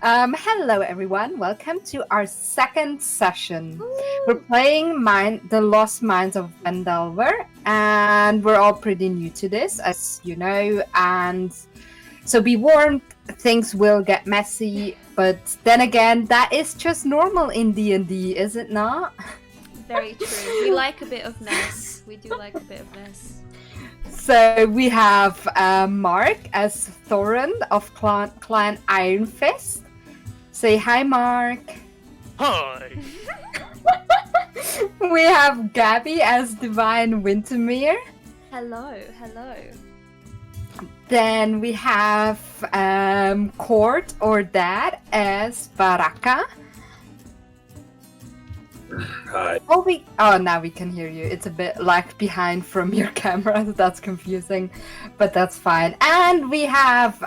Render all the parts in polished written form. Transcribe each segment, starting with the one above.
Hello, everyone. Welcome to our second session. We're playing The Lost Mines of Wendelver, and we're all pretty new to this, as you know. And so be warned, things will get messy. But then again, that is just normal in D&D, is it not? Very true. We like a bit of mess. We do like a bit of mess. So we have Mark as Thorin of Clan Iron Fist. Say hi, Mark. Hi. We have Gabby as Divine Wintermere. Hello, hello. Then we have Court or Dad as Baraqa. Hi. Now we can hear you. It's a bit lag behind from your camera. That's confusing, but that's fine. And we have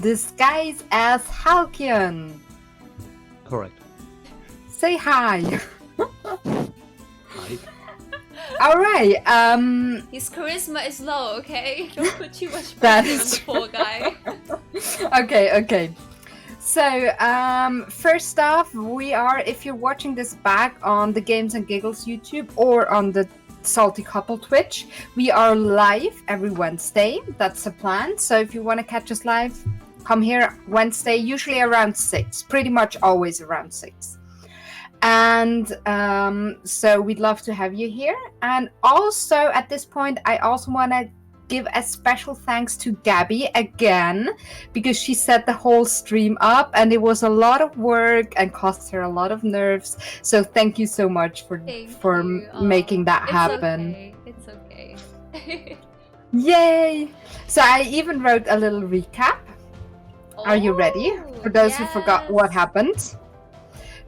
Disguise as Halcyon. Correct. Say hi. Hi. All right. His charisma is low, okay? Don't put too much That pressure on is the poor guy. Okay. So, first off, we are, if you're watching this back on the Games and Giggles YouTube or on the Salty Couple Twitch, we are live every Wednesday. That's the plan. So if you want to catch us live, come here Wednesday, usually around 6, pretty much always around 6. And so we'd love to have you here. And also at this point, I also want to give a special thanks to Gabby again, because she set the whole stream up and it was a lot of work and cost her a lot of nerves. So thank you so much for making that happen. It's okay. Yay! So I even wrote a little recap. Are you ready? For those who forgot what happened.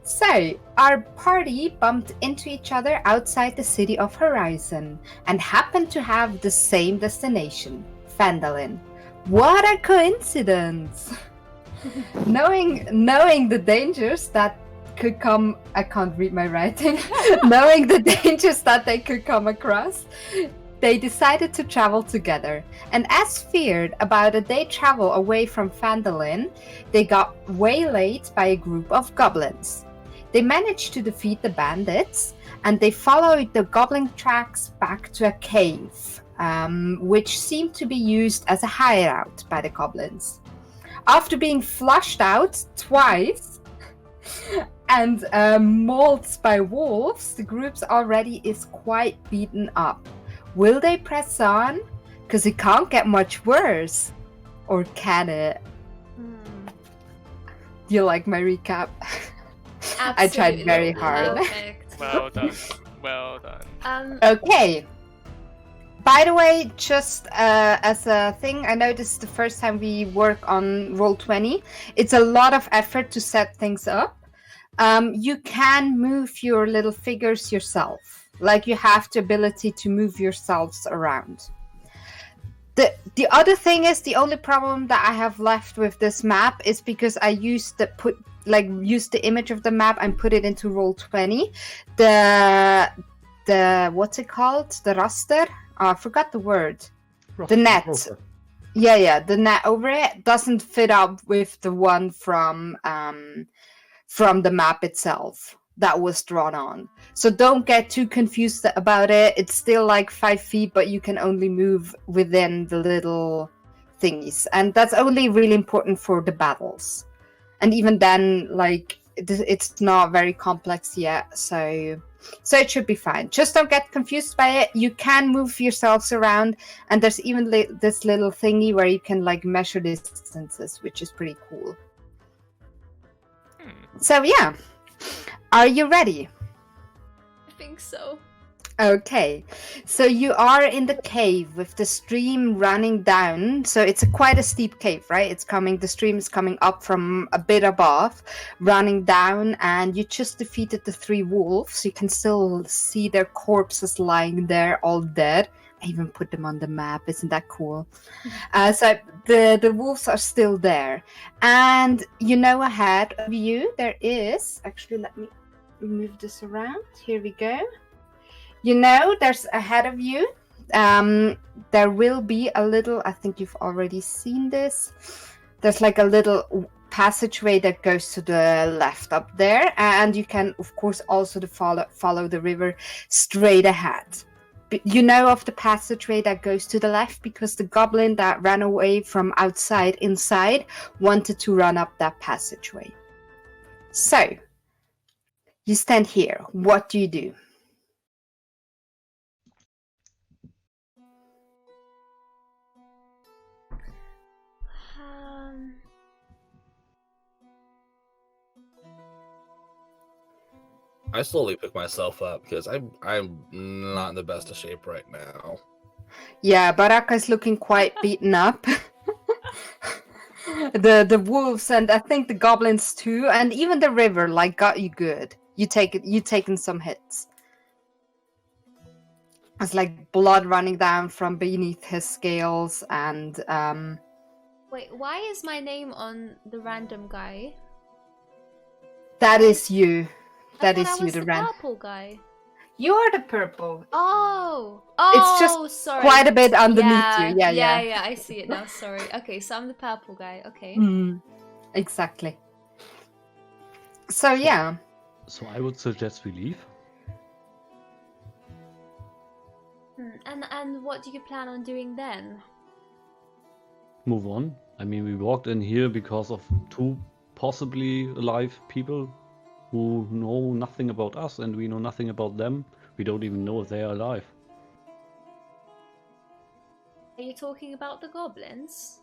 So, our party bumped into each other outside the city of Horizon and happened to have the same destination, Phandalin. What a coincidence! Knowing the dangers that could come, I can't read my writing, knowing the dangers that they could come across, they decided to travel together. And as feared, about a day travel away from Phandalin, they got waylaid by a group of goblins. They managed to defeat the bandits, and they followed the goblin tracks back to a cave, which seemed to be used as a hideout by the goblins. After being flushed out twice and mauled by wolves, the group already is quite beaten up. Will they press on? Because it can't get much worse. Or can it? Do you like my recap? Absolutely. I tried very hard. Perfect. Well done. Okay. By the way, just as a thing, I noticed the first time we work on Roll20, it's a lot of effort to set things up. You can move your little figures yourself. Like you have the ability to move yourselves around. The other thing is, the only problem that I have left with this map is because I used the image of the map and put it into Roll20. The what's it called? The raster? Oh, I forgot the word. The net. Roster. Yeah, the net over it doesn't fit up with the one from the map itself that was drawn on. So don't get too confused about it. It's still like 5 feet, but you can only move within the little thingies. And that's only really important for the battles. And even then, like, it's not very complex yet. So it should be fine. Just don't get confused by it. You can move yourselves around. And there's even this little thingy where you can, like, measure distances, which is pretty cool. So, yeah. Are you ready? I think so. Okay, so you are in the cave with the stream running down. So it's quite a steep cave, right? The stream is coming up from a bit above, running down, and you just defeated the 3 wolves. You can still see their corpses lying there, all dead. I even put them on the map. Isn't that cool? So the wolves are still there. And you know ahead of you, there is... Actually, let me move this around. Here we go. You know, there's ahead of you, there will be a little... I think you've already seen this. There's like a little passageway that goes to the left up there, and you can of course also follow the river straight ahead. You know of the passageway that goes to the left because the goblin that ran away from outside inside wanted to run up that passageway. So you stand here. What do you do? I slowly pick myself up because I'm not in the best of shape right now. Yeah, Baraqa is looking quite beaten up. The wolves and I think the goblins too, and even the river like got you good. You taken some hits. It's like blood running down from beneath his scales and Wait, why is my name on the random guy? That is you. I thought I was the purple guy. You are the purple. Oh, it's just sorry. Quite a bit underneath you. Yeah. I see it now. Sorry. Okay, so I'm the purple guy. Okay. Exactly. So yeah. So I would suggest we leave. And what do you plan on doing then? Move on. I mean, we walked in here because of two possibly alive people who know nothing about us and we know nothing about them. We don't even know if they are alive. Are you talking about the goblins?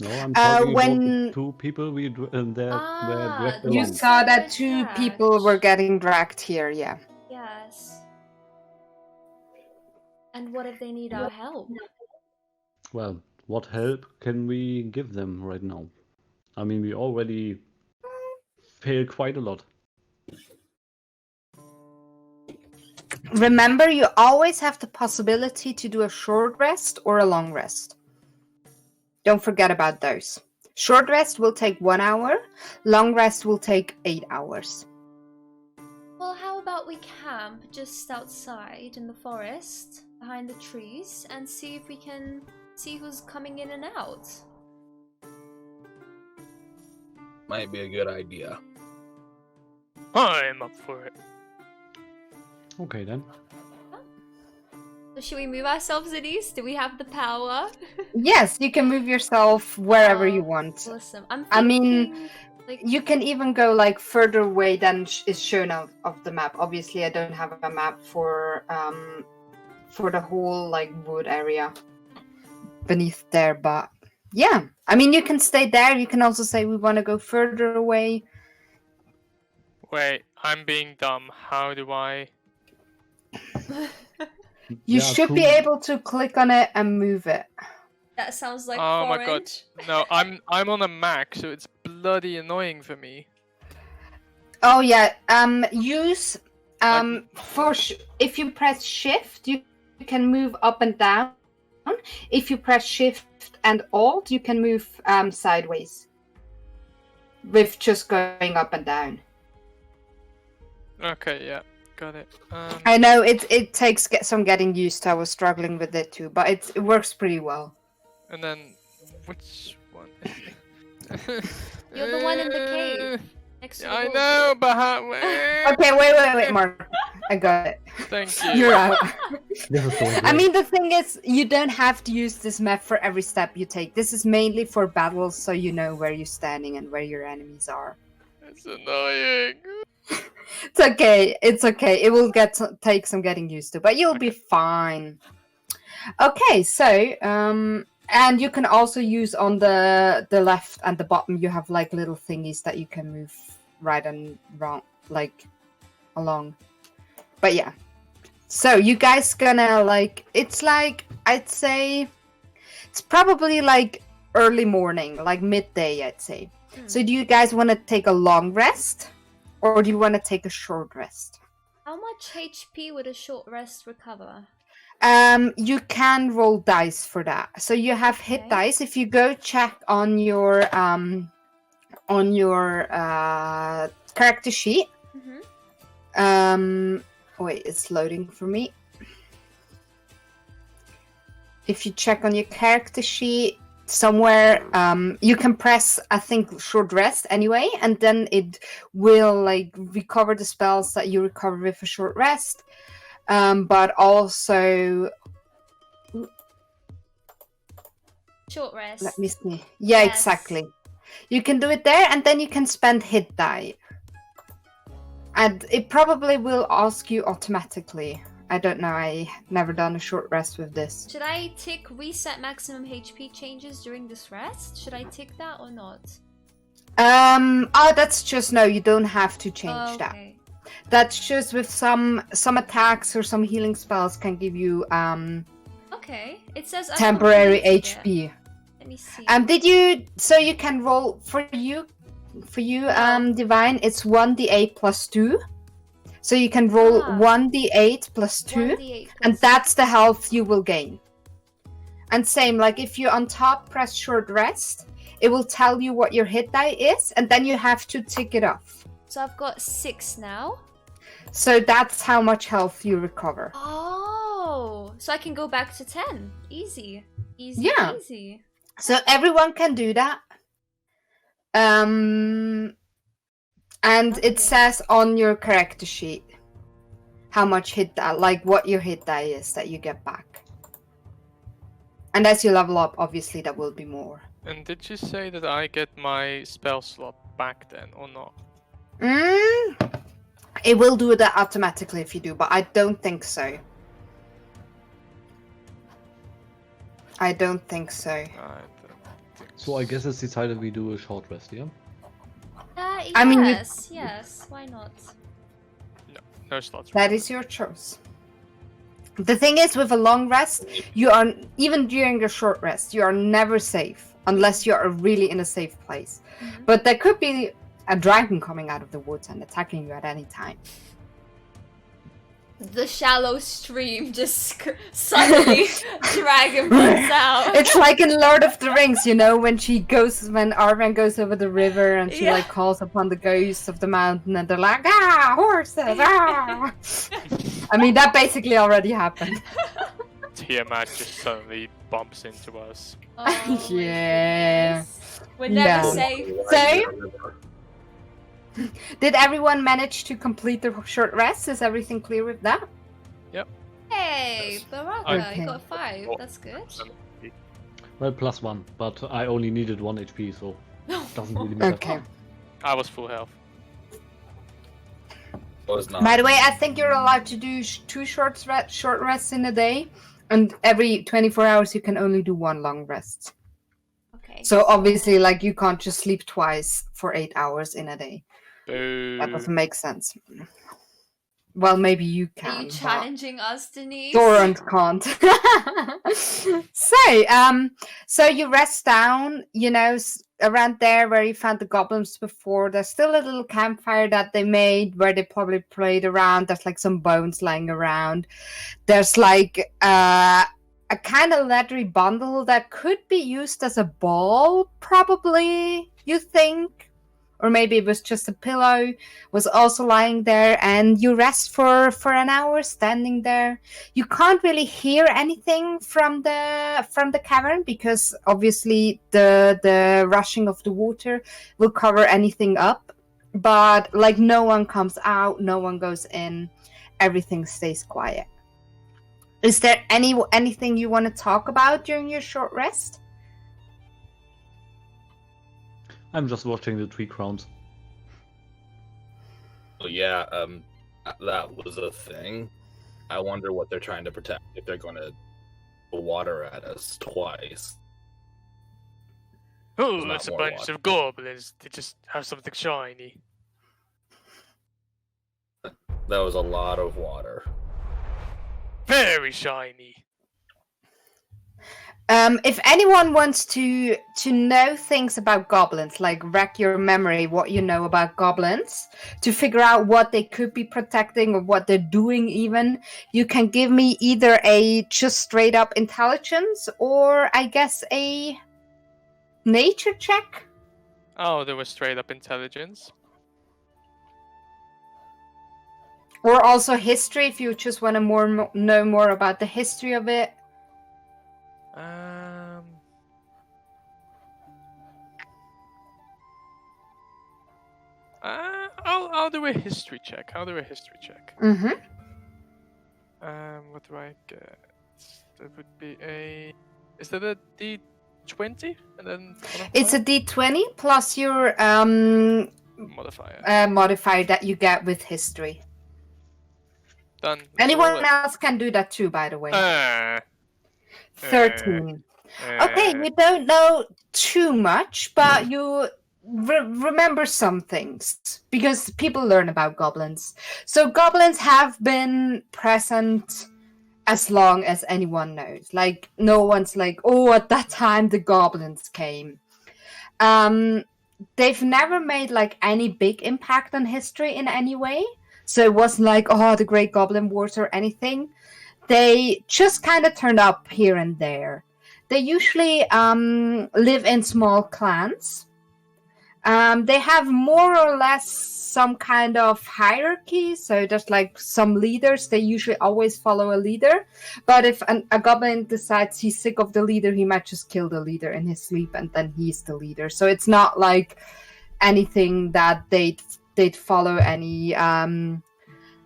No, I'm talking when about the two people were dragged along. You saw that two people were getting dragged here, yeah. Yes. And what if they need our help? Well, what help can we give them right now? I mean, we already failed quite a lot. Remember, you always have the possibility to do a short rest or a long rest. Don't forget about those. Short rest will take 1 hour. Long rest will take 8 hours. Well, how about we camp just outside in the forest, behind the trees, and see if we can see who's coming in and out? Might be a good idea. I'm up for it. Okay then. So should we move ourselves at east? Do we have the power? Yes, you can move yourself wherever you want. Awesome. I mean, you can even go like further away than is shown out of the map. Obviously, I don't have a map for the whole like wood area beneath there, but yeah. I mean, you can stay there. You can also say we want to go further away. Wait, I'm being dumb. How do I? You should be able to click on it and move it. That sounds like oh foreign. My god! No, I'm on a Mac, so it's bloody annoying for me. Oh yeah. Use if you press Shift, you can move up and down. If you press Shift and Alt, you can move sideways. With just going up and down. Okay, yeah. Got it. I know it takes some getting used to. I was struggling with it too, but it works pretty well. And then, which one? You're the one in the cave. Next to the I know, but how? Okay, wait, Mark. I got it. Thank you. You're out. I mean, the thing is, you don't have to use this map for every step you take. This is mainly for battles, so you know where you're standing and where your enemies are. It's annoying. It's okay. It's okay. It will take some getting used to, but you'll be fine. Okay, so and you can also use on the left and the bottom. You have like little thingies that you can move right and wrong, like along. But yeah, so you guys gonna like? It's like I'd say it's probably like early morning, like midday. I'd say. So do you guys want to take a long rest? Or do you want to take a short rest? How much HP would a short rest recover? You can roll dice for that. So you have hit dice. If you go check on your character sheet. Wait, it's loading for me. If you check on your character sheet, somewhere. You can press, I think, short rest anyway, and then it will like recover the spells that you recover with a short rest. But also, Short rest. let me see. Yeah, Yes. exactly. You can do it there, and then you can spend hit die. And it probably will ask you automatically. I don't know, I never done a short rest with this. Should I tick reset maximum HP changes during this rest? Should I tick that or not? Oh, that's just, no, you don't have to change that. Okay. That's just with some attacks or some healing spells can give you Okay. It says I've temporary completed it. HP. Let me see. Did you, so you can roll for you Divine, it's 1d8 plus 2. So you can roll 1d8 plus 2, 1d8 and plus that's the health you will gain. And same, like if you on top press short rest, it will tell you what your hit die is, and then you have to tick it off. So I've got 6 now. So that's how much health you recover. Oh, so I can go back to 10. Easy. Easy, Yeah. easy. So everyone can do that. And Okay. it says on your character sheet how much hit die, like what your hit die is that you get back. And as you level up, obviously that will be more. And did you say that I get my spell slot back then, or not? It will do that automatically if you do, but I don't think so. I don't think so. I don't think So I guess it's decided we do a short rest, yeah? Yes, I mean, yes, why not? no slots. That is your choice. The thing is, with a long rest, you are, even during a short rest, you are never safe unless you are really in a safe place. Mhm. But there could be a dragon coming out of the woods and attacking you at any time. The shallow stream just suddenly dragon comes out. It's like in Lord of the Rings, you know, when Arwen goes over the river and she Yeah. like calls upon the ghosts of the mountain, and they're like, ah, horses, ah. I mean, that basically already happened. Tiamat just suddenly bumps into us. Oh my Yeah. goodness. We're never Yeah. safe. Same. Did everyone manage to complete the short rest? Is everything clear with that? Hey, Baraqa, Okay. you got 5. That's good. Well, +1, but I only needed 1 HP, so it doesn't really matter. Okay. I was full health. Was not. By the way, I think you're allowed to do 2 short rests in a day, and every 24 hours you can only do 1 long rest. Okay. So obviously, like, you can't just sleep twice for 8 hours in a day. Boo. That doesn't make sense. Well, maybe you can. Are you but challenging us, Denise? Doran can't. So you rest down, you know, around there where you found the goblins before. There's still a little campfire that they made where they probably played around. There's like some bones lying around. There's like a kind of leathery bundle that could be used as a ball, probably, you think. Or maybe it was just a pillow, was also lying there, and you rest for an hour standing there. You can't really hear anything from the cavern because obviously the rushing of the water will cover anything up. But like no one comes out, no one goes in, everything stays quiet. Is there anything you want to talk about during your short rest? I'm just watching the tree crowns. So yeah, that was a thing. I wonder what they're trying to protect if they're going to water at us twice. Oh, not it's a more bunch water. of goblins. They just have something shiny. That was a lot of water. Very shiny. If anyone wants to know things about goblins, like rack your memory, what you know about goblins, to figure out what they could be protecting or what they're doing even, you can give me either a just straight up intelligence or I guess a nature check. Oh, there was straight up intelligence. Or also history if you just want to know more about the history of it. I'll do a history check. Mm-hmm. What do I get? That would be a. Is that a D20 and then It's a D20 plus your modifier? modifier that you get with history. Done. Anyone else can do that too, by the way. 13. Okay, you don't know too much, but you remember some things because people learn about goblins. So goblins have been present as long as anyone knows. Like, no one's like, oh, at that time the goblins came. They've never made like any big impact on history in any way. So it wasn't like, oh, the Great Goblin Wars or anything. They just kind of turned up here and there. They usually live in small clans. They have more or less some kind of hierarchy. So there's like some leaders. They usually always follow a leader. But if a goblin decides he's sick of the leader, he might just kill the leader in his sleep and then he's the leader. So it's not like anything that they'd follow any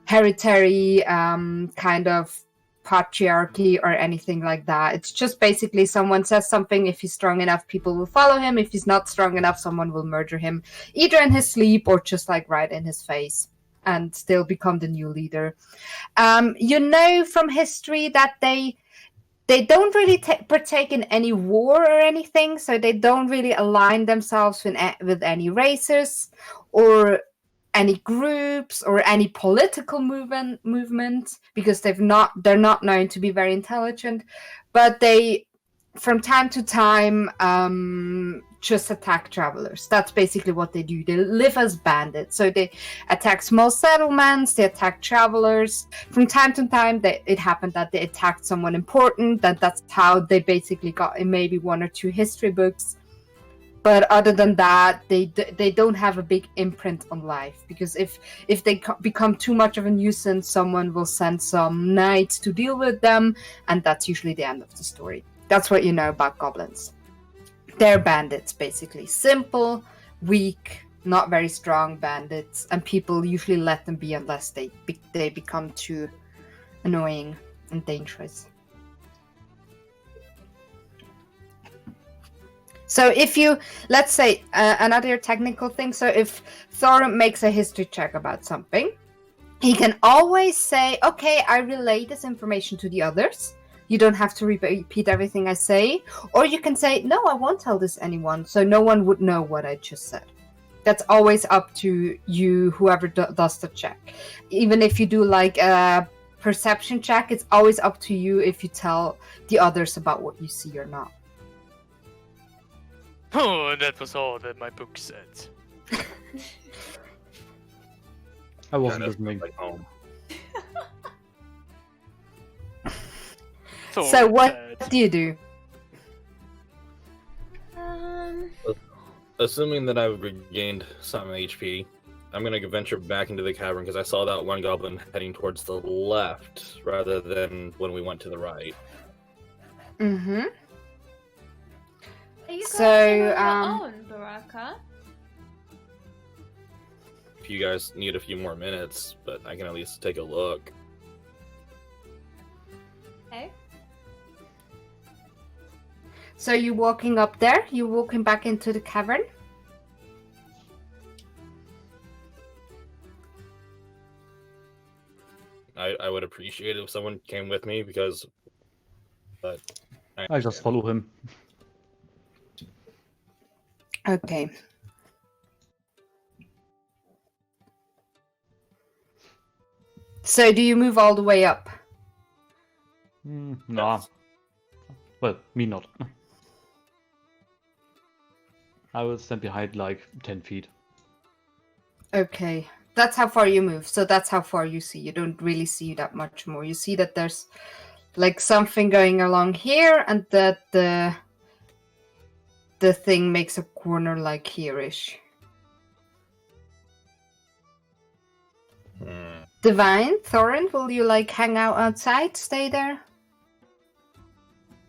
hereditary kind of patriarchy or anything like that. It's just basically someone says something. If he's strong enough, people will follow him. If he's not strong enough, someone will murder him, either in his sleep or just like right in his face, and still become the new leader. You know from history that they don't really partake in any war or anything, so they don't really align themselves with any races or any groups or any political movement because they're not known to be very intelligent, but they from time to time just attack travelers. That's basically what they do. They live as bandits, so they attack small settlements, they attack travelers. From time to time it happened that they attacked someone important, that's how they basically got in maybe one or two history books. But other than that, they don't have a big imprint on life, because if they become too much of a nuisance, someone will send some knights to deal with them, and that's usually the end of the story. That's what you know about goblins. They're bandits, basically. Simple, weak, not very strong bandits, and people usually let them be unless they become too annoying and dangerous. So if you, let's say, another technical thing, so if Thor makes a history check about something, he can always say, okay, I relay this information to the others. You don't have to repeat everything I say. Or you can say, no, I won't tell this to anyone, so no one would know what I just said. That's always up to you, whoever does the check. Even if you do like a perception check, it's always up to you if you tell the others about what you see or not. Oh, that was all that my book said. I wasn't listening. Like home. So what do you do? Assuming that I've regained some HP, I'm gonna venture back into the cavern because I saw that one goblin heading towards the left rather than when we went to the right. Mm-hmm. Are you So, going on your own, Baraqa? If you guys need a few more minutes, but I can at least take a look. Okay. So you're walking up there? You're walking back into the cavern? I would appreciate it if someone came with me because... But... I just follow him. Okay. So do you move all the way up? Nah. Well, me not. I will stand behind like 10 feet. Okay. That's how far you move. So that's how far you see. You don't really see that much more. You see that there's like something going along here, and that the thing makes a corner like here-ish. Divine, Thorin, will you like hang out outside? Stay there?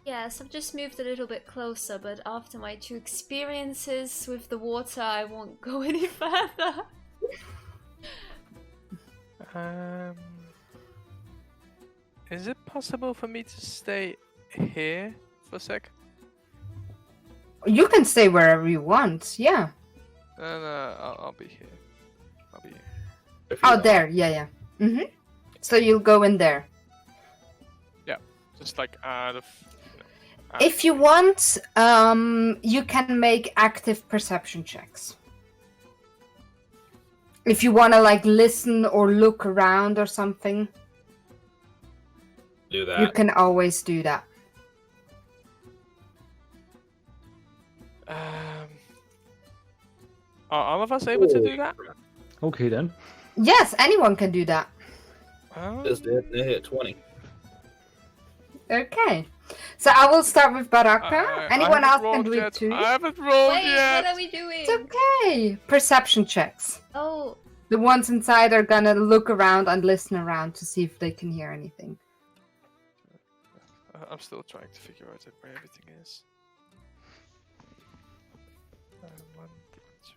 Yes, I've just moved a little bit closer, but after my 2 experiences with the water, I won't go any further. Um, is it possible for me to stay here for a sec? You can stay wherever you want. Yeah. No, I'll be here. I'll be here. If you Oh, want. there. Yeah. Mm-hmm. So you'll go in there. Just like out of. If you want, you can make active perception checks. If you want to like listen or look around or something, Do that. you can always do that. Are all of us able to do that? Okay then. Yes, anyone can do that. Just did hit 20. Okay. So I will start with Baraqa. Anyone I else haven't can rolled do yet. it too. I haven't rolled Wait, yet. what are we doing? It's okay. Perception checks. Oh, The ones inside are gonna look around and listen around to see if they can hear anything. I'm still trying to figure out where everything is. One, two.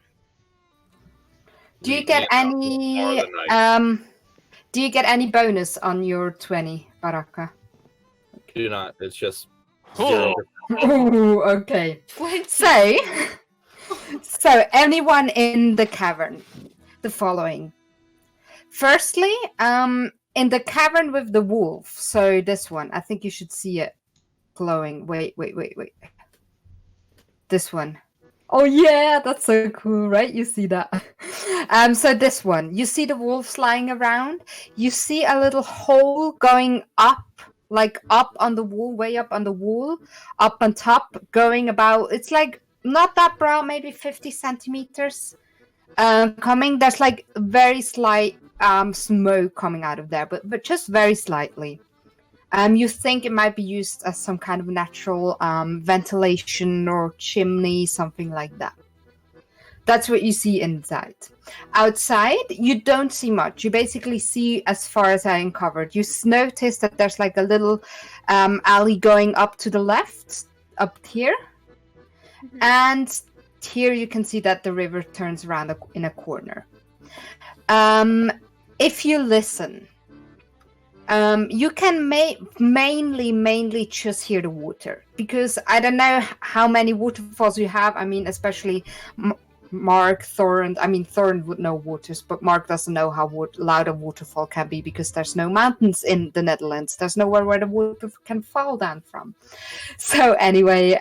Do you We get can't more any than I do you get any bonus on your 20, Baraqa? do not. It's just Oh. 0. Ooh, okay. 20. So anyone in the cavern, the following. Firstly, in the cavern with the wolf, so this one, I think you should see it glowing. Wait. This one. Oh yeah, that's so cool, right? You see that. So this one, you see the wolves lying around. You see a little hole going up, like up on the wall, way up on the wall, up on top, going about. It's like not that broad, maybe 50 centimeters. Coming, there's like very slight smoke coming out of there, but just very slightly. You think it might be used as some kind of natural ventilation or chimney, something like that. That's what you see inside. Outside, you don't see much. You basically see as far as I uncovered. You notice that there's like a little alley going up to the left, up here. Mhm. And here you can see that the river turns around in a corner. If you listen, you can mainly just hear the water, because I don't know how many waterfalls you have. I mean, especially Mark, Thorin. I mean, Thorin would know waters, but Mark doesn't know how loud a waterfall can be, because there's no mountains in the Netherlands. There's nowhere where the water can fall down from. So anyway,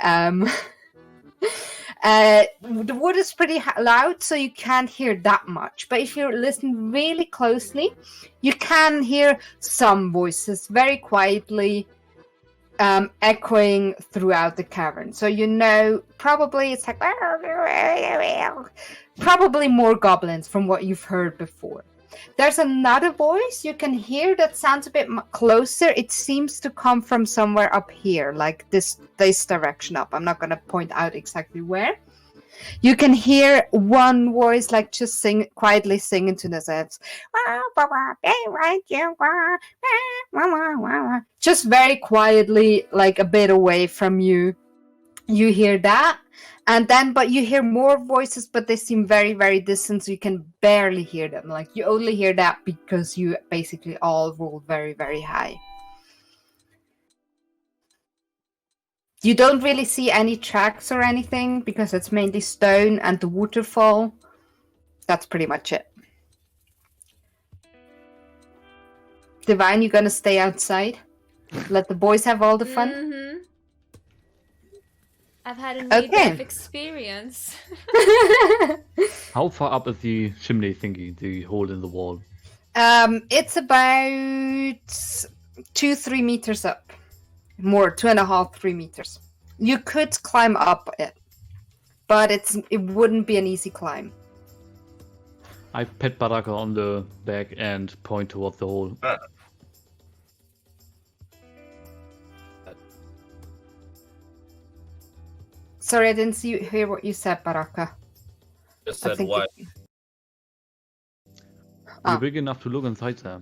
the wood is pretty loud, so you can't hear that much. But if you listen really closely, you can hear some voices very quietly echoing throughout the cavern. So you know, probably it's like probably more goblins from what you've heard before. There's another voice you can hear that sounds a bit closer. It seems to come from somewhere up here, like this direction up. I'm not going to point out exactly where. You can hear one voice like just quietly singing to themselves. Just very quietly, like a bit away from you. You hear that. And then, but you hear more voices, but they seem very, very distant, so you can barely hear them. Like, you only hear that because you basically all roll very, very high. You don't really see any tracks or anything, because it's mainly stone and the waterfall. That's pretty much it. Divine, you gonna stay outside? Let the boys have all the fun? Mm-hmm. I've had a near-death experience. How far up is the chimney thingy, the hole in the wall? It's about 2-3 meters up. More, 2.5-3 meters. You could climb up it, but it wouldn't be an easy climb. I pat Baraqa on the back and point towards the hole. Sorry, I didn't hear what you said, Baraqa. Just I said think what? You're big enough to look inside there.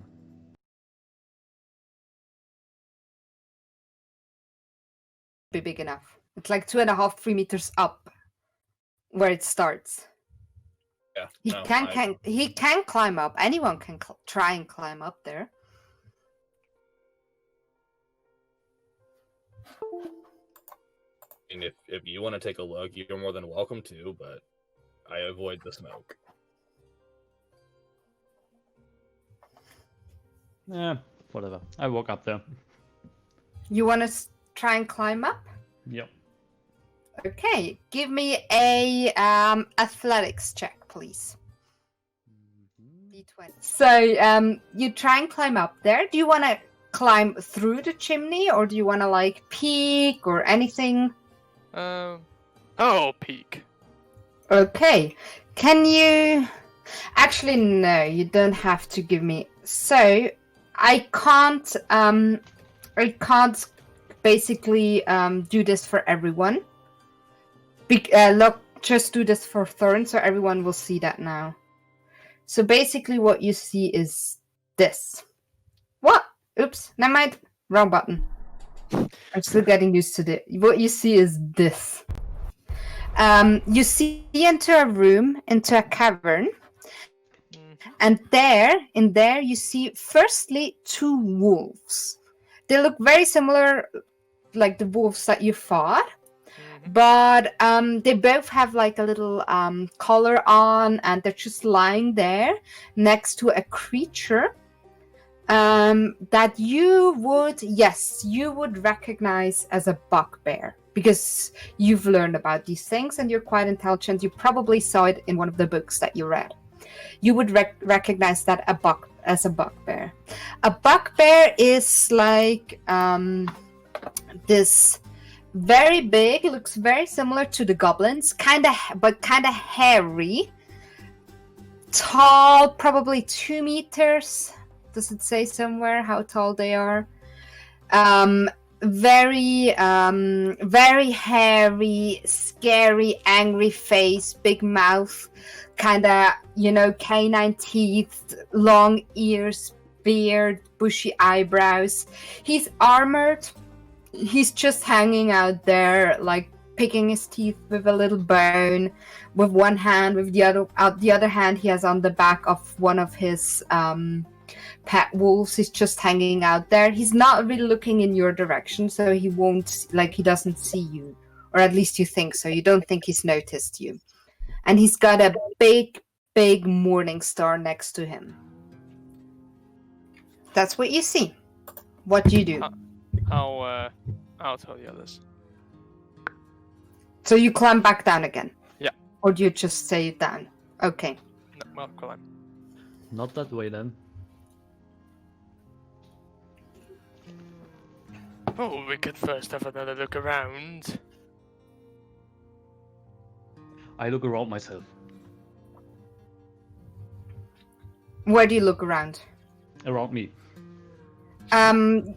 Be big enough. It's like 2.5-3 meters up where it starts. Yeah. He no, he can climb up. Anyone can try and climb up there. I mean, if you want to take a look, you're more than welcome to, but I avoid the smoke. Yeah, whatever. I walk up there. You want to try and climb up? Yep. Okay, give me a athletics check, please. D20. So you try and climb up there. Do you want to climb through the chimney, or do you want to like peek or anything? Peak. Okay. Can you? Actually, no. You don't have to give me. So I can't. I can't basically do this for everyone. Look, just do this for Thorin, so everyone will see that now. So basically, what you see is this. What? Oops, never mind. Wrong button. I'm still getting used to it. What you see is this. You see into a room, into a cavern, and in there, you see firstly 2 wolves. They look very similar, like the wolves that you fought. But they both have like a little collar on, and they're just lying there next to a creature that you would recognize as a bugbear, because you've learned about these things and you're quite intelligent. You probably saw it in one of the books that you read. You would recognize that as a bugbear. A bugbear is like this. Very big, looks very similar to the goblins, kind of hairy, tall, probably 2 meters. Does it say somewhere how tall they are? Very hairy, scary, angry face, big mouth, kind of, canine teeth, long ears, beard, bushy eyebrows. He's armored. He's just hanging out there, like picking his teeth with a little bone with one hand. With the other hand, he has on the back of one of his pet wolves. He's just hanging out there. He's not really looking in your direction, so he doesn't see you, or at least you think so. You don't think he's noticed you. And he's got a big morning star next to him. That's what you see. What do you do? I'll tell the others. So you climb back down again? Yeah. Or do you just stay down? Okay. No, I'll climb. Not that way then. Oh, we could first have another look around. I look around myself. Where do you look around? Around me.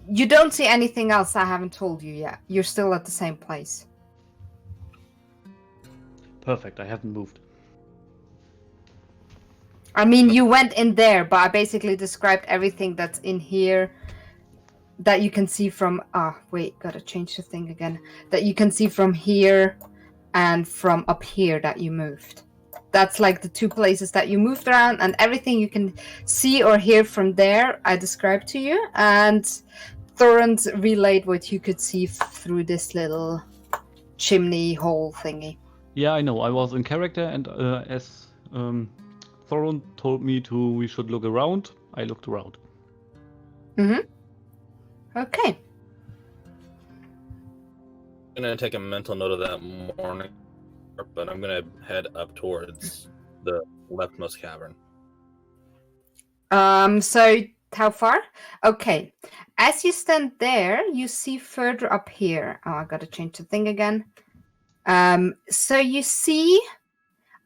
You don't see anything else I haven't told you yet. You're still at the same place. Perfect, I haven't moved. I mean, you went in there, but I basically described everything that's in here that you can see from... gotta change the thing again. That you can see from here and from up here that you moved. That's like the 2 places that you moved around, and everything you can see or hear from there, I described to you. And Thorin's relayed what you could see through this little chimney hole thingy. Yeah, I know. I was in character, and as Thorin told me we should look around, I looked around. Okay. I'm gonna take a mental note of that morning, but I'm gonna head up towards the leftmost cavern. So how far? Okay. As you stand there, you see further up here. Oh, I gotta change the thing again. So you see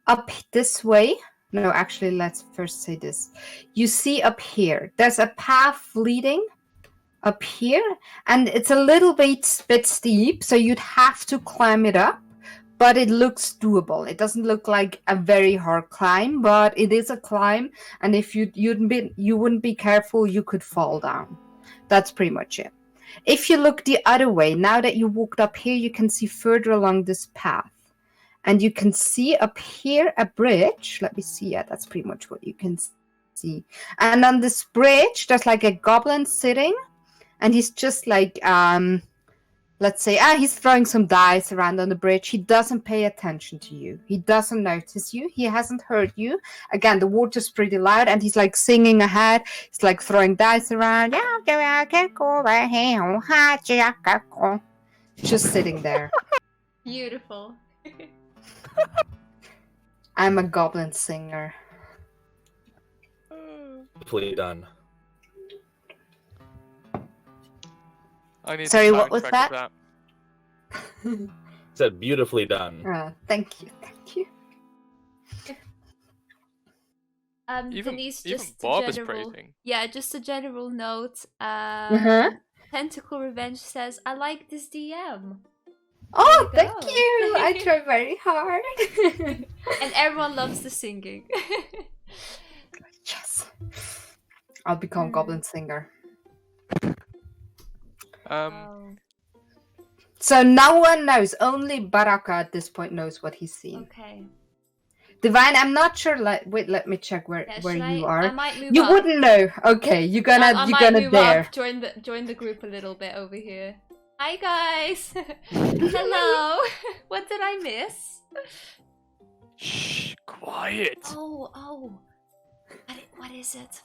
up this way. No, actually, let's first say this. You see up here. There's a path leading up here, and it's a little bit steep, so you'd have to climb it up. But it looks doable. It doesn't look like a very hard climb, but it is a climb. And if you wouldn't be careful, you could fall down. That's pretty much it. If you look the other way, now that you walked up here, you can see further along this path. and you can see up here a bridge. Let me see. Yeah, that's pretty much what you can see. And on this bridge, there's like a goblin sitting, and he's just like let's say, he's throwing some dice around on the bridge. He doesn't pay attention to you. He doesn't notice you. He hasn't heard you. Again, the water's pretty loud, and he's like singing ahead. He's like throwing dice around. Just sitting there. Beautiful. I'm a goblin singer. Beautifully done. I need Sorry, the what was soundtrack of that. Said beautifully done. Thank you. Even Denise, even just Bob a is general, praising. yeah, just a general note. Tentacle Revenge says, "I like this DM," Oh, There you thank go. you. I try very hard. and everyone loves the singing. Yes. I'll become goblin singer. Oh, So no one knows. Only Baraqa at this point knows what he's seen. okay. Divine, I'm not sure. Wait, let me check where Yeah, you I are. might move You up. wouldn't know. Okay, you're I gonna might move dare. up. Join the group a little bit over here. Hi guys. Hello. What did I miss? Shh, quiet. Oh. What is it?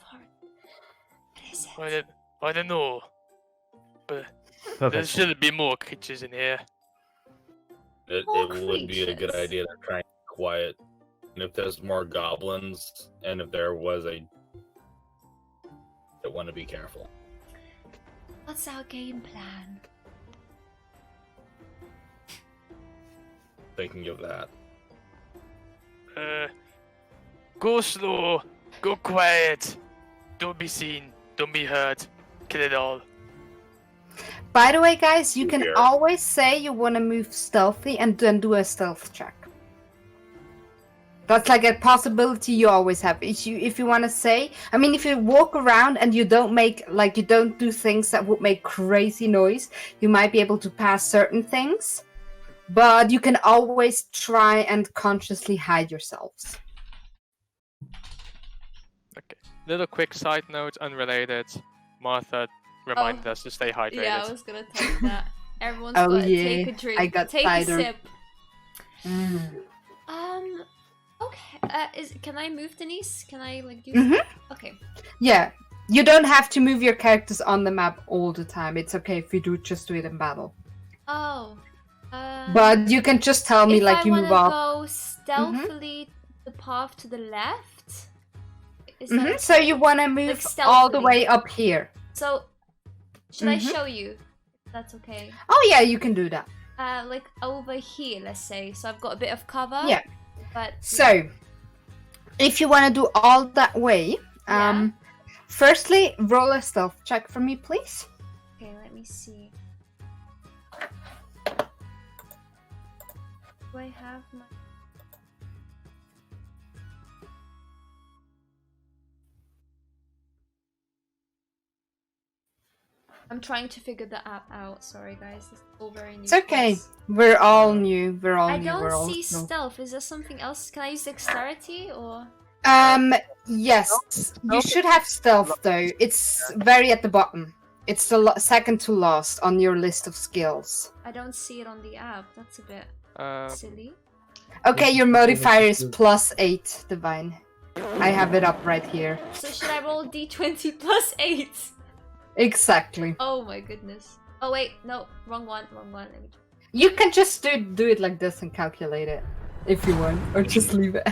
What is it? I don't know, but there Perfect. should be more creatures in here. It More would be a good creatures. idea to try and be quiet. And if there's more goblins, and if there was I want to be careful. What's our game plan? Thinking of that. Go slow, go quiet. Don't be seen, don't be heard. Kill it all. By the way, guys, you can Yeah. always say you want to move stealthy and then do a stealth check. That's like a possibility you always have. If you want to say, I mean, if you walk around and you don't do things that would make crazy noise, you might be able to pass certain things. But you can always try and consciously hide yourselves. Okay. Little quick side note, unrelated. Martha reminded us to stay hydrated. Yeah, I was gonna take that. Everyone's Oh, got to yeah, take a drink. I got take cider. a sip. Okay. Can I move, Denise? Can I do? Mhm. Okay. Yeah, you don't have to move your characters on the map all the time. It's okay if you just do it in battle. Oh. But you can just tell me if I you move wanna up. go stealthily the path to the left. Is that okay? So you want to move Like all the stealthily. way up here. So, should I Mhm. show you? That's okay. Oh yeah, you can do that. Like over here, let's say. So I've got a bit of cover. Yeah. But So, if you want to do all that way, Yeah. firstly, roll a stealth check for me, please. okay, let me see. Do I have my? I'm trying to figure the app out. Sorry, guys. It's all very new. It's to okay. us. We're all new. We're all I new. We're don't all see new. stealth. Is there something else? Can I use dexterity or? Yes. You should have stealth though. It's very at the bottom. It's the second to last on your list of skills. I don't see it on the app. That's a bit silly. Okay, your modifier is +8, Divine. I have it up right here. So should I roll d20 plus 8? Exactly. Oh my goodness. Oh wait, no, wrong one. Let me. You can just do it like this and calculate it if you want, or just leave it.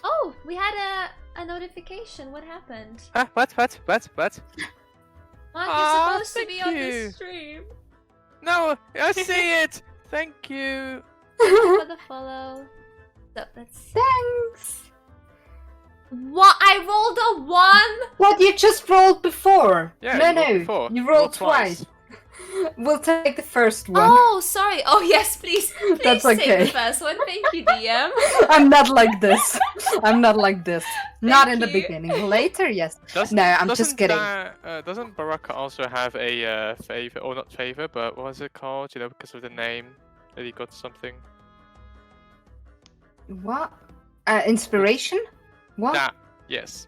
Oh, we had a notification. What happened? What? Mark, Aw, you're supposed to thank be on you. this stream. No, I see it. Thank you. For the follow. So let's see. Thanks. What? I rolled a 1. What you just rolled before? Yeah, no, you rolled before. you You rolled rolled twice. twice. We'll take the first one. Oh, sorry. Oh yes, please. Please That's take okay. the first one. Thank you, DM. I'm not like this. I'm not like this. Not in the you. beginning. Later, yes. Doesn't- No, I'm just doesn't kidding. Doesn't Baraqa also have a favor, or not favor, but what was it called? You know, because of the name that he got something. What? Inspiration? What? That, yes.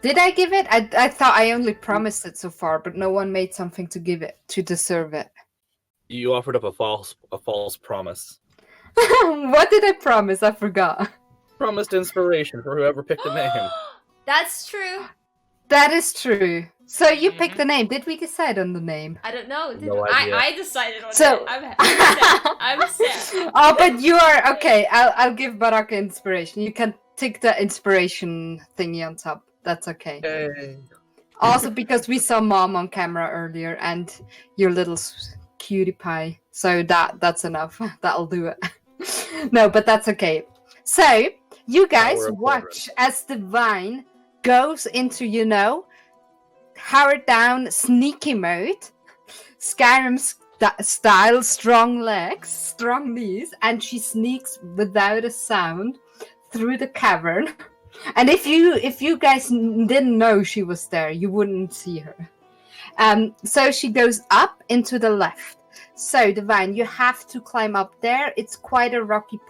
Did I give it? I thought I only promised it so far, but no one made something to give it to deserve it. You offered up a false promise. What did I promise? I forgot. Promised inspiration for whoever picked the name. That's true. That is true. So you Mhm. picked the name. Did we decide on the name? I don't know. No idea. I decided on So- it. I'm set. Oh, but you are okay. I'll give Baraqa inspiration. You can tick the inspiration thingy on top. That's okay. Yay. Also, because we saw Mom on camera earlier, and your little cutie pie. So that's enough. That'll do it. No, but that's okay. So you guys Power of watch as Divine goes into, powered down sneaky mode, Skyrim style, strong legs, strong knees, and she sneaks without a sound through the cavern. And if you guys didn't know she was there, you wouldn't see her. So she goes up into the left. So Divine, you have to climb up there. It's quite a rocky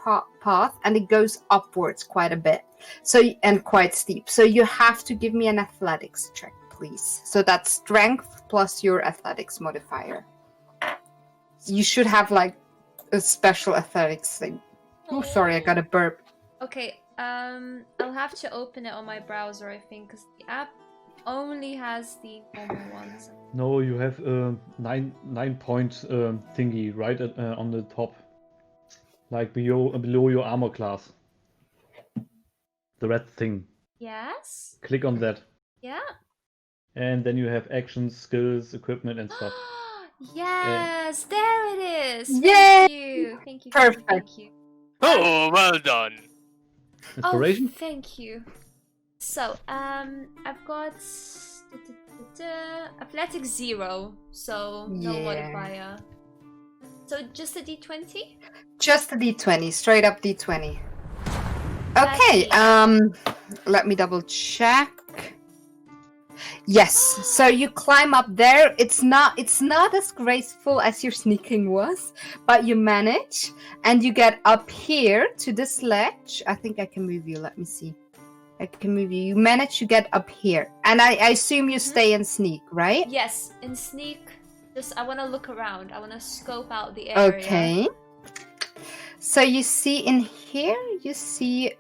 path, and it goes upwards quite a bit. And quite steep. So you have to give me an athletics check, please. So that's strength plus your athletics modifier. You should have like a special athletics thing. Oh, sorry, I got a burp. Okay, I'll have to open it on my browser, I think, because the app only has the normal ones. No, you have a 9-point thingy right on the top, like below your armor class. The red thing. Yes? Click on that, Yeah? and then you have actions, skills, equipment, and stuff. Yes, there it is. Yay! Thank you. Thank you. Perfect. Thank you. Oh, well done. Inspiration. Oh, thank you. So, I've got athletics 0, so no Yeah. modifier. So just a d20? Just a d20, straight up d20. Okay, let me double check. Yes, so you climb up there. It's not as graceful as your sneaking was, but you manage, and you get up here to this ledge. I think I can move you. Let me see. I can move you. You manage to get up here, and I assume you stay and sneak, right? Yes, in sneak. I want to look around. I want to scope out the area. Okay. So you see in here, you see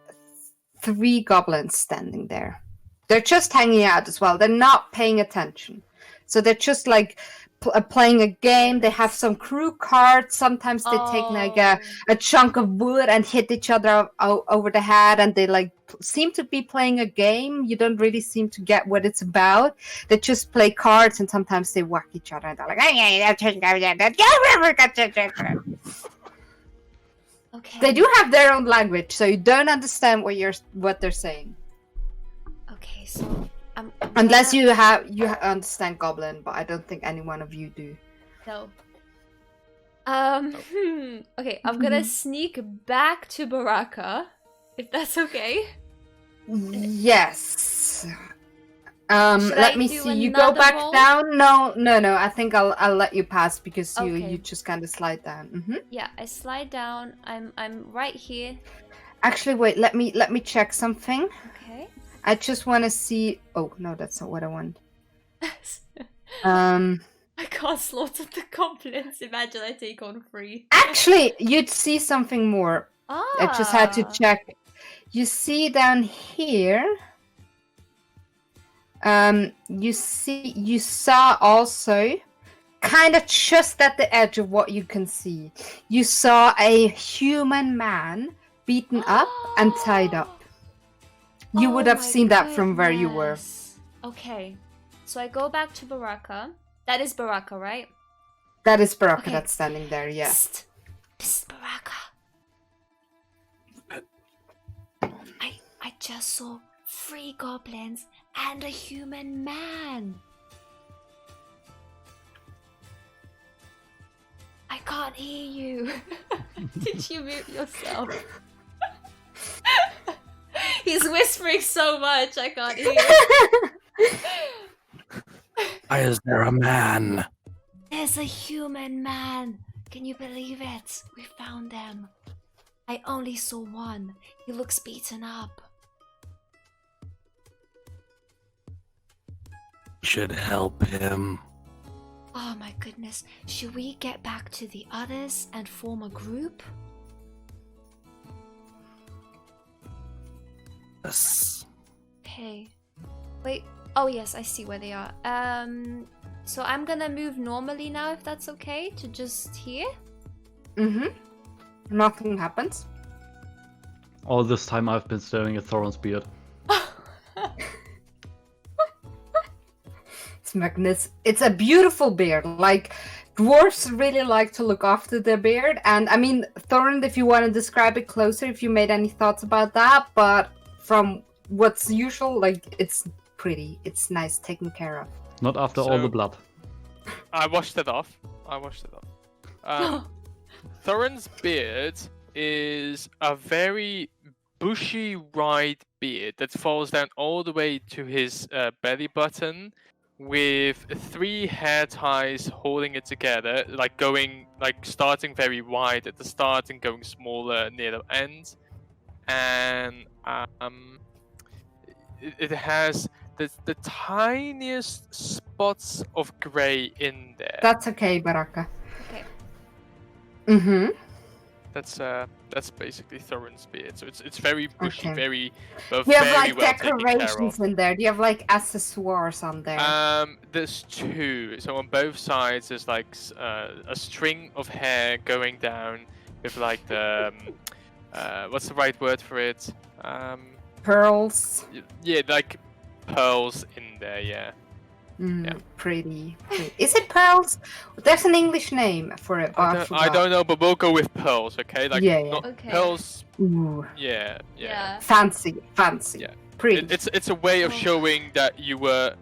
3 goblins standing there. They're just hanging out as well. They're not paying attention. So they're just like playing a game. They have some crew cards. Sometimes they take like a chunk of wood and hit each other over the head, and they like seem to be playing a game. You don't really seem to get what it's about. They just play cards, and sometimes they whack each other, and they're like, Okay. they do have their own language, so you don't understand what they're saying. Okay, so Unless you understand Goblin, but I don't think any one of you do. No. Okay, I'm gonna sneak back to Baraqa, if that's okay. Yes. Should Let I me do see. You go another back roll? down. No. I think I'll let you pass because Okay. you just kind of slide down. Yeah, I slide down. I'm right here. Actually, wait. Let me check something. Okay. I just want to see. Oh no, that's not what I want. I can't slaughter the goblins. Imagine I take on 3. Actually, you'd see something more. I just had to Ah. check. You see down here. You saw also, kind of just at the edge of what you can see, you saw a human man beaten up and tied up. You would have my seen that from where you were. goodness. Okay, so I go back to Baraqa. That is Baraqa, right? That is Baraqa Okay. that's standing there, yeah. Psst, Psst, Baraqa. I just saw 3 goblins and a human man. I can't hear you. Did you mute yourself? He's whispering so much, I can't hear. Is there a man? There's a human man. Can you believe it? We found them. I only saw one. He looks beaten up. Should help him. Oh my goodness. Should we get back to the others and form a group? Yes. Okay. Wait. Oh yes, I see where they are. So I'm gonna move normally now, if that's okay, to just here. Mm-hmm. Nothing happens. All this time I've been staring at Thoron's beard. It's magnificent. It's a beautiful beard. Like, dwarves really like to look after their beard. And I mean, Thorin, if you want to describe it closer, if you made any thoughts about that, but from what's usual, like, it's pretty. It's nice taken care of. Not after all So- the blood. I washed it off. Thorin's beard is a very bushy, wide beard that falls down all the way to his belly button, with 3 hair ties holding it together, starting very wide at the start and going smaller near the end. And it has the tiniest spots of grey in there. That's okay, Baraqa. Okay. Mm-hmm. That's basically Thorin's beard. So it's very bushy, Okay. very Do you have very like well taken care decorations of. in there? Do you have like accessoires on there? There's 2. So on both sides, there's like a string of hair going down with like the what's the right word for it? Pearls. Yeah, like pearls in there. Yeah. Mm, Yeah. pretty. Is it pearls? There's an English name for it, but I I forgot. don't know, but we'll go with pearls, okay? Like Yeah, yeah. not Okay. pearls. Ooh, Yeah. fancy. Yeah. Pretty. It's a way of Oh. showing that you were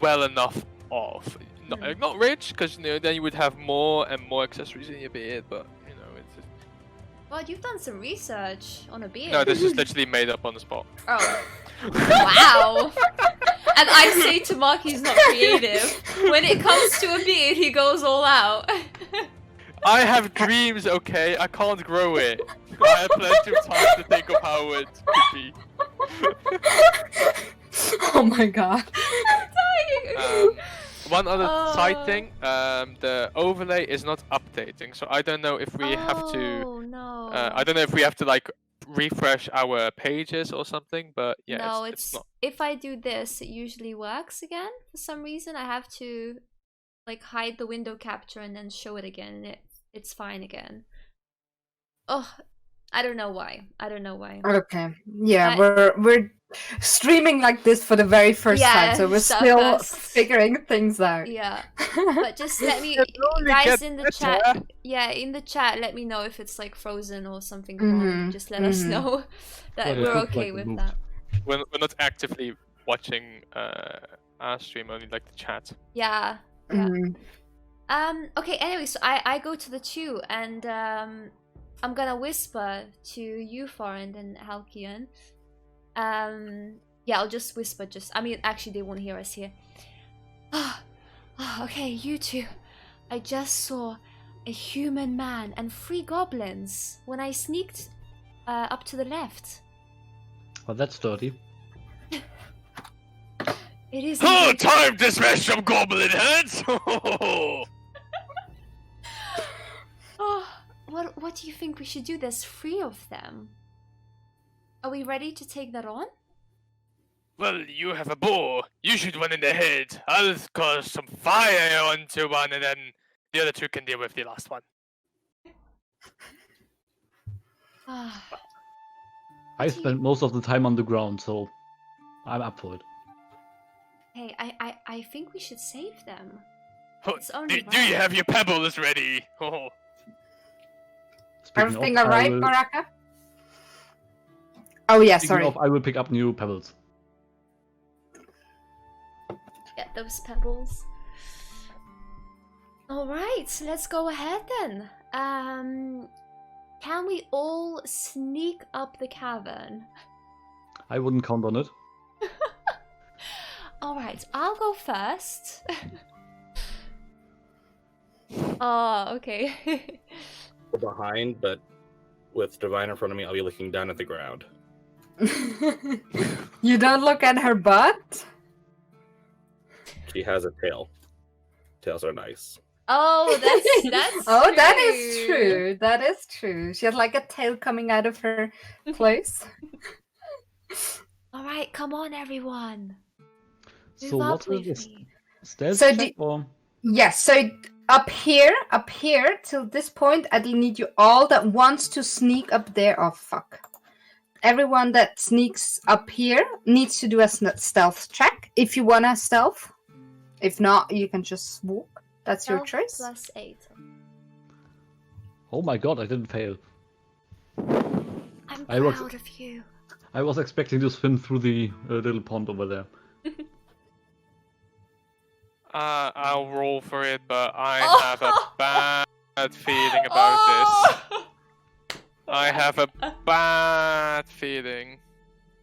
well enough off. Not rich, because then you would have more and more accessories in your beard. But it's just... Well, you've done some research on a beard. no, this is literally made up on the spot. Oh. Wow. And I say to Mark he's not creative. When it comes to a beard, he goes all out. I have dreams, okay? I can't grow it. I have plenty of time to think of how it could be. Oh my god. One other side thing, the overlay is not updating, so I don't know if we have to. Oh no. I don't know if we have to like refresh our pages or something, but yeah, no, it's not. if I do this, it usually works again. For some reason, I have to like hide the window capture and then show it again, and it's fine again. Oh, I don't know why. Okay. Yeah, I- we're streaming like this for the very first Yeah, time, so we're so still first. figuring things out. Yeah, but just let me, It only guys gets in the better. chat. Yeah, in the chat, let me know if it's like frozen or something wrong. Mhm, Just let us mhm. know that Well, it we're looks okay like it with moved. that. We're not actively watching our stream, only like the chat. Yeah. Yeah. Mhm. Okay, anyway, so I go to the 2 and I'm gonna whisper to you, Foreign, and Halkion. Yeah, I'll just whisper, I mean, actually, they won't hear us here. Okay, you 2. I just saw a human man and 3 goblins when I sneaked up to the left. Well, that's dirty. It is. Oh, indeed- time to smash some goblin heads! Oh, what do you think we should do? There's 3 of them. Are we ready to take that on? Well, you have a bow. You shoot one in the head. I'll cause some fire onto one, and then the other 2 can deal with the last one. Ah. I spent most of the time on the ground, so I'm up for it. Hey, I think we should save them. Oh, It's only do you right. have your pebbles ready? Oh. Speaking Everything of, alright, Baraqa? Oh yeah, Speaking sorry. of, I will pick up new pebbles. Get those pebbles. Alright, so let's go ahead then. Can we all sneak up the cavern? I wouldn't count on it. Alright, I'll go first. Oh, okay. Behind, but with Divine in front of me, I'll be looking down at the ground. You don't look at her butt? She has a tail. Tails are nice. Oh, that's Oh, true. that is true. That is true. She has like a tail coming out of her place. All right, come on, everyone. So Move what up is with this? me. Stealth So check or? Yes, so up here till this point, I need you all that wants to sneak up there. Oh, fuck. Everyone that sneaks up here needs to do a stealth check if you want to stealth. If not, you can just walk. That's your Stealth choice. plus 8. Oh my god, I didn't fail. I'm I was- proud of you. I was expecting to swim through the little pond over there. I'll roll for it, but I Oh! have a bad feeling about this. I have a bad feeling.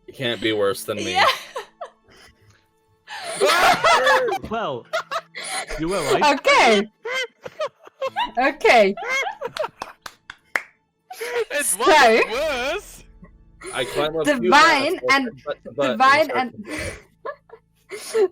You can't be worse than me. Yeah. Well, you were right. Okay. Okay. It So- was worse. I climb up Divine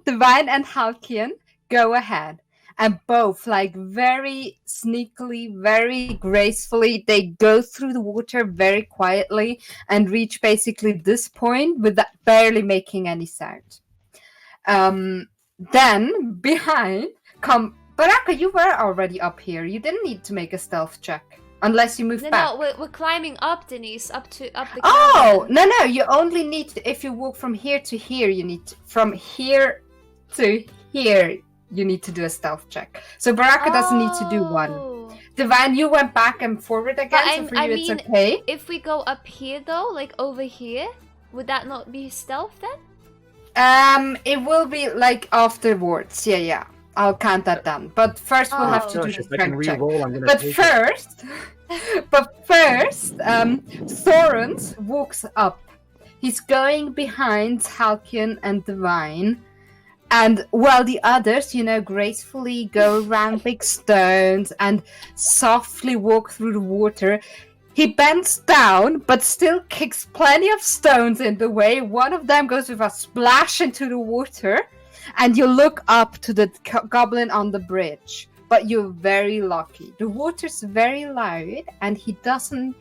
Divine and Halkian go ahead. And both, like, very sneakily, very gracefully, they go through the water very quietly and reach basically this point without barely making any sound. Then, behind, come... Baraqa, you were already up here. You didn't need to make a stealth check. Unless you move No, back. we're climbing up, Denise, up the Oh, cavern. no, you only need to, if you walk from here to here, you need to, from here to here, you need to do a stealth check. So Baraqa doesn't need to do one. Oh. Divine, you went back and forward again, so for I you it's mean- okay. If we go up here though, like over here, would that not be stealth then? It will be like afterwards, yeah. I'll count that down. But first we'll have to Oh. do Gosh, the if I can strength check. re-roll, I'm gonna But take it. first, Thorin walks up. He's going behind Halkian and Divine. And while the others, gracefully go around big stones and softly walk through the water, he bends down but still kicks plenty of stones in the way. One of them goes with a splash into the water. And you look up to the goblin on the bridge. But you're very lucky. The water's very loud and he doesn't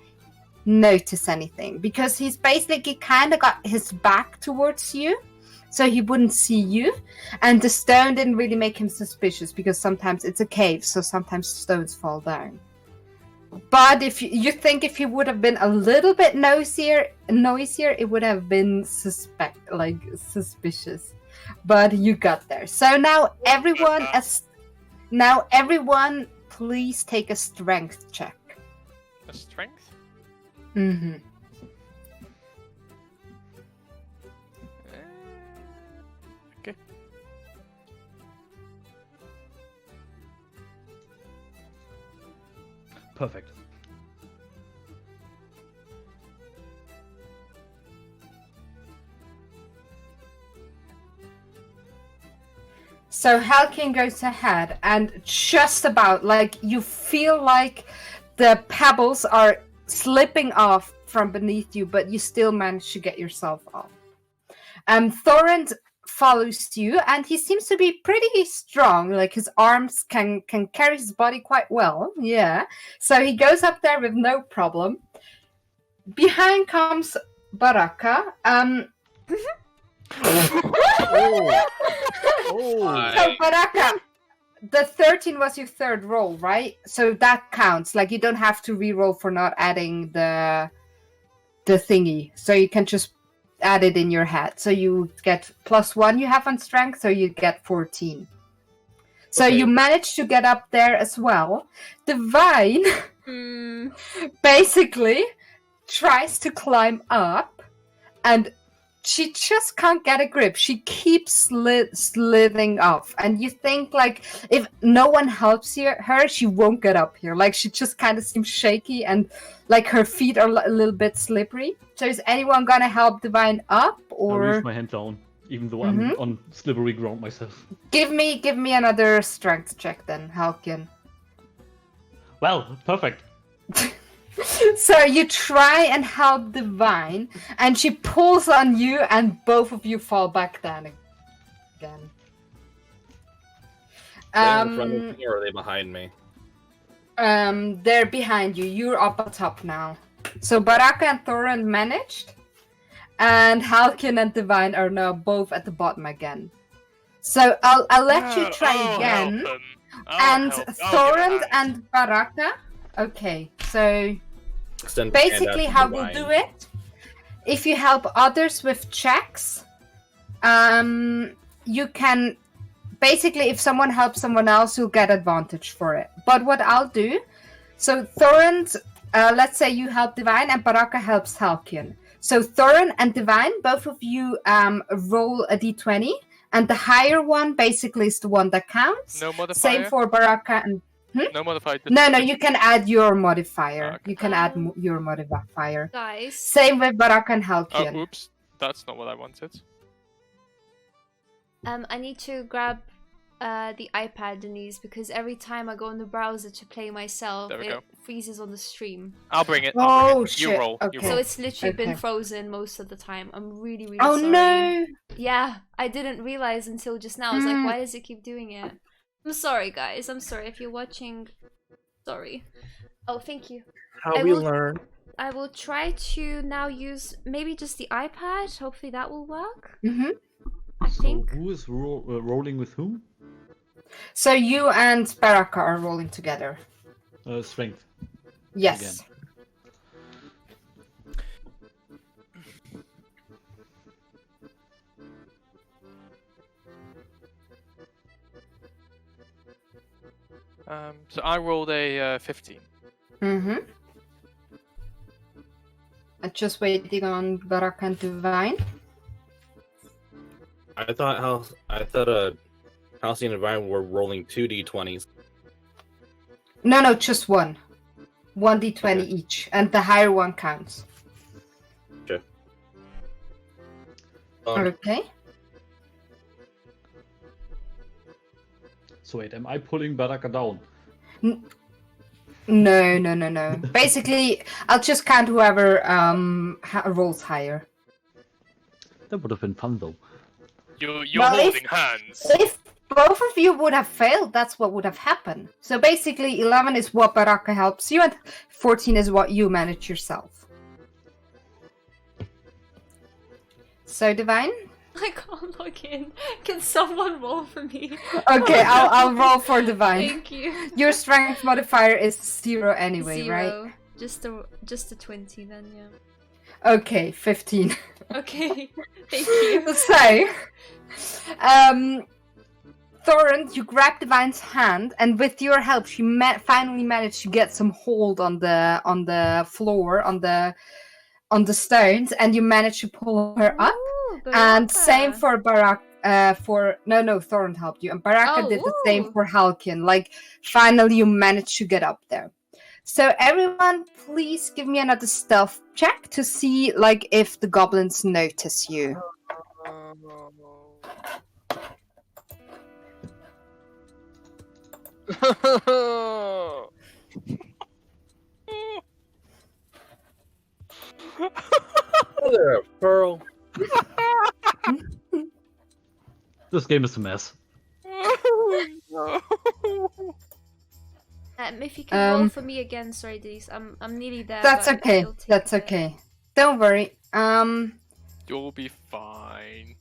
notice anything. Because he's basically kind of got his back towards you. So he wouldn't see you. And the stone didn't really make him suspicious. Because sometimes it's a cave. So sometimes stones fall down. But if you think if he would have been a little bit noisier, it would have been suspicious. But you got there. So now everyone, please take a strength check. A strength? Mm-hmm. Okay. Perfect. So Halkin goes ahead, and just about you feel like the pebbles are slipping off from beneath you, but you still manage to get yourself off. Thorin follows you, and he seems to be pretty strong. Like his arms can carry his body quite well. Yeah. So he goes up there with no problem. Behind comes Baraqa. So Baraqa, the 13 was your third roll, right? So that counts. Like you don't have to re-roll for not adding the thingy. So you can just add it in your head. So you get +1 you have on strength, so you get 14. So Okay. you managed to get up there as well. Divine basically tries to climb up, and she just can't get a grip. She keeps slithing off, and you think if no one helps her, she won't get up here. She just kind of seems shaky, and her feet are a little bit slippery. So is anyone gonna help Divine up, I or reach my hand down, even though I'm on slippery ground myself. give me another strength check then, Halkin? Well, perfect. So you try and help Divine, and she pulls on you, and both of you fall back down again. They in front of me or are they behind me? They're behind you. You're up at top now. So Baraqa and Thorin managed, and Halkin and Divine are now both at the bottom again. So I'll let you try again. And Thorin and Baraqa. Okay, so basically how we'll do it, if you help others with checks, you can basically, if someone helps someone else, you'll get advantage for it. But what I'll do, so Thorin, let's say you help Divine and Baraqa helps Halkin. So Thorin and Divine, both of you roll a d20, and the higher one basically is the one that counts. No modifier? Same for Baraqa and... No modifier. No, you can add your modifier. Okay. You can add your modifier. Guys. Same with Baraqa and Halkin. Oh, oops. That's not what I wanted. I need to grab the iPad, Denise, because every time I go in the browser to play myself, There we it go. freezes on the stream. I'll bring it. Oh, You shit. roll. Okay. You So roll. it's literally been Okay. frozen most of the time. I'm really, really Oh sorry. no! Yeah, I didn't realize until just now. I was like, Mm. why does it keep doing it? I'm sorry, guys. I'm sorry. If you're watching, sorry. Oh, thank you. How I we will- learn. I will try to now use maybe just the iPad. Hopefully that will work. Mm-hmm. I So think. who is rolling with whom? So you and Baraqa are rolling together. Strength. Yes. So I rolled a 15. Mm-hmm. I'm just waiting on Baraqa and Divine. I thought Halcyon and Divine were rolling 2d20s. No, just one. 1d20 Okay. each, and the higher one counts. Okay. So wait, am I pulling Baraqa down? No. Basically, I'll just count whoever rolls higher. That would have been fun though. You're Well, holding hands. If both of you would have failed, that's what would have happened. So basically, 11 is what Baraqa helps you, and 14 is what you manage yourself. So, Divine? I can't log in. Can someone roll for me? Okay, I'll roll for Divine. Thank you. Your strength modifier is 0 anyway, right? 0. Just a 20 then, yeah. Okay, 15. Okay. Thank you. So, Thorin, you grab Divine's hand, and with your help, she finally managed to get some hold on the floor, on the stones, and you managed to pull her up. Ooh, And Baraqa. same for Baraqa. No, Thorin helped you, and Baraqa Oh, did the same ooh. for Halkin. Like, finally, you managed to get up there. So, everyone, please give me another stealth check to see, like, if the goblins notice you. Mother of pearl. This game is a mess. If you can roll Um, for me again, sorry, Denise. I'm nearly there. That's but okay. it'll take a That's bit. okay. Don't worry. You'll be fine.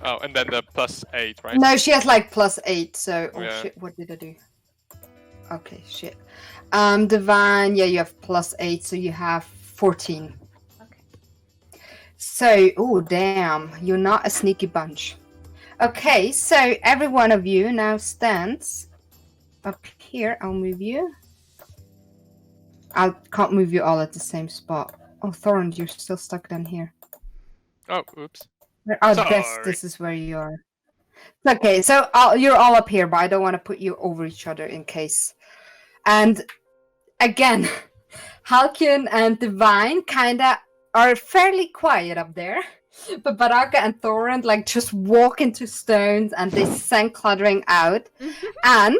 Oh, and then the +8, right? No, she has like +8. So, oh Yeah. shit, what did I do? Okay, shit. Divine, yeah, you have +8, so you have 14. Okay. So, oh damn, you're not a sneaky bunch. Okay, so every one of you now stands up here. I'll move you. I can't move you all at the same spot. Oh, Thorin, you're still stuck down here. Oh, oops. Oh, Sorry. this is where you are. Okay, so you're all up here, but I don't want to put you over each other in case. And again, Halkin and Divine kinda are fairly quiet up there. But Baraqa and Thorin like just walk into stones and they send cluttering out. And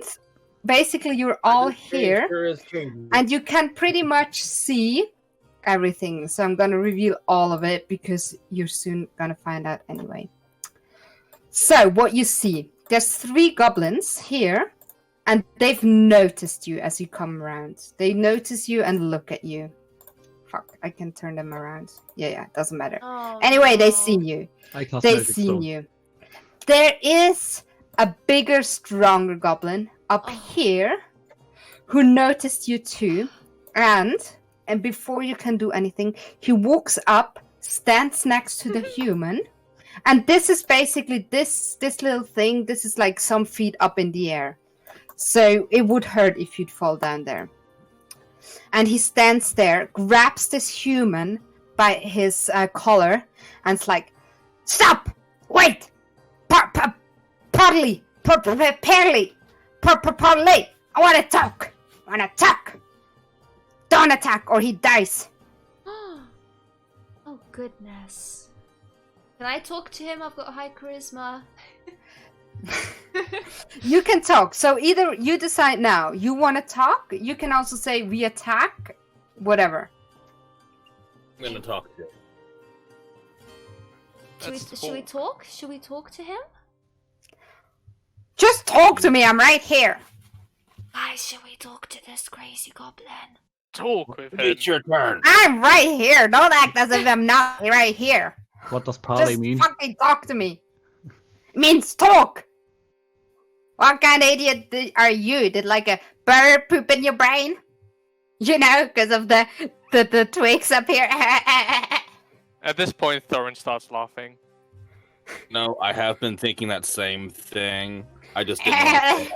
basically you're all This here, sure is changing. and you can pretty much see everything. So I'm gonna reveal all of it because you're soon gonna find out anyway. So what you see, there's 3 goblins here, and they've noticed you as you come around. They notice you and look at you. Fuck, I can turn them around. Yeah, doesn't matter. Oh, Anyway, they've no. seen you. I cast They've Magic seen Stone. you. There is a bigger, stronger goblin up Oh. here who noticed you too, and before you can do anything, he walks up, stands next to the human, and this is basically this little thing. This is like some feet up in the air, so it would hurt if you'd fall down there. And he stands there, grabs this human by his collar, and it's like, "Stop! Wait! Parley! Parley! I want to talk! Don't attack or he dies!" Oh goodness. Can I talk to him? I've got high charisma. You can talk. So either you decide now, you want to talk, you can also say we attack, whatever. I'm gonna talk to you. Should we talk? Should we talk to him? Just talk to me, I'm right here. Guys, should we talk to this crazy goblin? Talk with him. It's your turn. I'm right here. Don't act as if I'm not right here. What does parley Just mean? fucking talk to me. It means talk. What kind of idiot are you? Did like a bird poop in your brain? You know, because of the twigs up here. At this point, Thorin starts laughing. No, I have been thinking that same thing. I just didn't want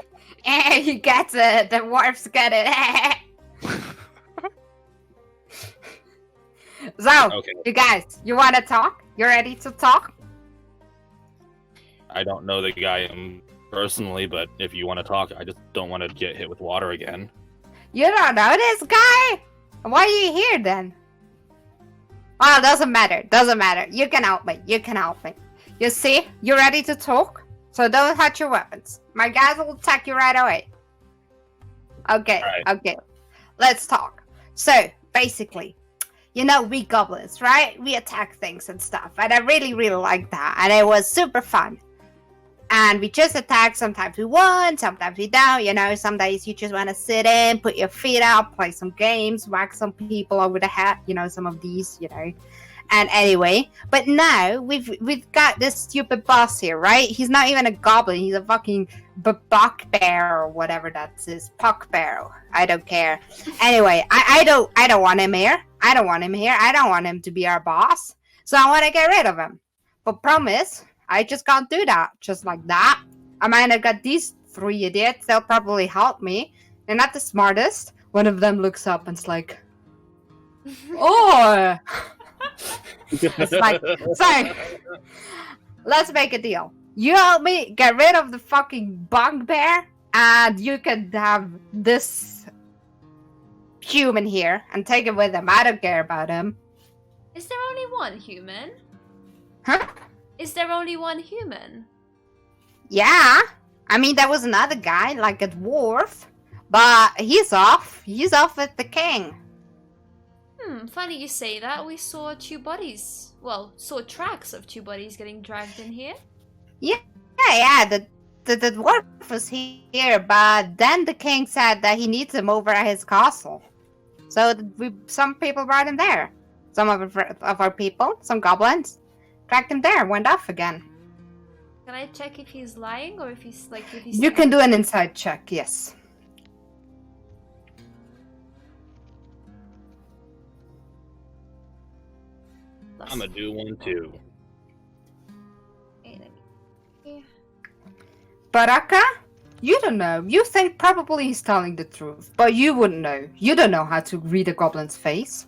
to. You got it. The dwarfs got it. So, Okay. you guys, you want to talk? You ready to talk? I don't know the guy personally, but if you want to talk, I just don't want to get hit with water again. You don't know this guy? Why are you here then? Well, doesn't matter. Doesn't matter. You can help me. You can help me. You see, you're ready to talk? So don't touch your weapons. My guys will attack you right away. Okay, Right. okay. Let's talk. So, basically, you know, we goblins, right? We attack things and stuff. And I really, really like that. And it was super fun. And we just attack. Sometimes we won, sometimes we don't. You know, some days you just want to sit in, put your feet up, play some games, whack some people over the head. You know, some of these, you know. And anyway, but now we've got this stupid boss here, right? He's not even a goblin. He's a fucking bugbear or whatever that is. Puckbear. I don't care. Anyway, I don't want him here. I don't want him here. I don't want him to be our boss. So I want to get rid of him. But promise, I just can't do that. Just like that. I mean, I got these 3 idiots. They'll probably help me. They're not the smartest. One of them looks up and's like, "Oh." It's like, so, let's make a deal. You help me get rid of the fucking bugbear, and you can have this human here and take him with him. I don't care about him. Is there only one human? Huh? Is there only one human? Yeah. I mean, there was another guy, like a dwarf, but he's off. He's off with the king. Funny you say that. We saw 2 bodies. Well, saw tracks of 2 bodies getting dragged in here. Yeah, the dwarf was here, but then the king said that he needs him over at his castle. So some people brought him there. Some of our people, some goblins, dragged him there, went off again. Can I check if he's lying or if he's like if he's You can do an inside check, yes. I'm gonna do one too. Okay, let me- Baraqa? You don't know. You think probably he's telling the truth, but you wouldn't know. You don't know how to read a goblin's face.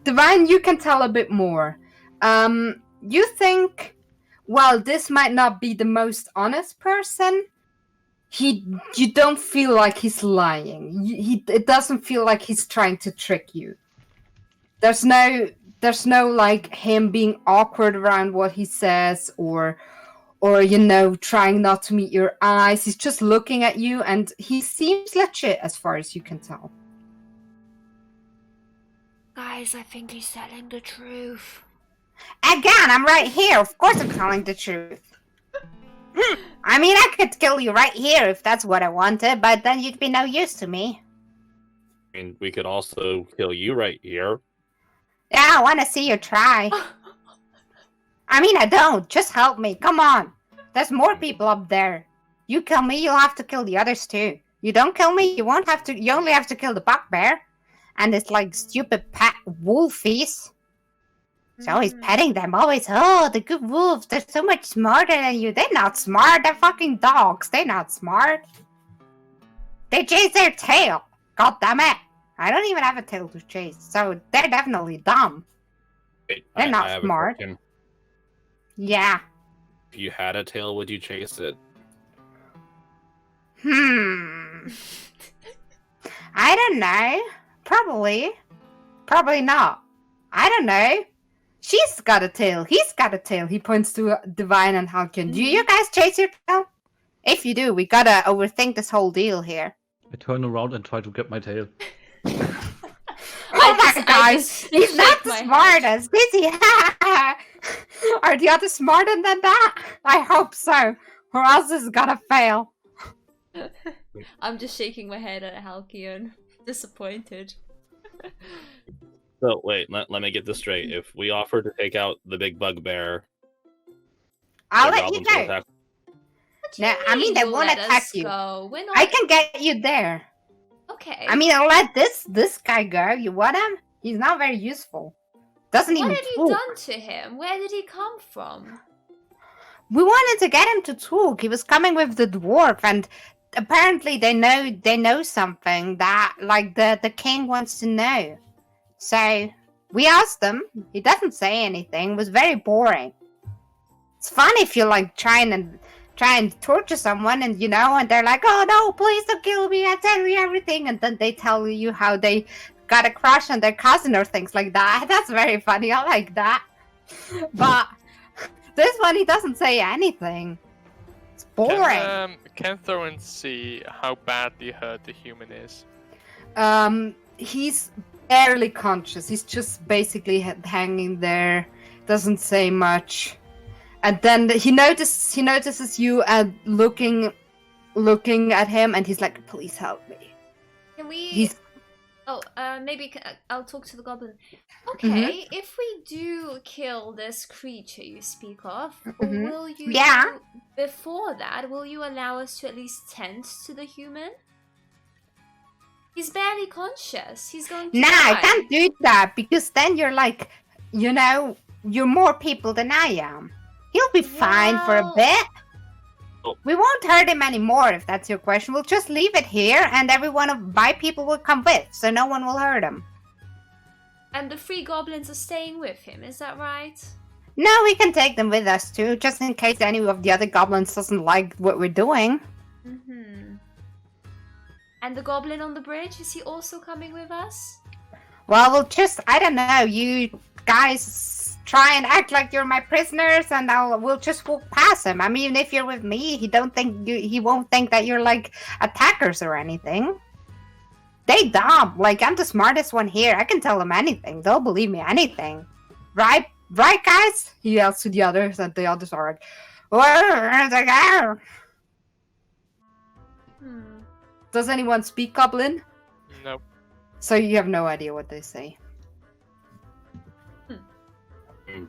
Divine, you can tell a bit more. You think, well, this might not be the most honest person. You don't feel like he's lying. It doesn't feel like he's trying to trick you. There's no like him being awkward around what he says or or trying not to meet your eyes. He's just looking at you, and he seems legit as far as you can tell. Guys, I think he's telling the truth. Again, I'm right here. Of course I'm telling the truth. I mean, I could kill you right here if that's what I wanted, but then you'd be no use to me. I mean, we could also kill you right here. Yeah, I want to see you try. I mean, I don't. Just help me. Come on. There's more people up there. You kill me, you'll have to kill the others too. You don't kill me, you won't have to. You only have to kill the bugbear. And it's like stupid pet wolfies. So always petting them, always, oh, the good wolves, they're so much smarter than you. They're not smart, they're fucking dogs. They're not smart. They chase their tail. God damn it. I don't even have a tail to chase, so they're definitely dumb. Wait, They're I not have a smart. question. Yeah. If you had a tail, would you chase it? I don't know. Probably. Probably not. I don't know. She's got a tail. He's got a tail. He points to Divine and Halcyon. Do you guys chase your tail? If you do, we gotta overthink this whole deal here. I turn around and try to get my tail. Oh my gosh, he's not the smartest, is he? Are the others smarter than that? I hope so, or else it's gonna fail. I'm just shaking my head at Halcyon. Disappointed. So, wait, let me get this straight. If we offer to take out the big bugbear... I'll the let you goblins will know. attack- No, I mean, they You'll won't let attack us you. go. We're not... I can get you there. Okay. I mean, I'll let this guy go. You want him? He's not very useful. Doesn't What even have you talk. done to him? Where did he come from? We wanted to get him to talk. He was coming with the dwarf, and apparently they know something that like the king wants to know. So we asked him. He doesn't say anything. It was very boring. It's fun if you like try and torture someone, and and they're like, oh no, please don't kill me, I tell you everything, and then they tell you how they got a crush on their cousin or things like that. That's very funny. I like that. But this one, he doesn't say anything. It's boring. Can Thorin see how badly hurt the human is? He's barely conscious. He's just basically hanging there, doesn't say much. And then he notices you looking at him, and he's like, please help me. Can we... He's... Oh, maybe I'll talk to the goblin. Okay, if we do kill this creature you speak of, will you... Yeah. Before that, will you allow us to at least tend to the human? He's barely conscious. He's going to Nah, die. I can't do that, because then you're like, you're more people than I am. He'll be fine for a Well- bit. We won't hurt him anymore, if that's your question. We'll just leave it here, and every one of my people will come with, so no one will hurt him. And the 3 goblins are staying with him, is that right? No, we can take them with us too, just in case any of the other goblins doesn't like what we're doing. And the goblin on the bridge, is he also coming with us? Well, I don't know, you guys try and act like you're my prisoners, and we'll just walk past him. I mean, if you're with me, he won't think that you're like attackers or anything. They dumb. Like, I'm the smartest one here. I can tell them anything. They'll believe me anything. Right, guys? He yells to the others, and the others are like, where's the guy? Does anyone speak Goblin? No. So you have no idea what they say. You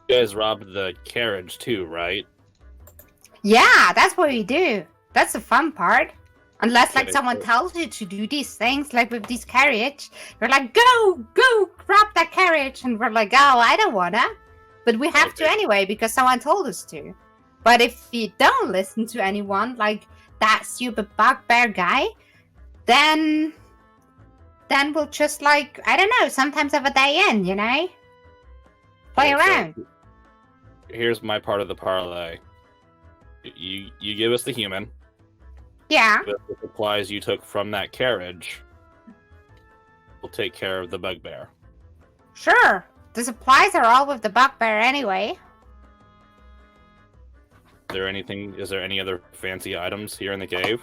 guys robbed the carriage too, right? Yeah, that's what we do. That's the fun part. Unless like Okay, someone cool. tells you to do these things, like with this carriage, you're like, go, grab that carriage, and we're like, oh, I don't wanna, but we have to Okay. anyway because someone told us to. But if you don't listen to anyone, like that stupid bugbear guy, then we'll just like, I don't know, sometimes have a day in, play Okay, so around. here's my part of the parlay. You give us the human. Yeah. With the supplies you took from that carriage, we'll take care of the bugbear. Sure. The supplies are all with the bugbear anyway. there anything? Is there any other fancy items here in the cave?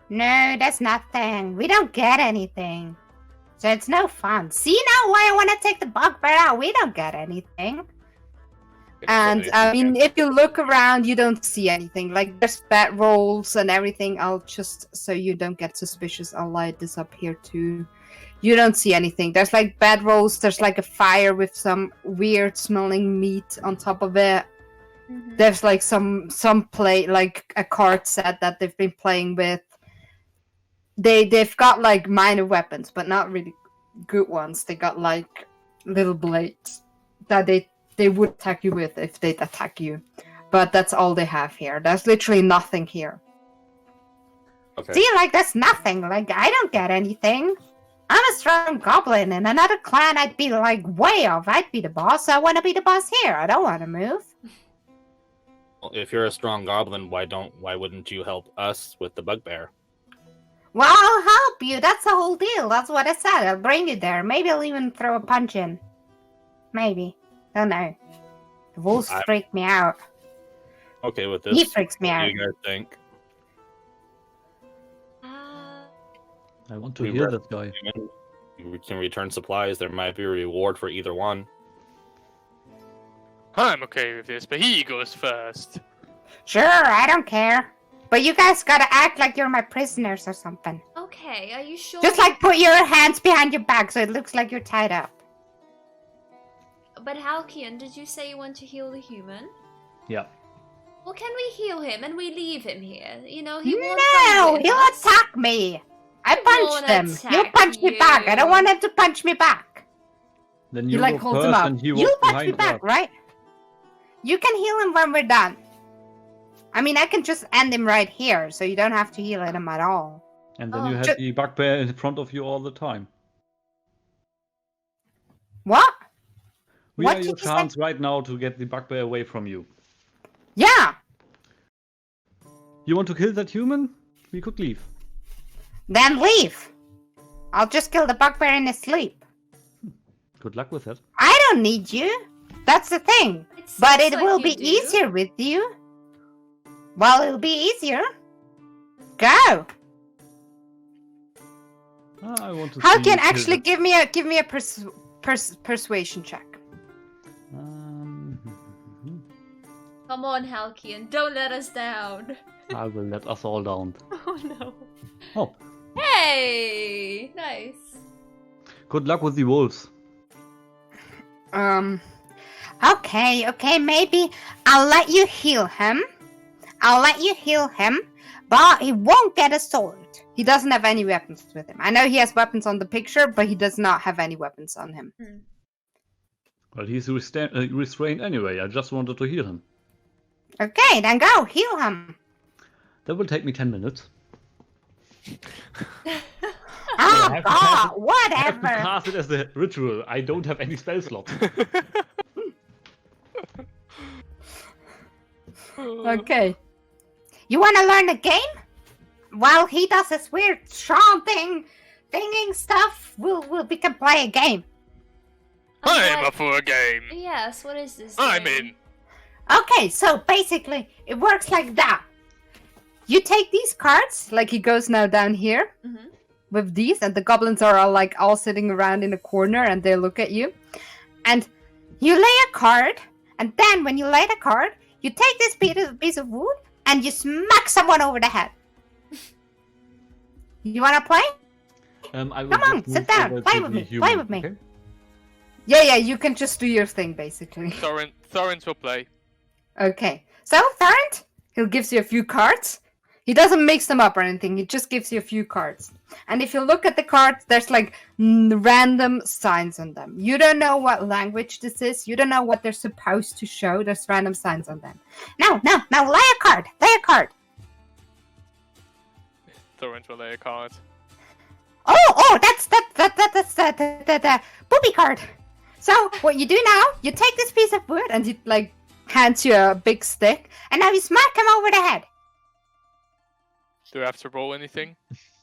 No, there's nothing. We don't get anything. So it's no fun. See now why I want to take the bugbear out? We don't get anything. And I mean, if you look around, you don't see anything. Like there's bed rolls and everything. I'll just, so you don't get suspicious, I'll light this up here too. You don't see anything. There's like bed rolls. There's like a fire with some weird smelling meat on top of it. Mhm. There's like some play, like a card set that they've been playing with. They've got like minor weapons, but not really good ones. They got like little blades that they would attack you with if they'd attack you. But that's all they have here. There's literally nothing here. Okay. See, like there's nothing. Like I don't get anything. I'm a strong goblin. In another clan, I'd be like way off. I'd be the boss. I want to be the boss here. I don't want to move. Well, if you're a strong goblin, why wouldn't you help us with the bugbear? Well, I'll help you. That's the whole deal. That's what I said. I'll bring you there. Maybe I'll even throw a punch in. Maybe. Don't know. The wolves freak me out. Okay, with this, He freaks me what out. do you guys think? I want to We heal re- that guy. We can return supplies. There might be a reward for either one. I'm okay with this, but he goes first. Sure, I don't care. But you guys gotta act like you're my prisoners or something. Okay, are you sure? Just like put your hands behind your back so it looks like you're tied up. But Halcyon, did you say you want to heal the human? Yeah. Well, can we heal him and we leave him here? You know, he won't No, fight with he'll us. attack me. I won't punched him. He'll attack punch me back. I don't you. want him to punch me back. Then He you like go holds him first up. and he You'll walks punch me behind back, us. right? You can heal him when we're done. I mean, I can just end him right here, so you don't have to heal him at all. And then Oh. you have the bugbear in front of you all the time. What? We What are did your you say? chance right now to get the bugbear away from you. Yeah. You want to kill that human? We could leave. Then leave. I'll just kill the bugbear in his sleep. Good luck with that. I don't need you. That's the thing. But seems it like will you be do. easier with you. Well, it'll be easier. Go. I want to How see can you kill actually that- give me a persuasion check? Um, Come on, Halcyon, don't let us down. I will let us all down. Oh no. Oh, Hey! Nice. good luck with the wolves. Okay, maybe I'll let you heal him. But he won't get a sword. He doesn't have any weapons with him. I know he has weapons on the picture, but he does not have any weapons on him. Well, he's restrained anyway. I just wanted to heal him. Okay, then go, heal him. That will take me 10 minutes. Oh, have to God, I have to whatever. cast it as a ritual. I don't have any spell slots. Okay. You want to learn the game? While he does his weird chanting, thinking stuff, we can play a game. I'm What- up for a game. Yes, what is this? I'm game? in. Okay, so basically, it works like that. You take these cards, like he goes now down here, Mhm. with these, and the goblins are all sitting around in a corner, and they look at you. And you lay a card, and then when you lay the card, you take this piece of wood, and you smack someone over the head. You wanna play? I will Come on, just sit move down. over Play to with the me, human, play with me. okay? Yeah, you can just do your thing, basically. Thorrent will play. Okay, so Thorrent, he gives you a few cards. He doesn't mix them up or anything. He just gives you a few cards. And if you look at the cards, there's like random signs on them. You don't know what language this is. You don't know what they're supposed to show. There's random signs on them. Now, lay a card. Lay a card. Thorrent will lay a card. Oh, that's the booby card. So what you do now, you take this piece of wood and he like hands you a big stick, and now you smack him over the head. Do I have to roll anything?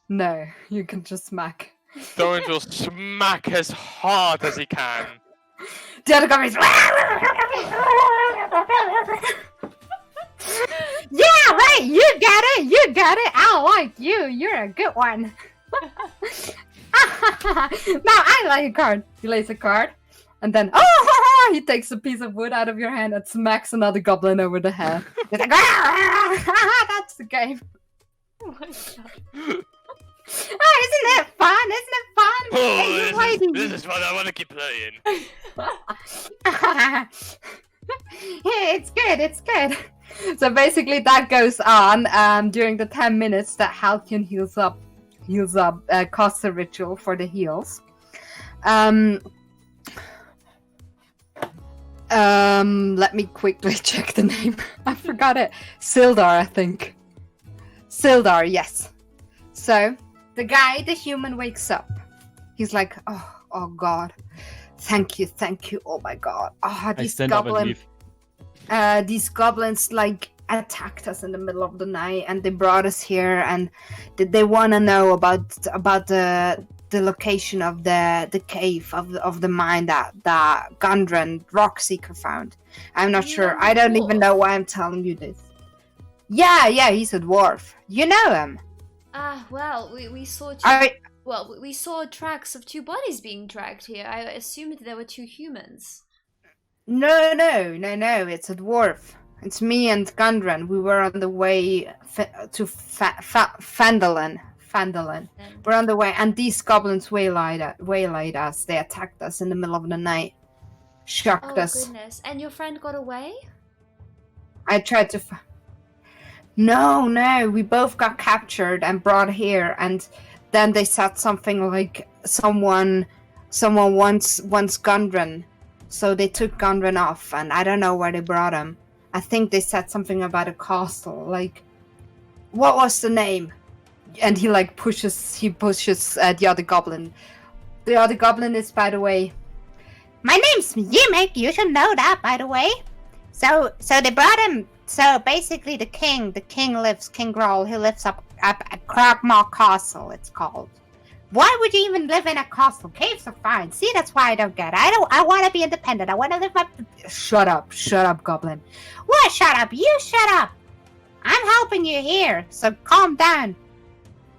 No, you can just smack. Thorrent will smack as hard as he can. The other guy is Yeah, right. You got it. You got it. I like you. You're a good one. Now I lay a card. He lays a card, and then he takes a piece of wood out of your hand and smacks another goblin over the head. He's like, that's the game. Oh my god. Oh, isn't it fun? Isn't it fun? Oh, Hey, you this is fun. I want to keep playing. Yeah, it's good. It's good. So basically, that goes on during the 10 minutes that Halcyon heals up, casts a ritual for the heals. Let me quickly check the name. I forgot it. Sildar, I think. Sildar, yes. So the guy, the human, wakes up. He's like, oh God, thank you. Oh my God. I stand up and leave. These goblins like attacked us in the middle of the night, and they brought us here, and they want to know about the location of the cave of the mine that Gundren Rockseeker found. I'm not sure. I don't even know why I'm telling you this. Yeah, he's a dwarf. You know him. Well, we saw we saw tracks of two bodies being dragged here. I assumed there were two humans. No, it's a dwarf. It's me and Gundren. We were on the way to Phandalin. We're on the way, and these goblins waylaid us. They attacked us in the middle of the night. Shocked us. Oh goodness. And your friend got away? I tried to... No, we both got captured and brought here, and then they said something like someone wants Gundren, so they took Gundren off, and I don't know where they brought him. I think they said something about a castle, like, what was the name? And he like pushes the other goblin. The other goblin is, by the way, my name's Yimik. You should know that, by the way. So they brought him. So basically, King Groll, he lives up at Kragmaw Castle, it's called. Why would you even live in a castle? Caves are fine. See, that's why I don't get it. I want to be independent. I want to live my... Shut up, goblin. What, shut up? You shut up. I'm helping you here, so calm down.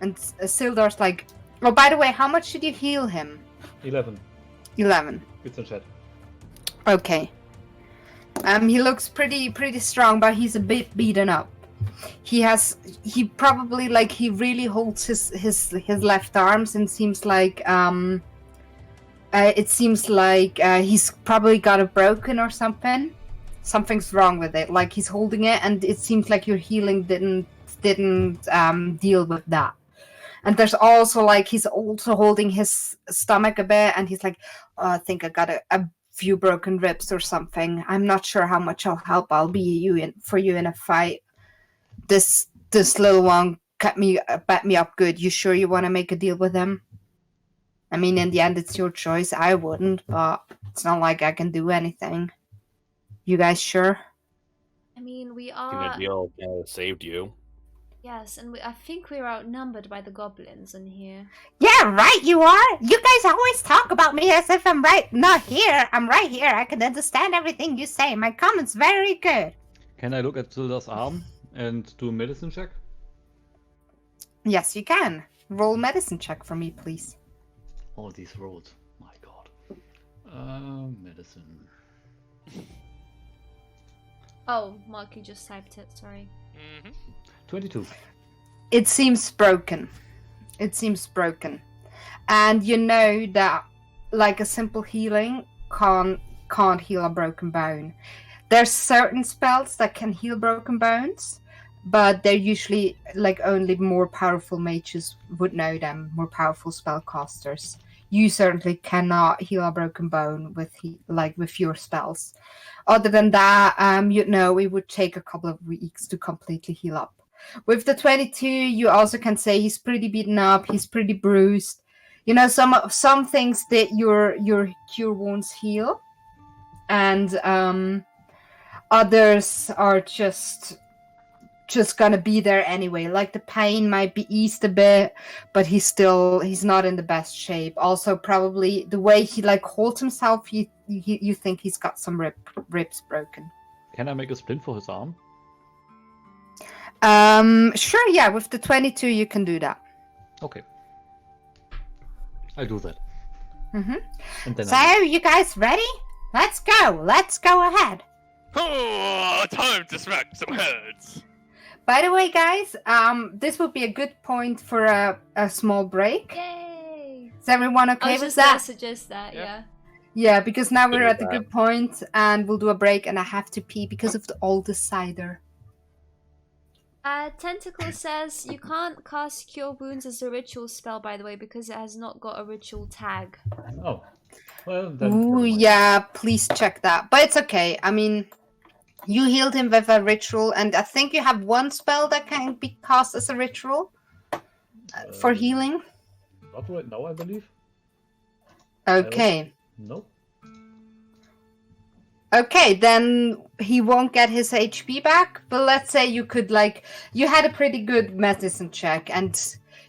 And Sildar's like, oh, by the way, how much did you heal him? 11. 11. It's in chat. Okay. He looks pretty strong, but he's a bit beaten up. He probably like he really holds his left arms, and seems like he's probably got it broken or something. Something's wrong with it. Like he's holding it, and it seems like your healing didn't deal with that. And there's also like he's also holding his stomach a bit, and he's like, oh, I think I got a few broken ribs or something. I'm not sure how much I'll be for you in a fight. This little one backed me up good. You sure you want to make a deal with him? I mean, in the end, it's your choice. I wouldn't, but it's not like I can do anything. You guys sure? I mean, we In are... a deal saved you. Yes, and I think we're outnumbered by the goblins in here. Yeah, right, you are. You guys always talk about me as if I'm not here. I'm right here. I can understand everything you say. My comment's very good. Can I look at Sildar's arm and do a medicine check? Yes, you can. Roll medicine check for me, please. All these rolls. My god. Medicine. Oh, Mark, you just typed it, sorry. 22. It seems broken. And you know that like a simple healing can't heal a broken bone. There's certain spells that can heal broken bones, but they're usually like only more powerful mages would know them, more powerful spellcasters. You certainly cannot heal a broken bone with your spells. Other than that, it would take a couple of weeks to completely heal up. With the 22, you also can say he's pretty beaten up, he's pretty bruised. You know, some things that your cure wounds heal, and others are just gonna be there anyway. Like the pain might be eased a bit, but he's not in the best shape. Also, probably the way he like holds himself, you think he's got some ribs broken. Can I make a splint for his arm? Sure, yeah, with the 22 you can do that. Okay. I do that. Mm-hmm. And then So, you guys ready? Let's go ahead. Oh, time to smack some heads. By the way, guys, this would be a good point for a small break. Yay! Is everyone I okay was with just gonna that? suggest that, Yeah. yeah. Yeah, because now Good we're with at a that. good point, and we'll do a break, and I have to pee because of all the cider. Tentacle says you can't cast Cure Wounds as a ritual spell, by the way, because it has not got a ritual tag. Oh. Well, then. Ooh, never mind. yeah, please check that. But it's okay. I mean, you healed him with a ritual, and I think you have one spell that can be cast as a ritual for healing. Not right now, I believe. Okay. No. Okay, then he won't get his HP back. But let's say you could, like, you had a pretty good medicine check, and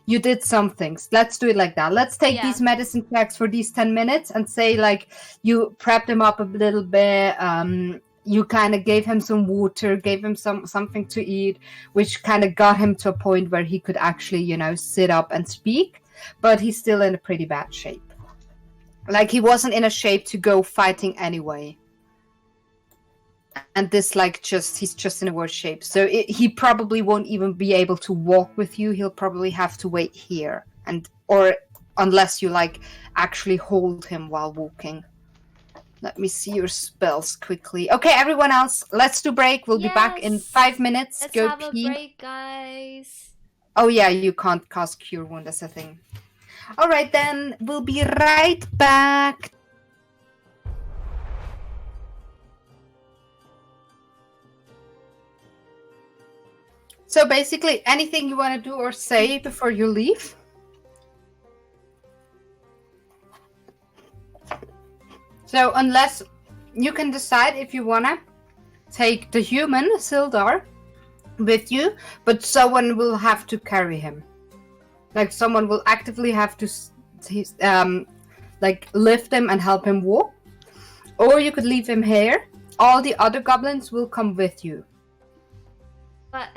you did some things. Let's do it like that. Let's take Yeah. these medicine checks for these 10 minutes and say, like, you prepped him up a little bit. You kind of gave him some water, gave him something to eat, which kind of got him to a point where he could actually, sit up and speak. But he's still in a pretty bad shape. Like, he wasn't in a shape to go fighting anyway. And this, he's just in a worse shape. So he probably won't even be able to walk with you. He'll probably have to wait here. Or unless you, actually hold him while walking. Let me see your spells quickly. Okay, everyone else, let's do break. We'll be back in Yes. 5 minutes. Let's Go have pee. a break, guys. Oh yeah, you can't cast Cure Wound, that's a thing. Alright then, we'll be right back. So basically, anything you want to do or say before you leave? So unless you can decide if you want to take the human, Sildar, with you, but someone will have to carry him. Like, someone will actively have to lift him and help him walk. Or you could leave him here. All the other goblins will come with you. But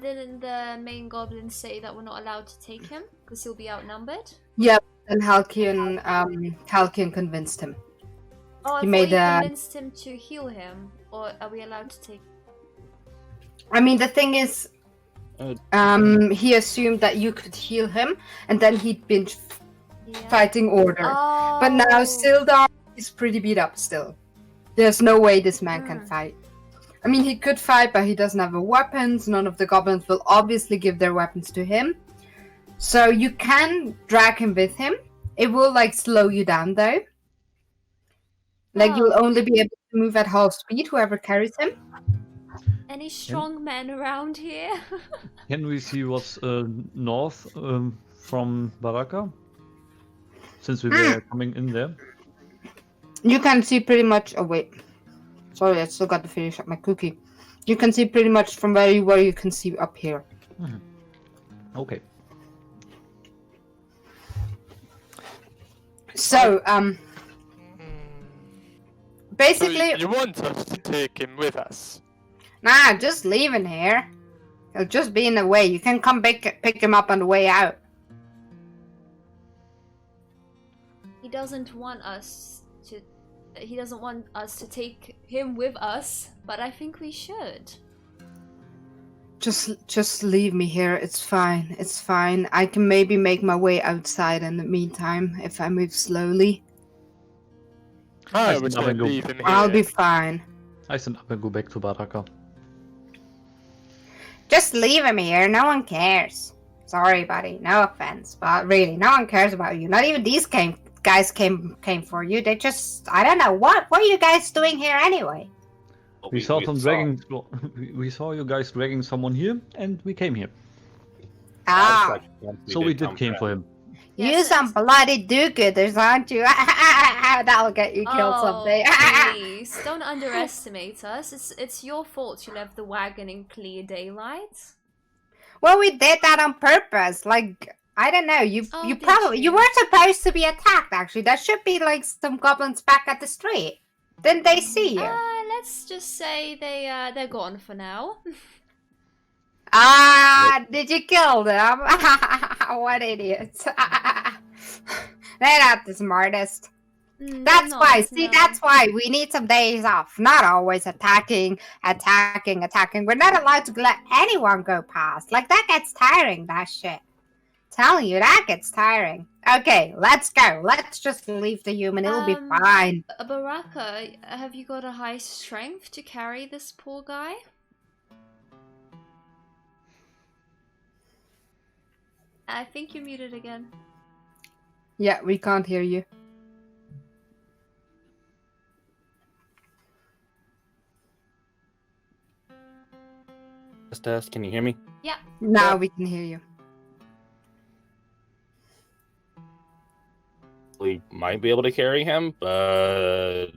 didn't the main goblin say that we're not allowed to take him because he'll be outnumbered? Yeah, and Halcyon convinced him. Oh, I He thought made you a- convinced him to heal him. Or are we allowed to take? I mean, the thing is, he assumed that you could heal him, and then he'd been Yeah. fighting order. Oh. But now Sildar is pretty beat up still. There's no way this man can Hmm. fight. I mean, he could fight, but he doesn't have weapons. None of the goblins will obviously give their weapons to him. So you can drag him with him. It will, slow you down, though. You'll Oh. only be able to move at half speed, whoever carries him. Any strong men around here? Can we see what's north from Baraqa? Since we were coming in there. You can see pretty much... Oh, wait. Sorry, I still got to finish up my cookie. You can see pretty much from where you can see up here. Okay. So, So basically... you want us to take him with us? Nah, just leave him here. He'll just be in the way. You can come pick him up on the way out. He doesn't want us to. He doesn't want us to take him with us, but I think we should. Just leave me here. It's fine. It's fine. I can maybe make my way outside in the meantime if I move slowly. I I would think say I'll go- leave him here. I'll be fine. I stand up and go back to Baraqa. Just leave him here. No one cares. Sorry, buddy. No offense, but really, no one cares about you. Not even these guys came for you. They just, I don't know, what are you guys doing here anyway? We saw some dragging. We saw you guys dragging someone here, and we came here. Ah, So we did came for him. you Yes, some bloody do-gooders, aren't you? That'll get you killed someday. Please don't underestimate us. It's your fault you left the wagon in clear daylight. Well, we did that on purpose. I don't know. You Oh, you did probably you? you weren't supposed to be attacked. Actually, there should be some goblins back at the street. Didn't they see you? Let's just say they're gone for now. Ah, did you kill them? What idiots. They're not the smartest. That's Not, why, see, no. that's why we need some days off. Not always attacking. We're not allowed to let anyone go past. Like, that gets tiring, that shit. Telling you, that gets tiring. Okay, let's go. Let's just leave the human. It'll be fine. Baraqa, have you got a high strength to carry this poor guy? I think you're muted again. Yeah, we can't hear you. Test. Can you hear me? Yeah. Now we can hear you. We might be able to carry him, but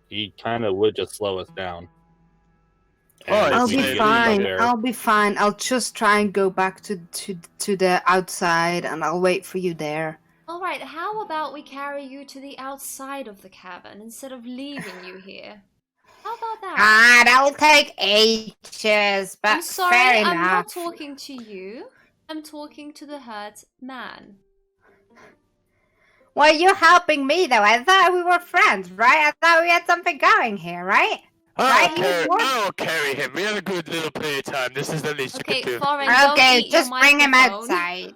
he kind of would just slow us down. And I'll we be need to get fine. there. I'll be fine. I'll just try and go back to the outside, and I'll wait for you there. Alright, how about we carry you to the outside of the cavern instead of leaving you here? How about that? Ah, that'll take ages, but I'm sorry, fair I'm enough. not talking to you. I'm talking to the hurt man. Well, you're helping me, though. I thought we were friends, right? I thought we had something going here, right? Right, you would? I'll carry him. We had a good little playtime. This is the least Okay, you can do. Thorin, don't Okay, eat your just bring him microphone. outside.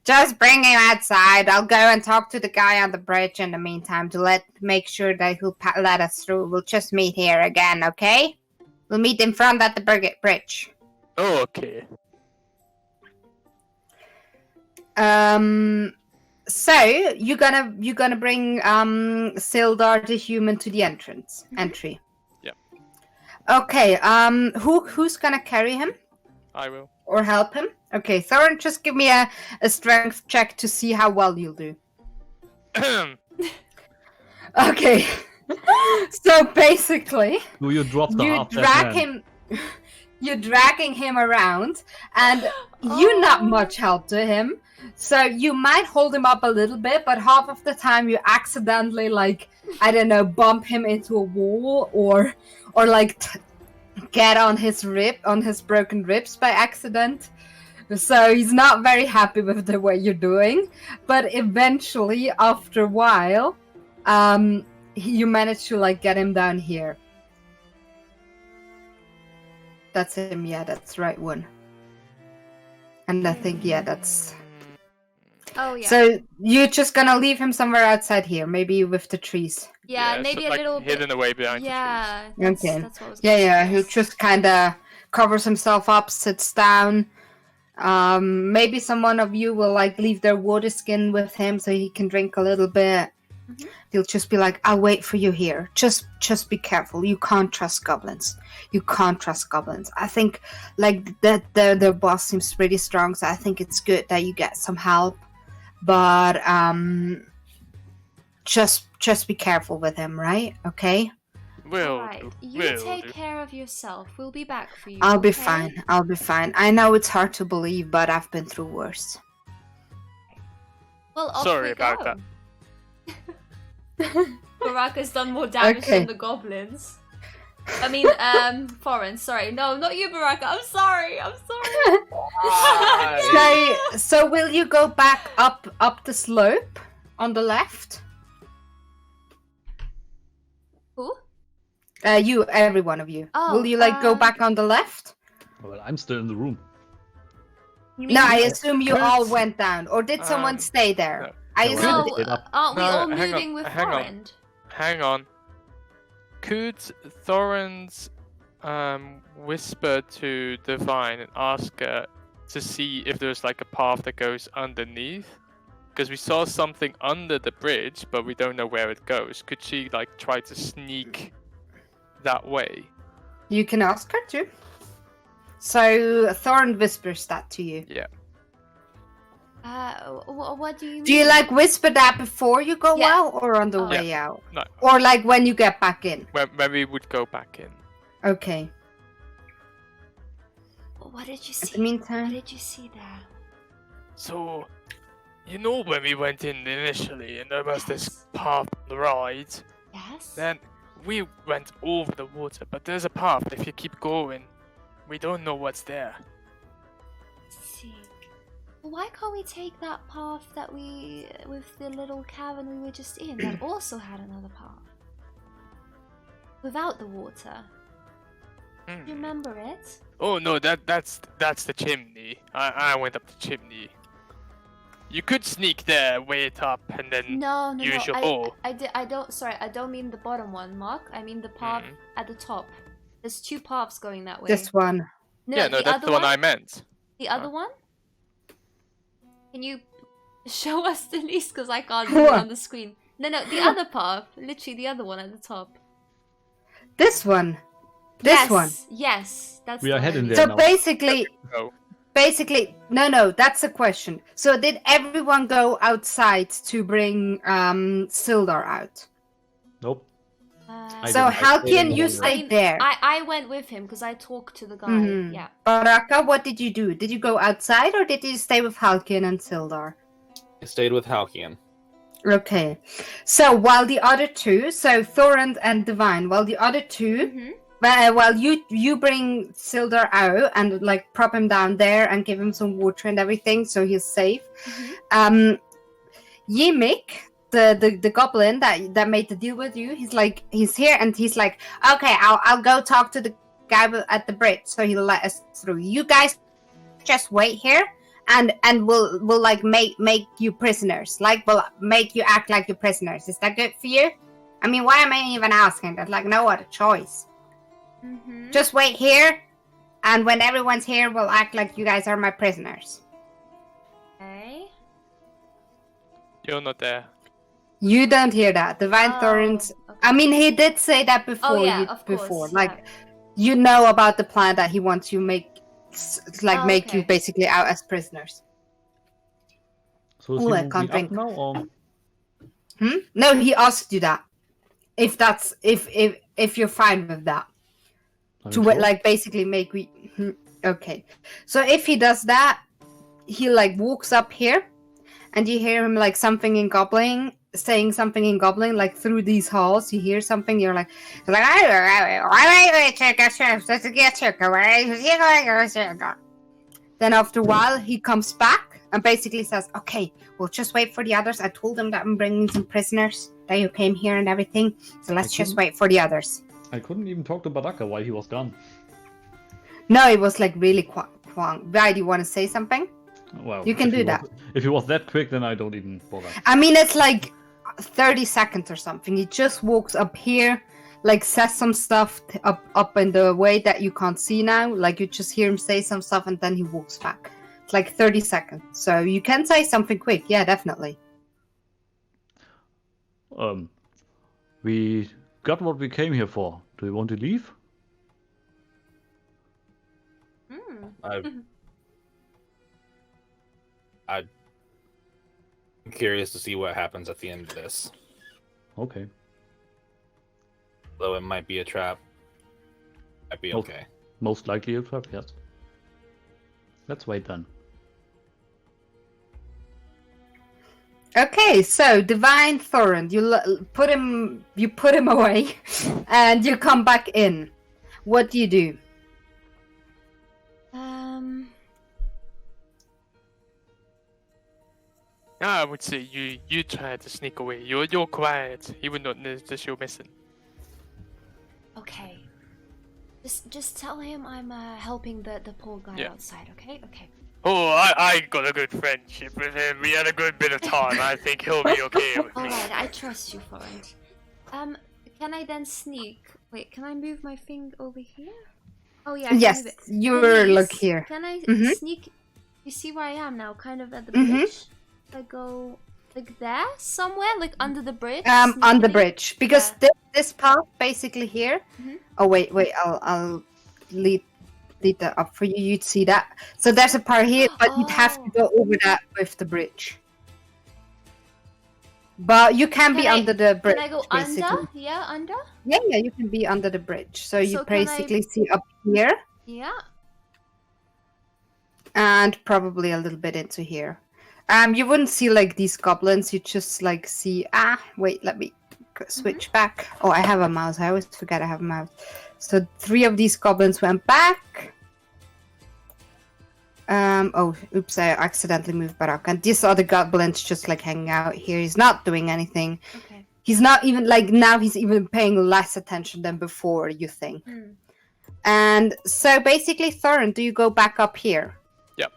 Just bring him outside. I'll go and talk to the guy on the bridge in the meantime to make sure that he'll let us through. We'll just meet here again, okay? We'll meet in front at the bridge. Oh, okay. So you're gonna bring Sildar the human to the entry. Yeah. Okay. Who's gonna carry him I will. or help him? Okay, Thorin, just give me a strength check to see how well you'll do. Okay. So basically, Do you drop the you half drag him. You're dragging him around, and you're not much help to him. So you might hold him up a little bit, but half of the time you accidentally, like, I don't know, bump him into a wall or like get on his broken ribs by accident. So he's not very happy with the way you're doing. But eventually, after a while, you manage to like get him down here. That's him, yeah, that's the right one. And I think, yeah, that's... Oh, yeah. So you're just gonna leave him somewhere outside here, maybe with the trees. Yeah, maybe so, a like, little hidden bit. away behind Yeah, the trees. Okay. that's what I was Yeah, gonna yeah, he'll suggest. just kinda covers himself up, sits down. Maybe someone of you will like leave their water skin with him so he can drink a little bit. Mhm. He'll just be like, I'll wait for you here. Just be careful. You can't trust goblins. You can't trust goblins. I think like that their boss seems pretty strong, so I think it's good that you get some help. But just be careful with him, right? Okay? Will Right, do. you Will take do. care of yourself. We'll be back for you. I'll be okay? fine. I'll be fine. I know it's hard to believe, but I've been through worse. Well, off Sorry we about go. Baraka's done more damage Okay. than the goblins. I mean, Thorin, sorry. No, not you, Baraqa. I'm sorry. So will you go back up the slope on the left? Who? Every one of you. Oh, Will you like go back on the left? Well, I'm still in the room. You No, I mean- assume you all went down, or did someone stay there? no. I No, assume. No, Stayed up. aren't we No, all hang on, moving with hang on. Thorin? Hang on. Could Thorin's whisper to Divine and ask her to see if there's like a path that goes underneath? Because we saw something under the bridge, but we don't know where it goes. Could she like try to sneak that way? You can ask her to. So Thorin whispers that to you. Yeah. What do you mean? Do you like whisper that before you go Yeah. out, or on the Oh. way out, No. or like when you get back in? When we would go back in. Okay. What did you In the see? What meantime, did you see there? So, you know when we went in initially and there was this path on the right, Yes? then we went over the water, but there's a path if you keep going We don't know what's there. Sick. Well, why can't we take that path that with the little cavern we were just in, that also had another path? Without the water. Do you remember it? Oh no, that's the chimney. I went up the chimney. You could sneak there, wait up, and then No. use your bow. I don't mean the bottom one, Mark. I mean the path at the top. There's 2 paths going that way. This one. No, that's the one I meant. The other one? Can you show us the least? Because I can't see it on the screen. No, the other path. Literally the other one at the top. This one. This one. Yes, that's We the are heading one. there. So now. basically, no, that's the question. So did everyone go outside to bring Sildar out? Nope. Uh, So didn't. how can you I stay mean, there? I went with him because I talked to the guy. Mhm. Yeah. Baraqa, what did you do? Did you go outside or did you stay with Halkin and Sildar? I stayed with Halkian. Okay. So while the other two, so Thorand and Divine, while the other two, Mhm. while you bring Sildar out and like prop him down there and give him some water and everything so he's safe. Mhm. Yimik, the goblin that made the deal with you, he's here and he's like, okay, I'll go talk to the guy at the bridge so he'll let us through. You guys just wait here and we'll like make you prisoners. Like we'll make you act like you're prisoners. Is that good for you? I mean, why am I even asking? There's like no other choice. Mhm. Just wait here, and when everyone's here, we'll act like you guys are my prisoners. Okay. You're not there. You don't hear that. Divine Thorns. Okay. I mean, he did say that before. Oh yeah, of course. Before, yeah. like, you know about the plan that he wants you make you Okay. basically out as prisoners. So is Ooh, he I moving can't up drink. now, or No, he asked you that. If you're fine with that. I'm To sure? like basically make we okay. So if he does that, he like walks up here and you hear him like saying something in Goblin, like through these halls. You hear something, you're like then after a while he comes back and basically says, okay, we'll just wait for the others. I told them that I'm bringing some prisoners, that you came here and everything, so let's just wait for the others. I couldn't even talk to Baraqa while he was gone. No, it was like really quiet. Why, do you want to say something? Well, You can if do he that. If he was that quick, then I don't even bother. I mean, it's like 30 seconds or something. He just walks up here, like says some stuff up in the way that you can't see now. Like you just hear him say some stuff and then he walks back. It's like 30 seconds. So you can say something quick. Yeah, definitely. We got what we came here for. Do you want to leave? I'm curious to see what happens at the end of this. Okay. Though it might be a trap. Might be Okay. okay. Most likely a trap, yes. Let's wait then. Okay, so Divine Thorand, you put him away, and you come back in. What do you do? I would say you try to sneak away. You're quiet. He would not notice you're missing. Okay. Just tell him I'm helping the poor guy Yeah. outside. Okay. Okay. Oh, I got a good friendship with him. We had a good bit of time. I think he'll be okay with All me. right. I trust you, Florent. Can I then sneak? Wait. Can I move my thing over here? Oh yeah. I can Yes, move it. you're Please, look here. Can I Mhm. sneak? You see where I am now, kind of at the Mhm. bridge. I go like there somewhere, like under the bridge. On the sneakily? bridge, because Yeah. this path basically here. Mhm. Oh wait, I'll lead that up for you. You'd see that. So there's a part here, but you'd have to Oh. go over that with the bridge. But you can be Can I- under the bridge. Can I go basically. under? Yeah, under. Yeah, you can be under the bridge. So you So can I- basically see up here Yeah. and probably a little bit into here. You wouldn't see like these goblins. You just like see. Wait, let me switch back. Oh, I have a mouse. I always forget I have a mouse. So 3 of these goblins went back. Oh, oops! I accidentally moved Baraqa. And these other goblins just like hanging out here. He's not doing anything. Okay. He's not even like now. He's even paying less attention than before. You think? And so basically, Thorin, do you go back up here? Yep.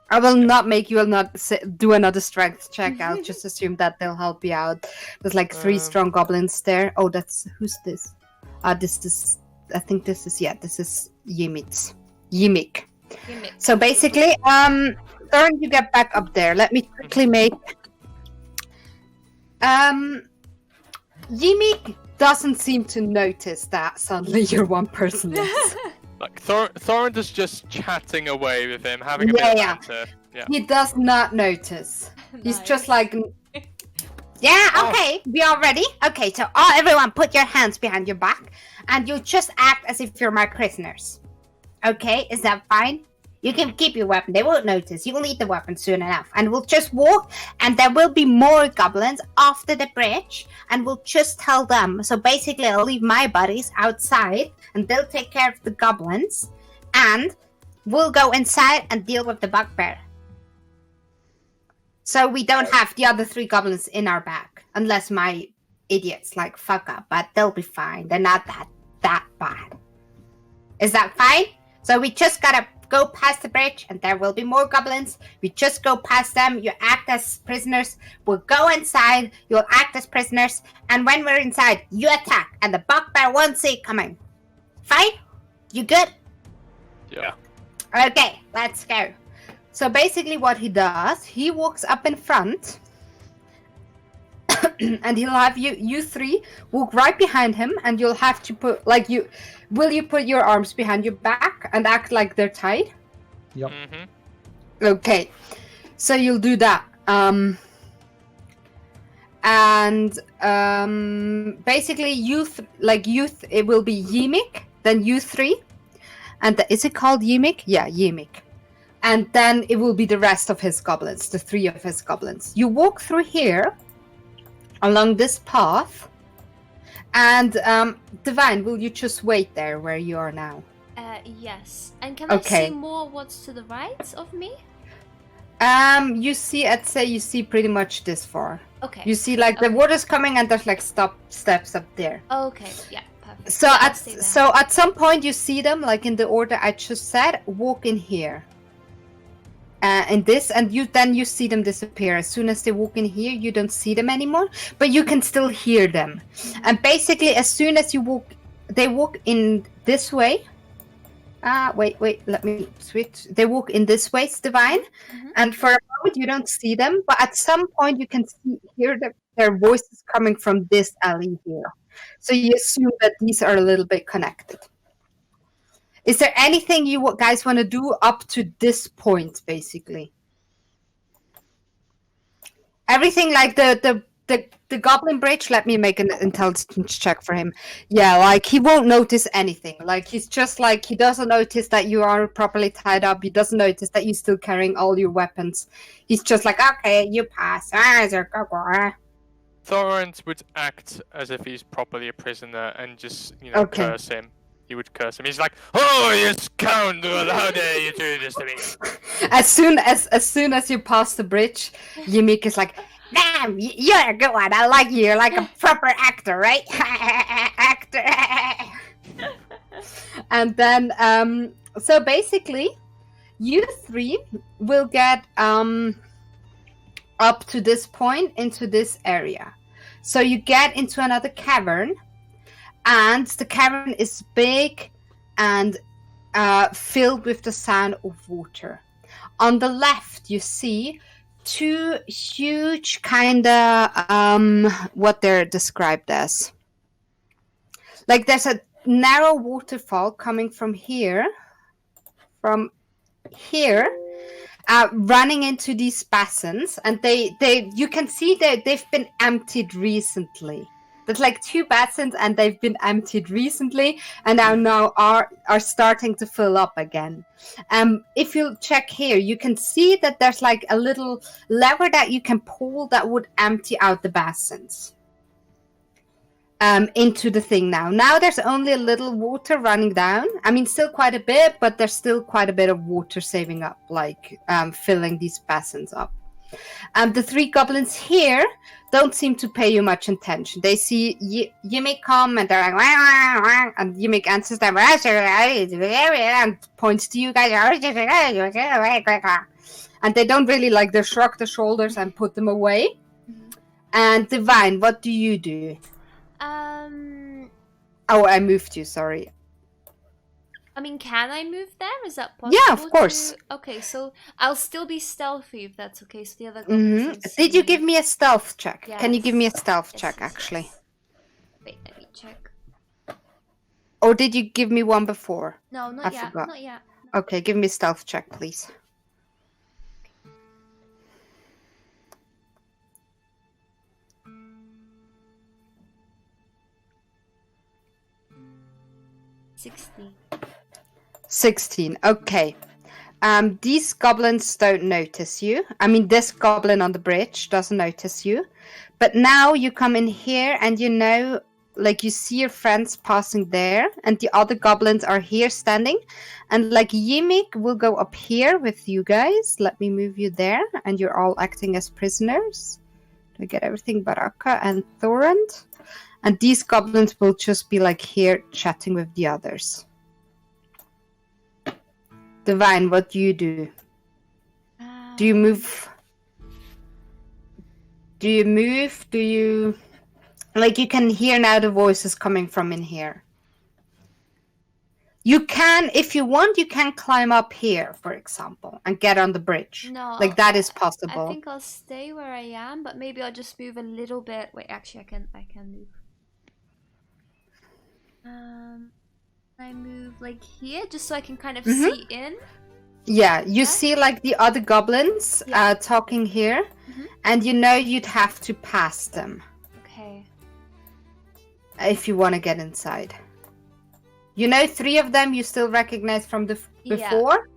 I will not make you will not do another strength check. I'll just assume that they'll help you out. There's like 3 strong goblins there. Oh, that's who's this? This is. I think this is this is Ymik. So basically, Thorin, you get back up there. Let me quickly make. Ymik doesn't seem to notice that suddenly you're one person less. Like Thorin is just chatting away with him, having a bit of banter. Yeah. He does not notice. He's Nice. just like, yeah, okay, we are ready. Okay, so everyone put your hands behind your back and you just act as if you're my prisoners. Okay, is that fine? You can keep your weapon. They won't notice. You will need the weapon soon enough. And we'll just walk, and there will be more goblins after the bridge, and we'll just tell them. So basically, I'll leave my buddies outside, and they'll take care of the goblins, and we'll go inside and deal with the bugbear. So we don't have the other 3 goblins in our back, unless my idiots like fuck up, but they'll be fine. They're not that bad. Is that fine? So we just gotta go past the bridge and there will be more goblins. We just go past them. You act as prisoners. We'll go inside. You'll act as prisoners. And when we're inside, you attack. And the bugbear won't see it coming. Fine? You good? Yeah. Okay, let's go. So basically what he does, he walks up in front. And he'll have you 3 walk right behind him, and you'll have to put will you put your arms behind your back and act like they're tied? Yep. Mm-hmm. Okay, so you'll do that. Basically it will be Ymik, then you 3, and is it called Ymik? Yeah, Ymik. And then it will be the rest of his goblins, the 3 of his goblins. You walk through here, along this path, and Divine, will you just wait there where you are now? Yes. And can Okay. I see more what's to the right of me? You see pretty much this far. Okay. You see like the Okay. water's coming and there's like steps up there. Okay, yeah, perfect. So Yeah, I'll stay there. at some point you see them like in the order I just said, walk in here. In this, and you see them disappear. As soon as they walk in here, you don't see them anymore, but you can still hear them. And basically, as soon as they walk in this way. Wait, let me switch. They walk in this way, Divine, and for a moment you don't see them, but at some point you can hear their voices coming from this alley here. So you assume that these are a little bit connected. Is there anything you guys want to do up to this point, basically? Everything like the goblin bridge, let me make an intelligence check for him. Yeah, like he won't notice anything. Like he's just like, he doesn't notice that you are properly tied up. He doesn't notice that you're still carrying all your weapons. He's just like, okay, you pass. Thorin would act as if he's properly a prisoner and just, Okay. curse him. He would curse him. He's like, "Oh, you scoundrel! How dare you do this to me?" As soon as you pass the bridge, Ymik is like, damn, you're a good one. I like you. You're like a proper actor, right? Actor. And then, so basically, you 3 will get up to this point into this area. So you get into another cavern, and the cavern is big and filled with the sound of water. On the left, you see 2 huge kind of what they're described as. Like there's a narrow waterfall coming from here, running into these basins, and you can see that they've been emptied recently. There's like 2 basins and they've been emptied recently and are starting to fill up again. If you check here, you can see that there's like a little lever that you can pull that would empty out the basins. into the thing now. Now there's only a little water running down. I mean, still quite a bit, but there's still quite a bit of water saving up, like filling these basins up. The 3 goblins here don't seem to pay you much attention. They see Yimik come and they're like, wah, wah, wah, and Yimik answers them and points to you guys. And they don't really like, they shrug their shoulders and put them away. And Divine, what do you do? Oh, I moved you, sorry. I mean, can I move them? Is that possible? Yeah, of course. Okay, so I'll still be stealthy if that's okay. So the other goblins don't see Did you me. give me a stealth check? Yes. Can you give me a stealth Yes, check, yes, actually? yes. Wait, let me check. Or did you give me one before? No, not I yet. forgot. Not yet. Okay, give me a stealth check, please. $16. 16. Okay. These goblins don't notice you. I mean, this goblin on the bridge doesn't notice you. But now you come in here and you know, like, you see your friends passing there and the other goblins are here standing. And like Yimik will go up here with you guys. Let me move you there. And you're all acting as prisoners. Do I get everything? Baraqa and Thorand. And these goblins will just be like here chatting with the others. Divine, what do you do? Do you move? Do you move? Do you... Like, you can hear now the voices coming from in here. You can, if you want, you can climb up here, for example, and get on the bridge. No. Like, that is I possible. think I'll stay where I am, but maybe I'll just move a little bit. Wait, actually, I can move. I move like here, just so I can kind of see in. Yeah, you Yeah. see like the other goblins Yeah. talking here, Mhm. and you know you'd have to pass them Okay. if you want to get inside. You know, 3 of them you still recognize from the Yeah. before,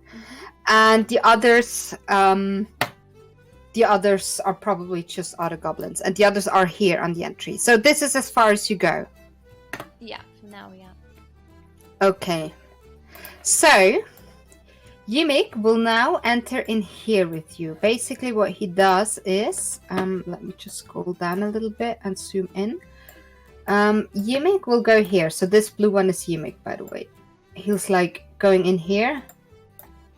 and the others are probably just other goblins, and the others are here on the entry. So this is as far as you go. Yeah, for now, yeah. Okay. So, Yimik will now enter in here with you. Basically what he does is, let me just scroll down a little bit and zoom in. Yimik will go here. So this blue one is Yimik, by the way. He's like going in here.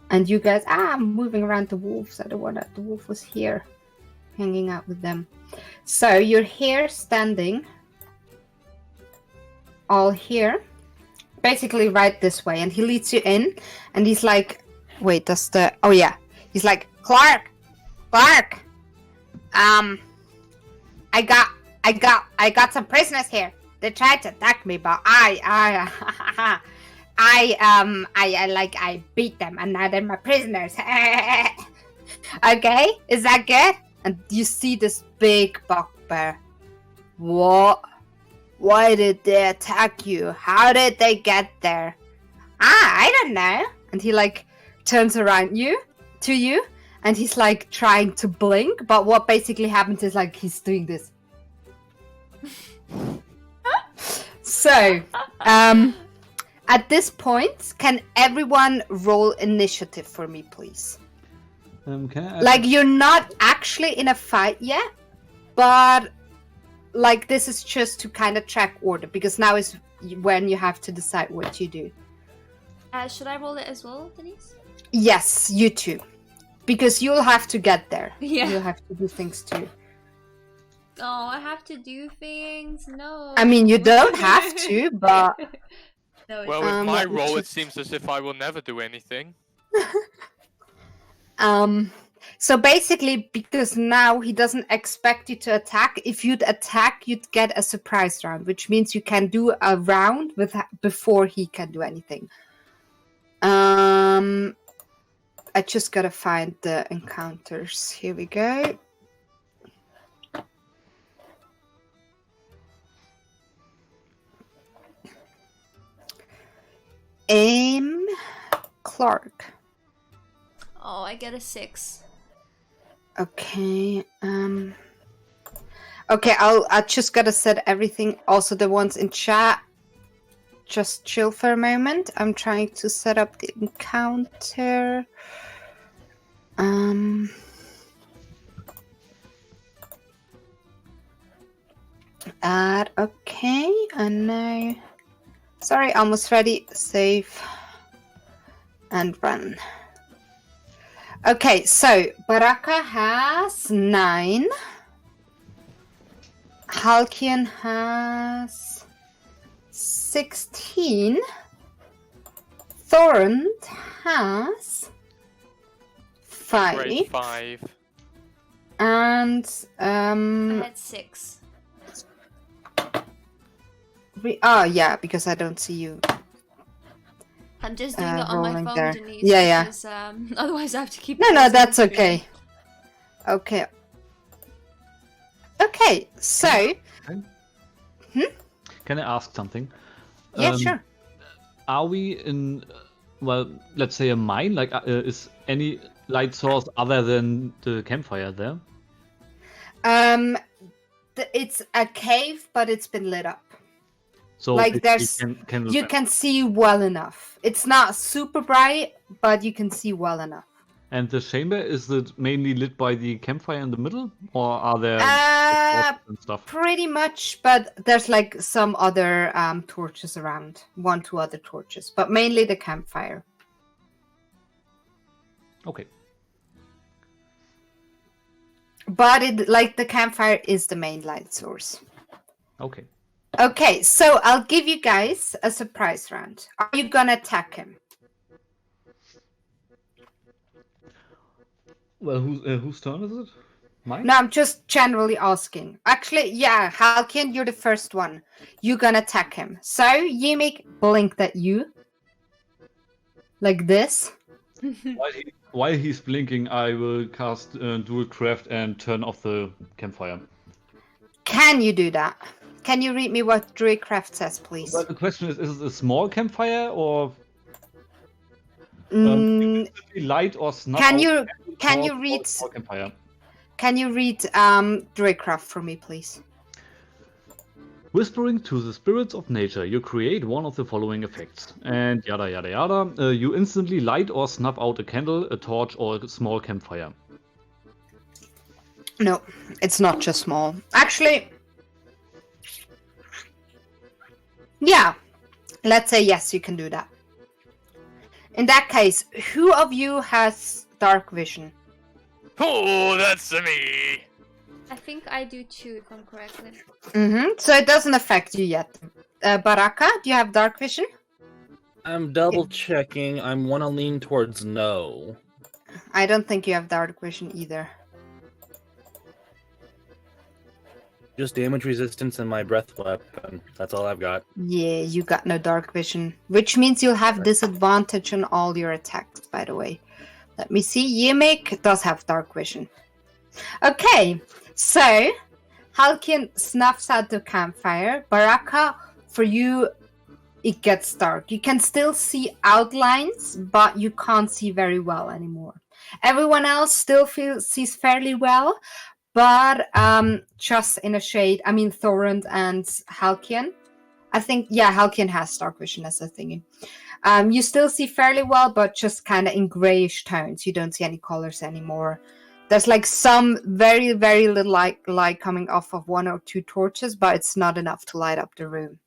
And you guys, I'm moving around the wolves. I don't want that. The wolf was here, hanging out with them. So you're here standing, all here. Basically right this way, and he leads you in, and he's like, wait, that's the, oh yeah, he's like, Clark, I got some prisoners here. They tried to attack me, but I beat them, and now they're my prisoners. Okay, is that good? And you see this big bugbear. What? Why did they attack you? How did they get there? I don't know. And he like turns around to you, and he's like trying to blink, but what basically happens is like he's doing this. So, at this point, can everyone roll initiative for me, please? Can I Like, you're not actually in a fight yet, but like this is just to kind of track order, because now is when you have to decide what you do. Should I roll it as well, Denise? Yes, you too, because you'll have to get there. Yeah. You'll have to do things too. Oh, I have to do things? No. I mean, you don't have to, but No, Well, with my let me role, it just- seems as if I will never do anything. so basically, because now he doesn't expect you to attack, if you'd attack, you'd get a surprise round, which means you can do a round before he can do anything. I just gotta find the encounters. Here we go. Aim Clark. Oh, I get a 6. Okay. Okay, I just gotta set everything. Also, the ones in chat. Just chill for a moment. I'm trying to set up the encounter. Add. Okay, and now. Sorry, almost ready. Save and run. Okay, so Baraqa has 9. Halkian has 16. Thorund has 5. Great 5. And I had 6. yeah, because I don't see you. I'm just doing it on my rolling phone, there. Denise. Yeah. Because, otherwise I have to keep. No, pausing that's the okay. Okay. Okay, so. Can I ask something? Yeah, sure. Are we in, well, let's say a mine? Like, is any light source other than the campfire there? It's a cave, but it's been lit up. So Like, basically there's you can see well enough. It's not super bright, but you can see well enough. And the chamber, is it mainly lit by the campfire in the middle, or are there torches and stuff? Pretty much, but there's like some other torches around. 1-2 other torches, but mainly the campfire. Okay. But the campfire is the main light source. Okay. Okay, so I'll give you guys a surprise round. Are you gonna attack him? Well, whose turn is it? Mine? No, I'm just generally asking. Actually, yeah, Halkian, you're the first one. You're gonna attack him. So, Yimik blinked at you. Like this. While he's blinking, I will cast Dual Craft and turn off the campfire. Can you do that? Can you read me what Druidcraft says, please? But the question is it a small campfire, or light or snuff? Can you read small campfire? Can you read Druidcraft for me, please? Whispering to the spirits of nature, you create one of the following effects. And yada yada yada. You instantly light or snuff out a candle, a torch, or a small campfire. No, it's not just small. Actually, yeah. Let's say yes, you can do that. In that case, who of you has dark vision? Oh, that's me. I think I do too, if I'm correct. So it doesn't affect you yet. Baraqa, do you have dark vision? I'm double checking. I want to lean towards no. I don't think you have dark vision either. Just damage resistance and my breath weapon. That's all I've got. Yeah, you got no dark vision, which means you'll have disadvantage on all your attacks, by the way. Let me see. Yimik does have dark vision. Okay, so Halkian snuffs out the campfire. Baraqa, for you, it gets dark. You can still see outlines, but you can't see very well anymore. Everyone else still sees fairly well, but just in a shade. I mean, Thorund and Halkian. I think, yeah, Halkian has dark vision as a thingy. You still see fairly well, but just kind of in grayish tones. You don't see any colors anymore. There's like some very, very little light coming off of 1 or 2 torches, but it's not enough to light up the room.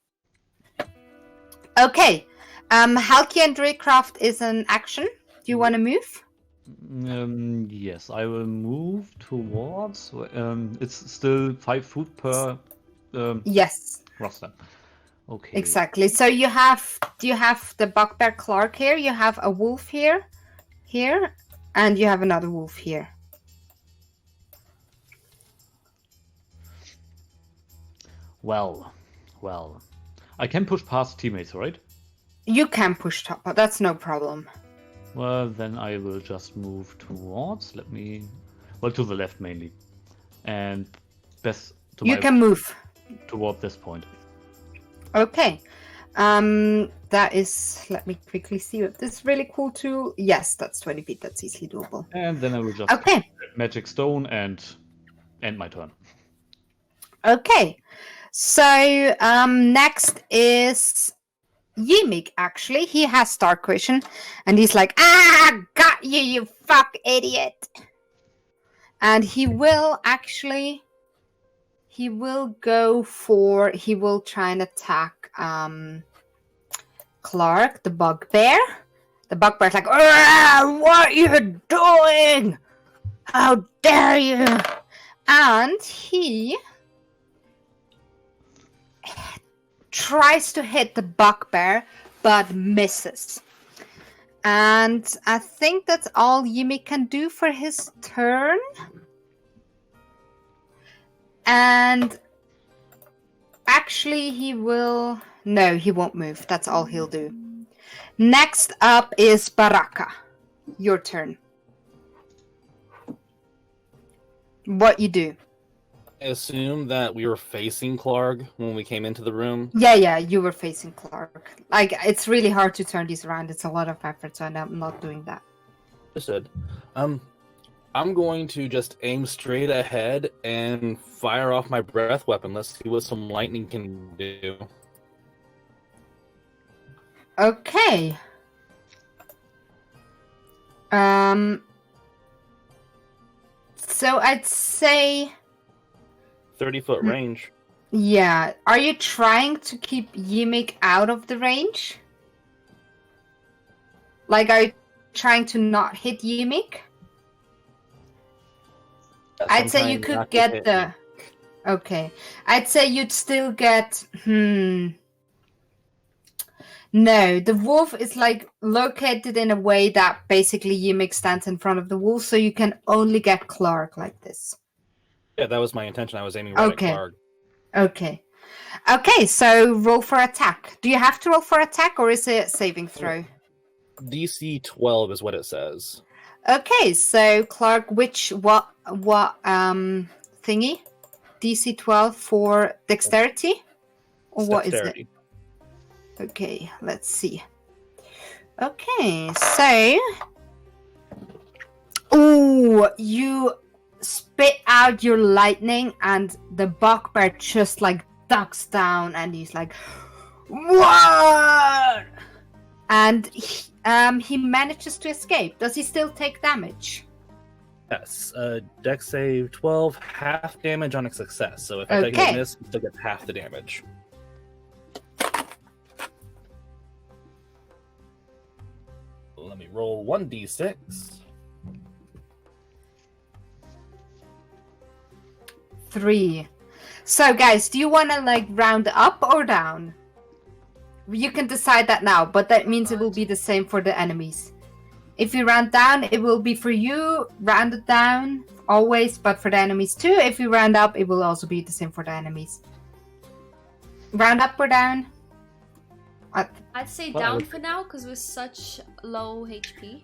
Okay, Halkian Druidcraft is an action. Do you want to move? Yes, I will move towards. It's still 5 foot per Yes. roster. Okay. Exactly. So you have the Bugbear Clark here, you have a wolf here, and you have another wolf here. Well. I can push past teammates, right? You can push top, but that's no problem. Well, then I will just move towards. To the left mainly, and best to You can move toward this point. Okay. That is. Let me quickly see if this is really cool tool. Yes, that's 20 feet. That's easily doable. And then I will just Okay. magic stone and end my turn. Okay. So next is Yimik, actually. He has Stark Vision. And he's like, got you, you fuck idiot. And he will actually... He will try and attack Clark, the bugbear. The bugbear's like, what are you doing? How dare you? And he tries to hit the bugbear, but misses. And I think that's all Yimi can do for his turn. And actually he will... No, he won't move. That's all he'll do. Next up is Baraqa. Your turn. What you do? I assume that we were facing Clark when we came into the room. Yeah, you were facing Clark. Like, it's really hard to turn these around. It's a lot of effort, so I'm not doing that. Understood. I'm going to just aim straight ahead and fire off my breath weapon. Let's see what some lightning can do. Okay. So I'd say... 30-foot range. Yeah. Are you trying to keep Yimik out of the range? Like, are you trying to not hit Yimik? I'd say you could get the... Okay. I'd say you'd still get... No, the wolf is like located in a way that basically Yimik stands in front of the wolf, so you can only get Clark like this. Yeah, that was my intention. I was aiming right at Clark. Okay, so roll for attack. Do you have to roll for attack, or is it saving throw? DC 12 is what it says. Okay, so Clark, what thingy? DC 12 for dexterity? Or what is it? Okay, let's see. Okay, so... Ooh, you spit out your lightning and the bugbear just like ducks down and he's like, what? And he manages to escape. Does he still take damage? Yes, dex save 12, half damage on a success. So if I take a miss, he still gets half the damage. Let me roll 1d6. 3. So guys, do you want to like round up or down? You can decide that now, but that means it will be the same for the enemies. If you round down, it will be for you rounded down always, but for the enemies too. If you round up, it will also be the same for the enemies. Round up or down? I'd say down for now because we're such low HP.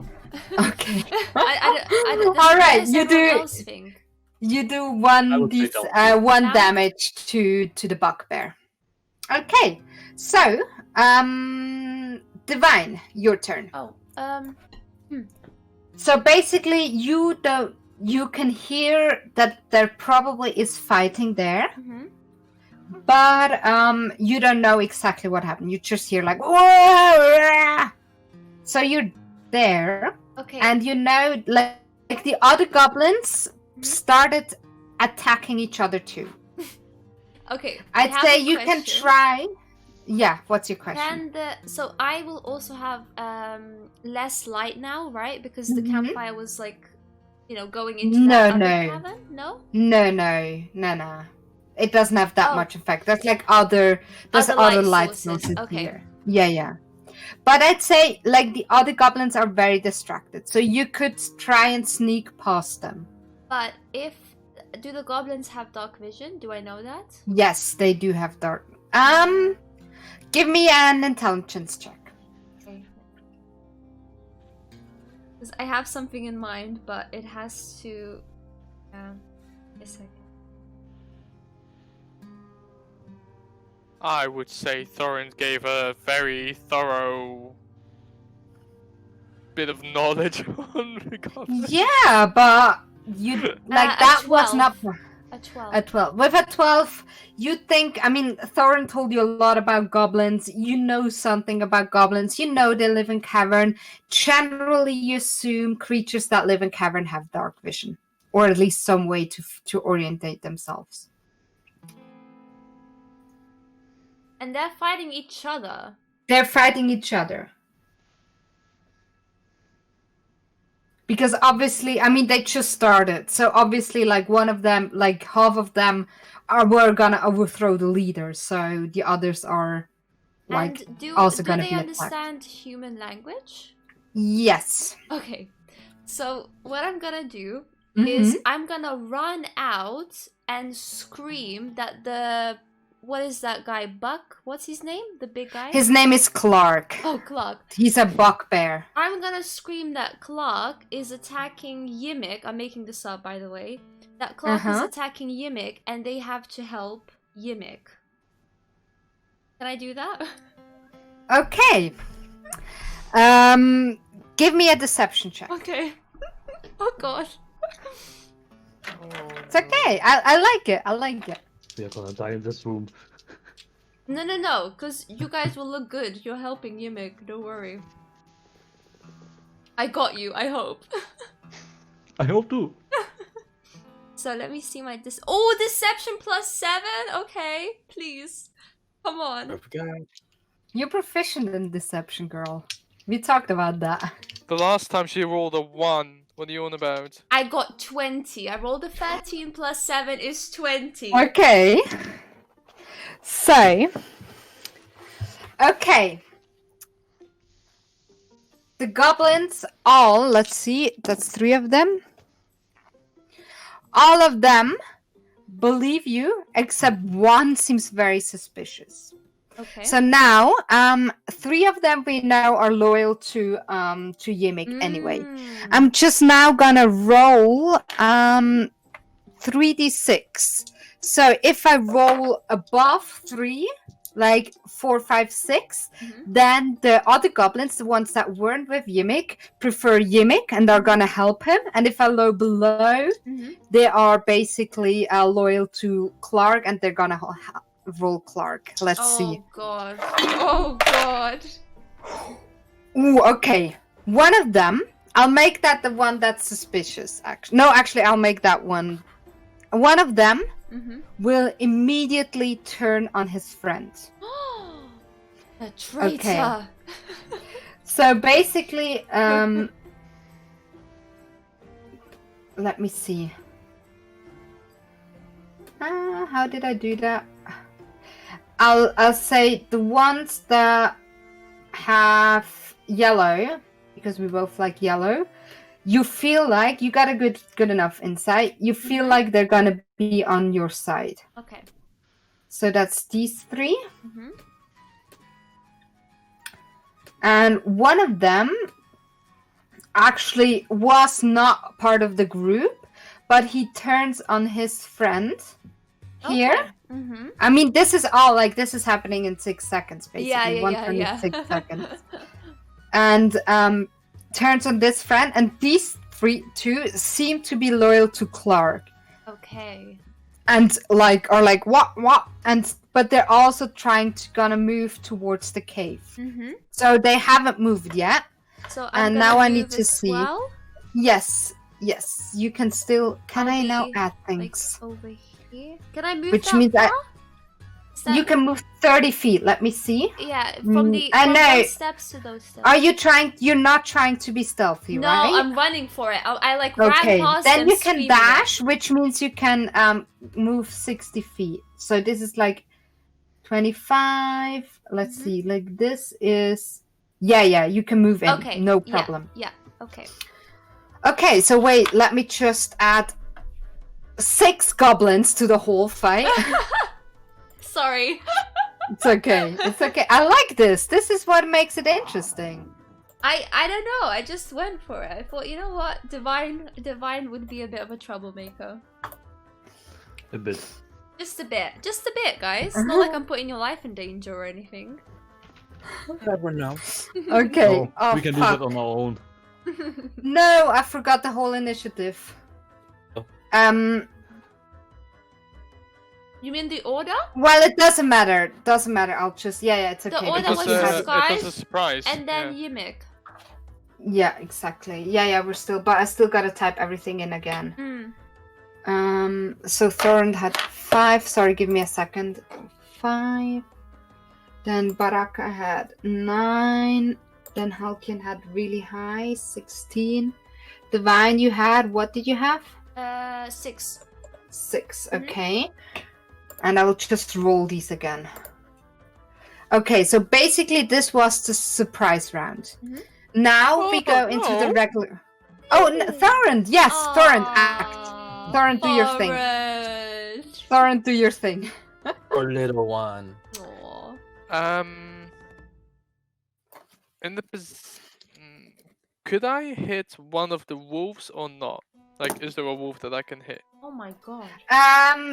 Okay. All right, you do. Else think? You do one damage to the bugbear. Okay, so Divine, your turn. So basically, you can hear that there probably is fighting there. Mm-hmm. But you don't know exactly what happened. You just hear like, whoa! So you're there. Okay. And you know, like the other goblins started attacking each other too. Okay. I'd say you can try. Yeah, what's your question? So I will also have less light now, right? Because the campfire was like, going into that other cavern? No? No. It doesn't have that much effect. There's like other light sources here. Yeah. But I'd say like the other goblins are very distracted, so you could try and sneak past them. But do the goblins have dark vision? Do I know that? Yes, they do have dark. Give me an intelligence check. Okay. Because I have something in mind, but it has to. A second. I would say Thorin gave a very thorough bit of knowledge on the goblins. Yeah, but you like that 12. was not A A 12. A 12. With a 12, you think, I mean, Thorin told you a lot about goblins. You know something about goblins. You know they live in cavern. Generally, you assume creatures that live in cavern have dark vision. Or at least some way to orientate themselves. And they're fighting each other. They're fighting each other. Because obviously, I mean, they just started. So obviously, like, one of them, like, half of them were gonna overthrow the leader. So the others are, like, and do gonna they be understand human language? Yes. Okay. So what I'm gonna do Mhm. is I'm gonna run out and scream that the... What is that guy? Buck? What's his name? The big guy? His name is Clark. Oh, Clark. He's a buckbear. I'm gonna scream that Clark is attacking Yimmick. I'm making this up, by the way. That Clark is attacking Yimmick, and they have to help Yimmick. Can I do that? Okay. Give me a deception check. Okay. Oh god. It's okay. I like it. I like it. We are gonna die in this room. No, because you guys will look good. You're helping Yimmick, don't worry. I got you, I hope. I hope too. So let me see my deception +7? Okay, please. Come on. I forgot. You're proficient in deception, girl. We talked about that. The last time she rolled a 1. What are you on about? I got 20. I rolled a 13 +7 is 20. Okay. So. Okay. The goblins all, let's see, that's 3 of them. All of them believe you, except one seems very suspicious. Okay. So now, 3 of them we know are loyal to Yimmick anyway. I'm just now gonna roll 3d6. So if I roll above 3, like 4, 5, 6, then the other goblins, the ones that weren't with Yimmick, prefer Yimmick and are gonna help him. And if I roll below, they are basically loyal to Clark and they're gonna roll Clark. Let's see. God. Oh god. Ooh, okay. One of them, I'll make that the one that's suspicious. Actually, I'll make that one. One of them will immediately turn on his friend. A traitor. Okay. So basically, let me see. How did I do that? I'll say the ones that have yellow, because we both like yellow. You feel like you got a good enough insight. You feel like they're gonna be on your side. Okay. So that's these 3. And one of them actually was not part of the group, but he turns on his friend here. I mean, this is all like this is happening in 6 seconds, basically. Yeah. 6 seconds. And turns on this friend, and these 2 seem to be loyal to Clark. Okay. And are like what, but they're also gonna move towards the cave. So they haven't moved yet. So and now I need to see. Well? Yes, you can still. Can I now add things? Like over here. Can I move? Which that means far? you can move 30 feet. Let me see. Yeah, from the those steps to those steps. Are you trying? You're not trying to be stealthy, no, right? No, I'm running for it. I like okay. ran past Then them you can screaming dash, which means you can move 60 feet. So this is like 25. Let's see. Like this is. Yeah. You can move in. Okay. No problem. Yeah. Okay. Okay. So wait. Let me just add 6 goblins to the whole fight. Sorry. It's okay. It's okay. I like this. This is what makes it interesting. I don't know. I just went for it. I thought, you know what, Divine would be a bit of a troublemaker. A bit. Just a bit, guys. It's not like I'm putting your life in danger or anything. Never know. Okay. Oh, we can do that on our own. No, I forgot the whole initiative. Oh. You mean the order? Well, it doesn't matter. Doesn't matter. I'll just it's The okay. order because was we have- disguised, it was a surprise. And then yeah. Yimik. Yeah, exactly. Yeah, we're still, but I still gotta type everything in again. So Thorn had 5. Sorry, give me a second. 5. Then Baraqa had 9. Then Halkian had really high, 16. Divine, you had, what did you have? 6. 6, okay. And I will just roll these again. Okay, so basically this was the surprise round. Now we go into the regular... Oh, Thorin! Yes, Thorin, act. Thorin, do your thing. Thorin, do your thing. Poor little one. Aww. In the could I hit one of the wolves or not? Like, is there a wolf that I can hit? Oh my god.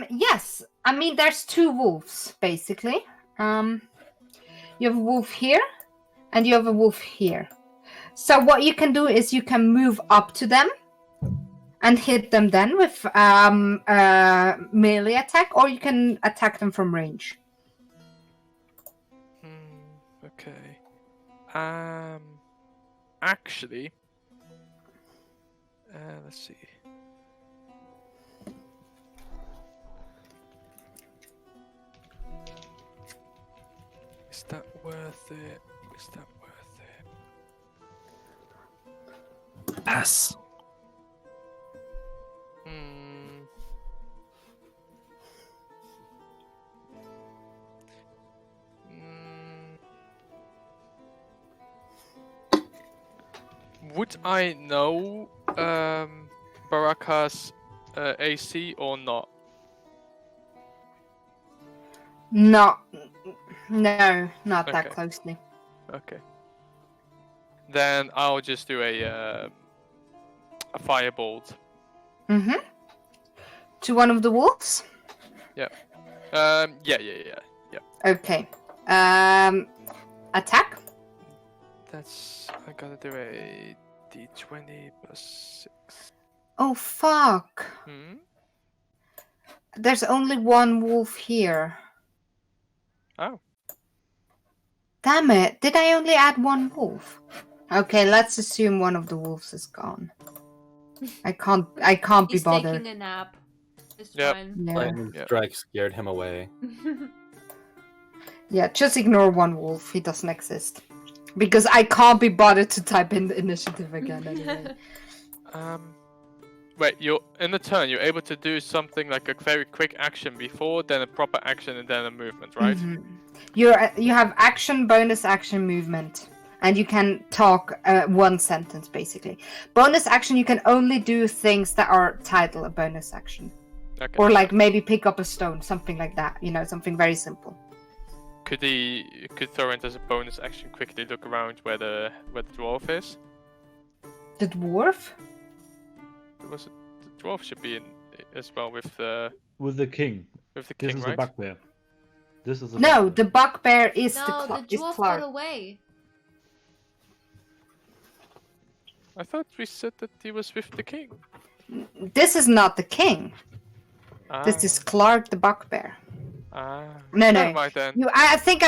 Yes. I mean, there's 2 wolves, basically. You have a wolf here, and you have a wolf here. So what you can do is you can move up to them and hit them then with melee attack, or you can attack them from range. Okay. Actually, let's see. Is that worth it? Is that worth it? Pass. Would I know Baraka's AC or not? No, not that Okay. closely. Okay. Then I'll just do a firebolt. To one of the wolves? Yeah. Okay. Attack? That's I gotta do a d20 plus 6. Oh, fuck. There's only one wolf here. Oh. Damn it. Did I only add one wolf? Okay, let's assume one of the wolves is gone. I can't be He's bothered. taking a nap. It's Yep. fine. Yeah. Lightning Yeah. strike scared him away. Yeah, just ignore one wolf. He doesn't exist. Because I can't be bothered to type in the initiative again anyway. Wait, you're in the turn. You're able to do something like a very quick action before, then a proper action, and then a movement, right? You have action, bonus action, movement, and you can talk one sentence basically. Bonus action, you can only do things that are titled a bonus action, Okay. or like maybe pick up a stone, something like that. You know, something very simple. Could Thorint as a bonus action quickly look around where the dwarf is? The dwarf? The dwarf should be in as well with the king. with the This king, is right? the bugbear. This is the No, bugbear. the bugbear is No, the is dwarf Clark. got away. I thought we said that he was with the king. This is not the king. This is Clark the bugbear. No. Never mind then. I think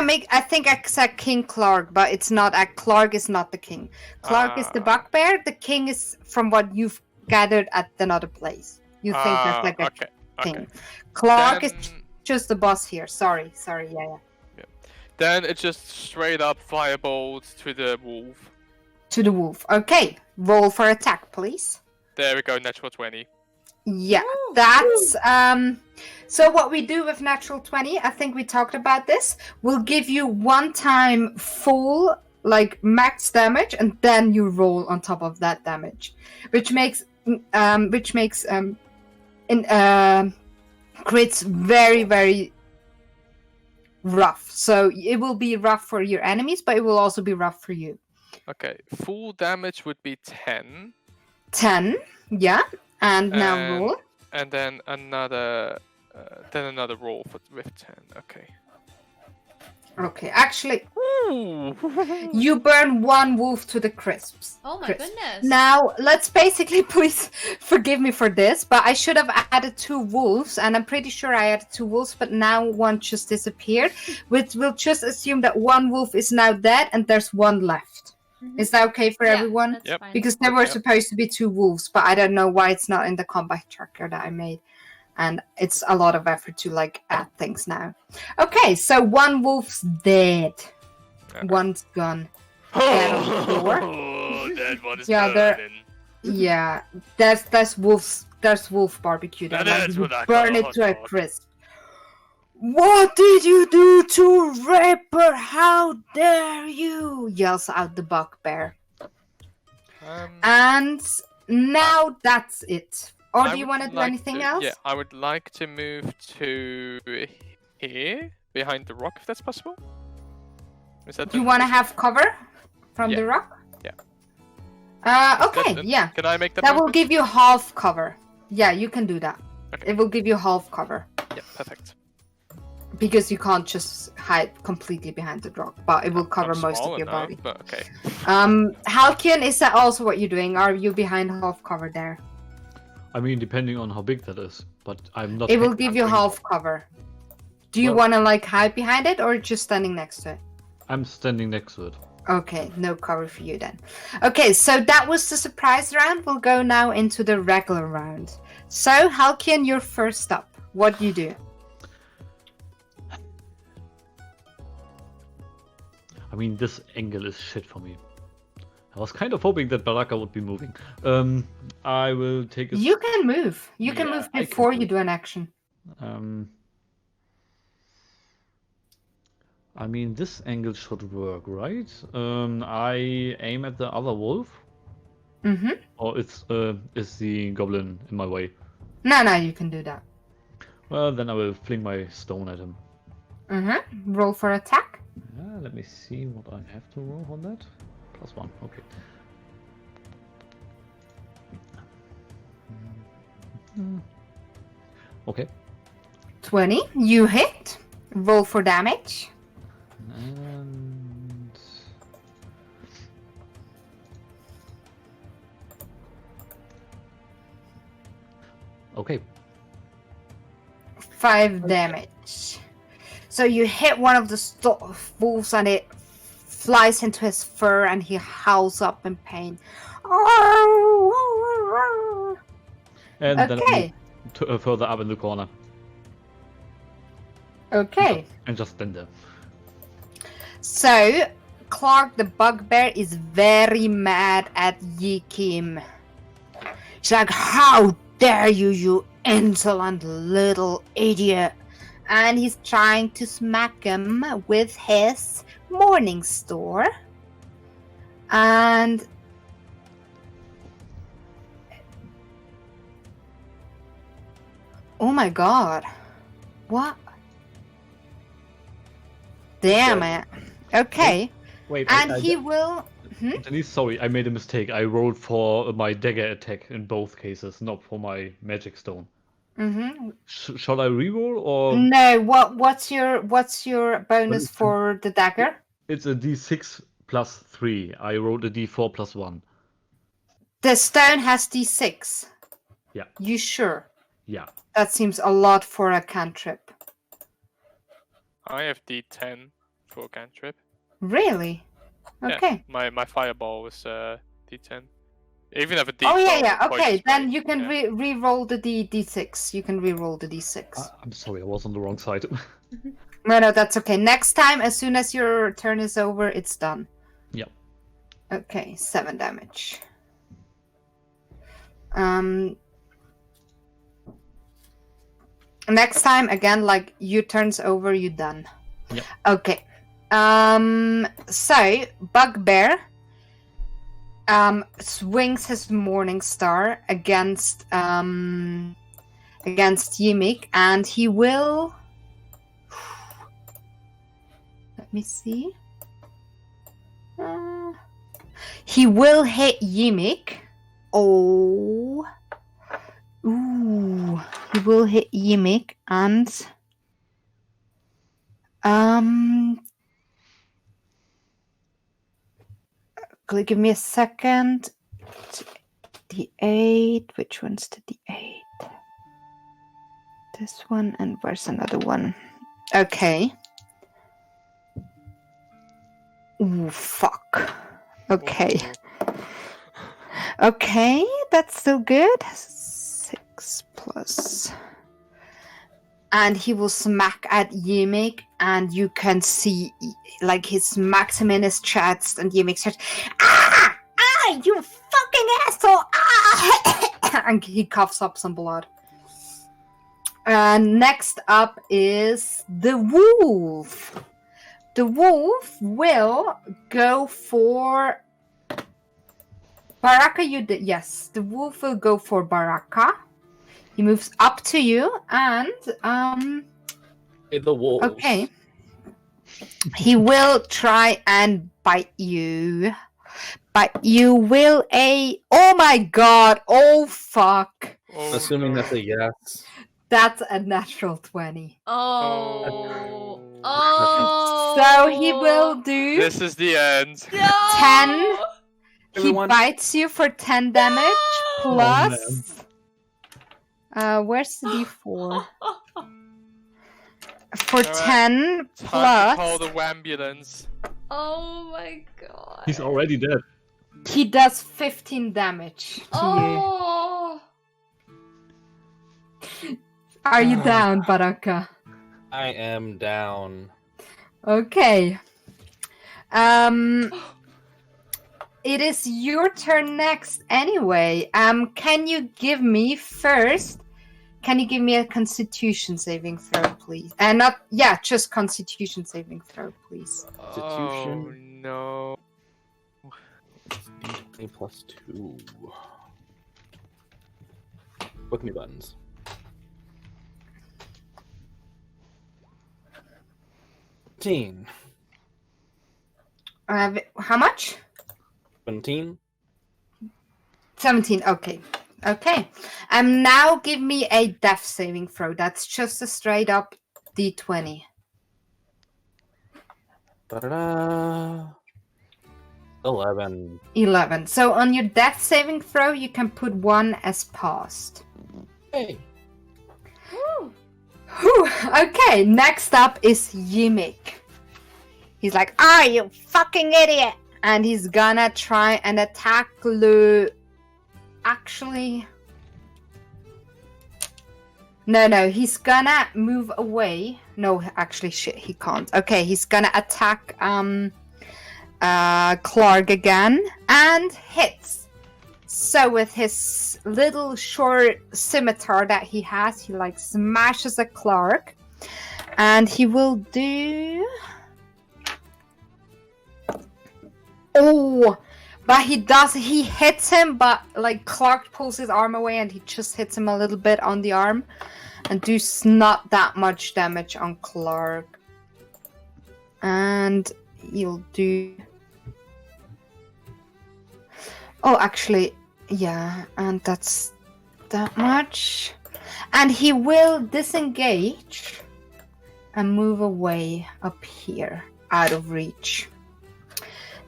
I said King Clark, but it's not. Clark is not the king. Clark is the bugbear. The king is from what you've gathered at another place. You think there's like a king. Okay. Clark Then, is just the boss here. Sorry. Yeah. Then it's just straight up firebolt to the wolf. To the wolf. Okay. Roll for attack, please. There we go, natural 20. Yeah, that's so what we do with natural 20, I think we talked about this. We'll give you one time full like max damage, and then you roll on top of that damage, which makes crits very, very rough. So it will be rough for your enemies, but it will also be rough for you. Okay, full damage would be 10. 10, yeah. And now roll. And then another roll with 10. Okay. Okay, actually, Ooh. you burn one wolf to the crisps. Oh my Crisp. goodness. Now, let's basically, please forgive me for this, but I should have added 2 wolves, and I'm pretty sure I added 2 wolves, but now one just disappeared. We'll just assume that 1 wolf is now dead, and there's 1 left. Mhm. Is that okay for Yeah, everyone? That's Yep. fine. Because there were Yep. supposed to be 2 wolves, but I don't know why it's not in the combat tracker that I made. And it's a lot of effort to like add things now. Okay, so 1 wolf's dead. Okay. 1's gone. Dead on the floor. Oh, that one is Yeah, there- burning. Yeah, there's wolves. There's wolf barbecue there. Now Like, that's you what I burn call a it hot to a dog. crisp. What did you do to Ripper? How dare you? Yells out the bugbear. And now that's it. Or I do you would want to do like anything to- else? Yeah, I would like to move to here, behind the rock, if that's possible. Is that You want to possible? have cover from Yeah. the rock? Yeah. Okay, That- yeah. Can I make that? That will movement? give you half cover. Yeah, you can do that. Okay. It will give you half cover. Yeah, perfect. Because you can't just hide completely behind the rock, but it will cover I'm most small of your enough, body. But okay. Halkyn, is that also what you're doing? Are you behind half cover there? I mean, depending on how big that is, but I'm not. It will give you headhunting. half cover. Do you Well- want to like hide behind it or just standing next to it? I'm standing next to it. Okay, no cover for you then. Okay, so that was the surprise round. We'll go now into the regular round. So, Halkyn, you're first up. What do you do? I mean, this angle is shit for me. I was kind of hoping that Baraqa would be moving. I will take a. You can move. You can Yeah, move I can before you move. do an action. I mean, this angle should work, right? I aim at the other wolf, Mm-hmm. or is the goblin in my way? No, you can do that. Well, then I will fling my stone at him. Mm-hmm. Roll for attack. Let me see what I have to roll on that. +1, okay. Okay. 20. You hit. Roll for damage. And... Okay. 5 damage. So you hit one of the wolves and it flies into his fur and he howls up in pain. And then I Okay. move further up in the corner Okay. and just stand there. So Clark the bugbear is very mad at Yikim. She's like, how dare you, you insolent little idiot. And he's trying to smack him with his morning store. And oh my god. What? Damn it. Okay. Wait, And he will. Denise, sorry, I made a mistake. I rolled for my dagger attack in both cases, not for my magic stone. Mm-hmm. Shall I reroll or No. What's your bonus it's- for the dagger? it's a D6 plus 3. I rolled a D4 plus 1. The stone has D6. Yeah. You sure? Yeah. That seems a lot for a cantrip. I have D10 for cantrip. Really? Yeah. Okay. My fireball was D10. I even have a D12. Oh yeah. with poison Okay, then spray. you can Yeah. re-roll the D6. You can re-roll the D6. I'm sorry, I was on the wrong side. No, that's okay. Next time, as soon as your turn is over, it's done. Yep. Okay, 7 damage. Next time, again, like your turn's over, you're done. Yep. Okay. So Bugbear swings his Morning Star against Ymik, and he will. Let me see. He will hit Ymik. Oh. Ooh. He will hit Ymik and Give me a second. D8. Which one's the D8? This one, and where's another one? Okay. Ooh, fuck. Okay. Okay, that's still good. 6 plus. And he will smack at Yimik, and you can see, like, he smacks him in his chest, and Yimik says, "Ah! Ah! You fucking asshole! Ah!" And he coughs up some blood. Next up is the wolf. The wolf will go for Baraqa. Yes, the wolf will go for Baraqa. He moves up to you and Hey, the wolves. okay. He will try and bite you. But you will oh my god, oh fuck. Oh, Assuming no. that's a yes. That's a natural 20. Oh. Oh. Oh. So he will do This is the end. No! 10. Everyone- He bites you for 10 damage No! plus. Where's the d4? For Alright. 10 Time to call plus. the ambulance. Oh my god. He's already dead. He does 15 damage to Oh. you. Are you down, Baraqa? I am down. Okay. It is your turn next anyway. Can you give me first? Can you give me a Constitution saving throw, please? And just Constitution saving throw, please. Oh no. D20 plus 2. Book me buttons. 17. How much? 17. 17. Okay. Okay. Now give me a death saving throw. That's just a straight up D20. Da-da-da. 11. 11. So on your death saving throw, you can put 1 as passed. Hey. Woo. Whew. Okay, next up is Yimik. He's like, you fucking idiot! And he's gonna try and attack Lu. Actually. No, he's gonna move away. No, actually, shit, he can't. Okay, he's gonna attack Clark again and hits. So with his little short scimitar that he has, he like smashes at Clark, and he will do. Oh, but he hits him, but like Clark pulls his arm away and he just hits him a little bit on the arm and does not that much damage on Clark. And he'll do. Oh, actually, yeah, and that's that much. And he will disengage and move away up here, out of reach.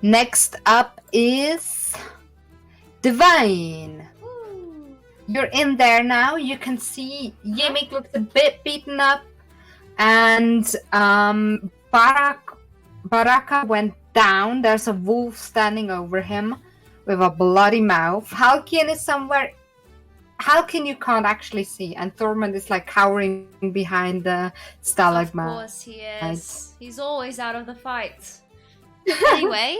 Next up is Divine. Woo. You're in there now. You can see Yimik looks a bit beaten up, and Baraqa went down. There's a wolf standing over him with a bloody mouth. Halkian is somewhere. Halkian you can't actually see, and Thormund is like cowering behind the stalagmite. Of course he is. He's always out of the fight. Anyway,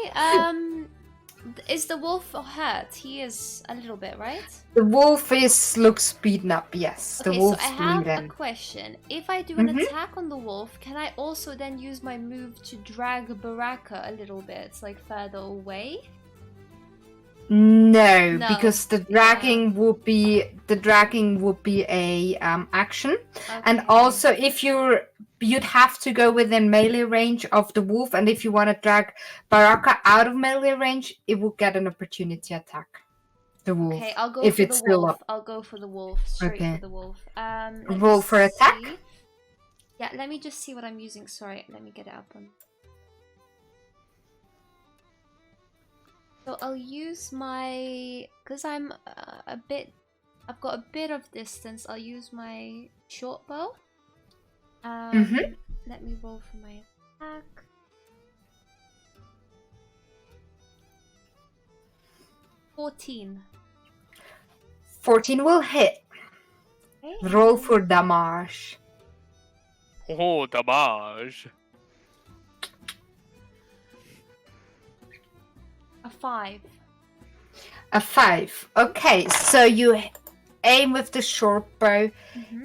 is the wolf hurt? He is a little bit, right? The wolf looks beaten up. Yes, the Okay, so wolf's I have a bleeding. question. If I do an Mhm. attack on the wolf, can I also then use my move to drag Baraqa a little bit, like further away? No, No. because the dragging would be a action, and Okay. also if you'd have to go within melee range of the wolf, and if you want to drag Baraqa out of melee range, it will get an opportunity attack. The wolf. Okay, I'll go if for it's the still wolf. up. I'll go for the wolf. Straight Okay. for the wolf. Let me Roll for attack? see. Yeah, let me just see what I'm using. Sorry, let me get it up on. So I'll use my, because I'm I've got a bit of distance. I'll use my short bow. Let me roll for my attack. $14 will hit. Okay. Roll for damage. Oh, damage. A 5. A 5. Okay, so you aim with the short bow,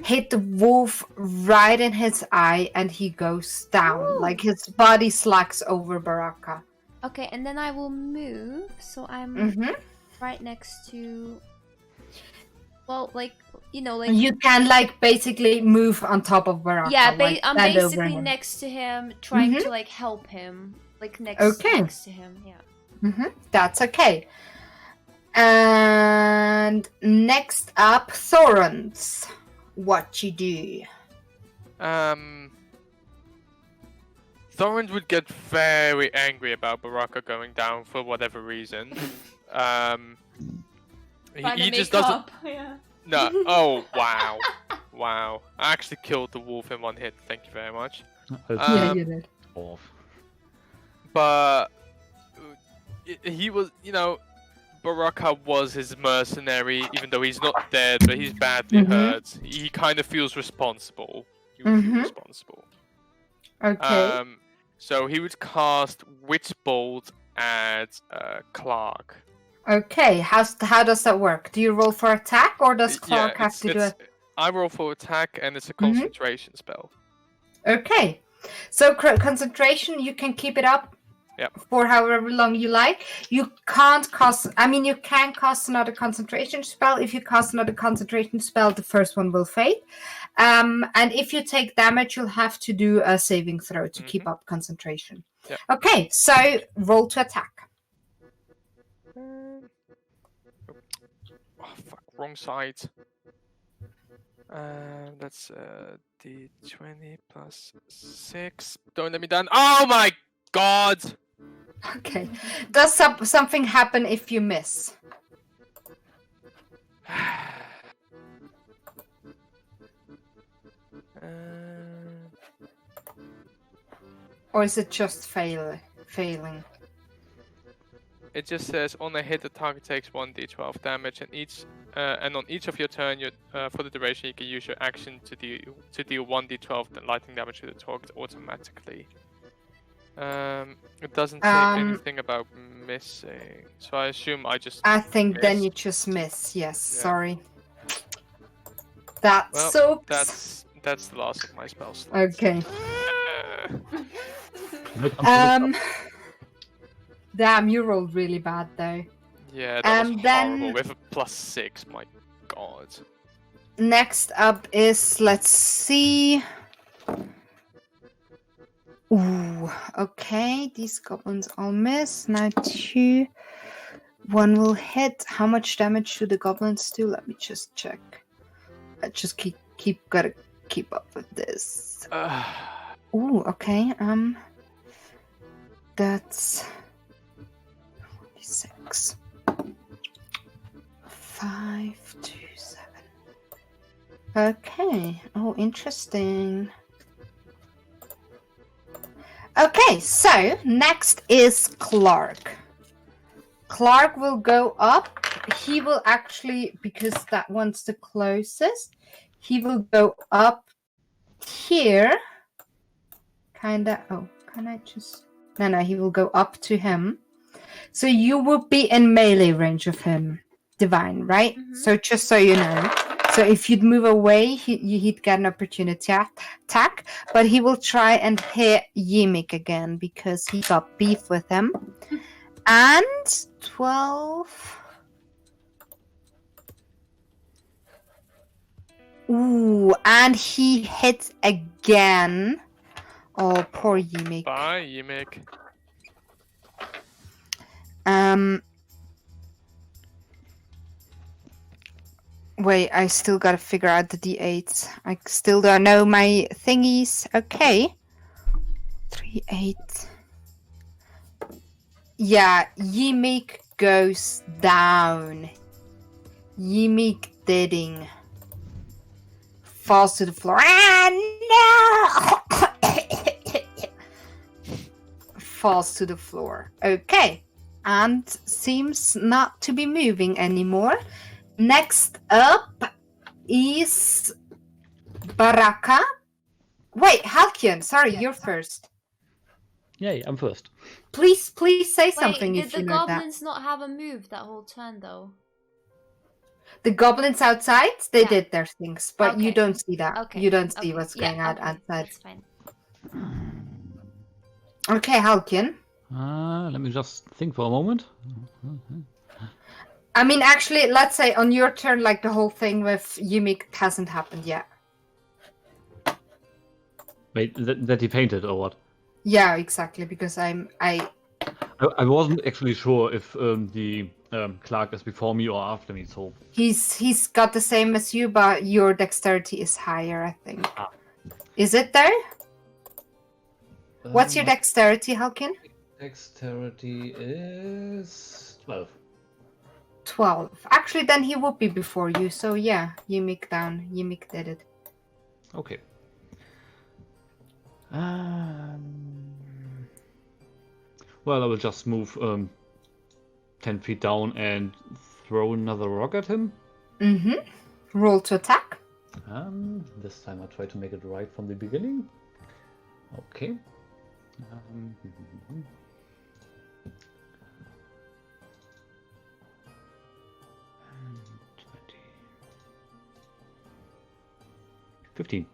hit the wolf right in his eye, and he goes down. Ooh. Like his body slacks over Baraqa. Okay, and then I will move, so I'm right next to. Well, like like you can like basically move on top of Baraqa. yeah, like, I'm stand over basically him. next to him, trying to like help him, like next to him. Yeah. That's okay. And next up, Thorns. What you do? Thorns would get very angry about Baraqa going down for whatever reason. He just doesn't. Yeah. No. Oh wow, wow! I actually killed the wolf in one hit. Thank you very much. Yeah, you did. Off. But he was, Baraqa was his mercenary, even though he's not dead, but he's badly hurt. He kind of feels responsible. He would feel responsible. Okay. So he would cast Witch Bolt at Clark. Okay, how does that work? Do you roll for attack, or does Clark have to do it? I roll for attack, and it's a concentration spell. Okay, so concentration, you can keep it up for however long you like. You can't cast. I mean, you can cast another concentration spell. If you cast another concentration spell, the first one will fade. And if you take damage, you'll have to do a saving throw to keep up concentration. Yep. Okay, so roll to attack. Oh fuck! Wrong side. That's D20 plus 6. Don't let me down. Oh my god! Okay. Does something happen if you miss? Or is it just failing? It just says on a hit, the target takes 1d12 damage, and on each of your turn, for the duration, you can use your action to deal 1d12 lightning damage to the target automatically. It doesn't say anything about missing, so I assume I just. I think then missed. you just miss. Yes, Yeah. sorry. That Well, sucks. that's the last of my spell slots. Okay. Damn, you rolled really bad though. Yeah, that was then- horrible. With a +6, my god. Next up is, let's see. Ooh, okay, these goblins all miss. Now 2. 1 will hit. How much damage do the goblins do? Let me just check. I just gotta keep up with this. Ooh, okay. That's 6. 5, 2, 7. Okay. Oh, interesting. Okay, so next is Clark. Clark will go up. He will actually, because that one's the closest, he will go up here. Kinda. Oh, can I just. No, he will go up to him. So you will be in melee range of him, Divine, right? So just so you know. So if you'd move away, he'd get an opportunity attack, but he will try and hit Yimik again because he got beef with him. And 12. Ooh, and he hits again. Oh, poor Yimik. Bye, Yimik. Wait, I still gotta figure out the d8s. I still don't know my thingies. Okay. 3, 8. Yeah, Yimik goes down. Yimik Didding falls to the floor. Ah, no! Falls to the floor. Okay. And seems not to be moving anymore. Next up is Baraqa. Wait, Halkion, sorry, you're first. Yay, I'm first. Please say Wait, something did if the you know that. goblins not have a move that whole turn though? The goblins outside, they Yeah. did their things, but you Okay. don't see that. Okay. You don't see okay. what's Yeah, going on okay, outside. That's fine. Okay, Halkion. Let me just think for a moment. I mean, actually, let's say on your turn, like the whole thing with Yimik hasn't happened yet. Wait, that he painted or what? Yeah, exactly, because I wasn't actually sure if the Clark is before me or after me, so... he's got the same as you, but your dexterity is higher, I think. Ah. Is it there? What's your dexterity, Halkion? Dexterity is 12. 12. Actually, then he would be before you, so yeah, Yimik down. Yimik did it. Okay. Well, I will just move 10 feet down and throw another rock at him. Mm-hmm. Roll to attack. This time I'll try to make it right from the beginning. Okay. 15.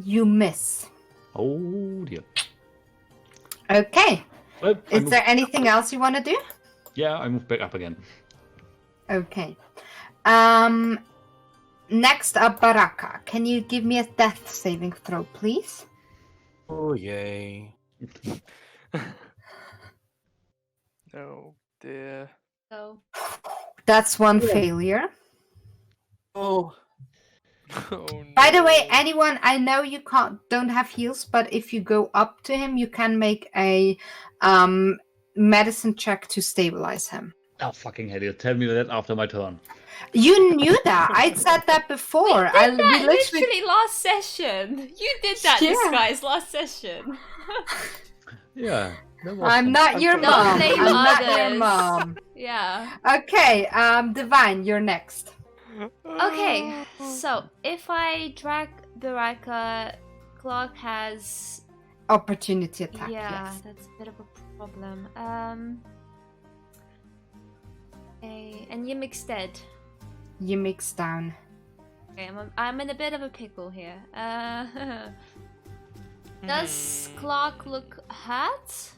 You miss. Oh dear. Okay. Well, Is there anything else you want to do? Yeah, I move back up again. Okay. Next up, Baraqa. Can you give me a death saving throw, please? Oh, yay. Oh dear. So That's one failure. Oh. Oh, By the way, no. anyone, I know you don't have heals, but if you go up to him, you can make a medicine check to stabilize him. Oh, fucking hell, you tell me that after my turn. You knew that. I said that before. we did that we literally last session. You did that, Yeah. disguise, last session. Yeah. that was I'm fun. not your Don't mom. blame I'm not your others. mom. Yeah. Okay, Divine, you're next. Okay, so if I drag Baraqa, Clark has... Opportunity attack, yeah, yes. that's a bit of a problem. Okay, and Yimik's dead. You mix down. Okay, I'm in a bit of a pickle here. Does Clark look hurt?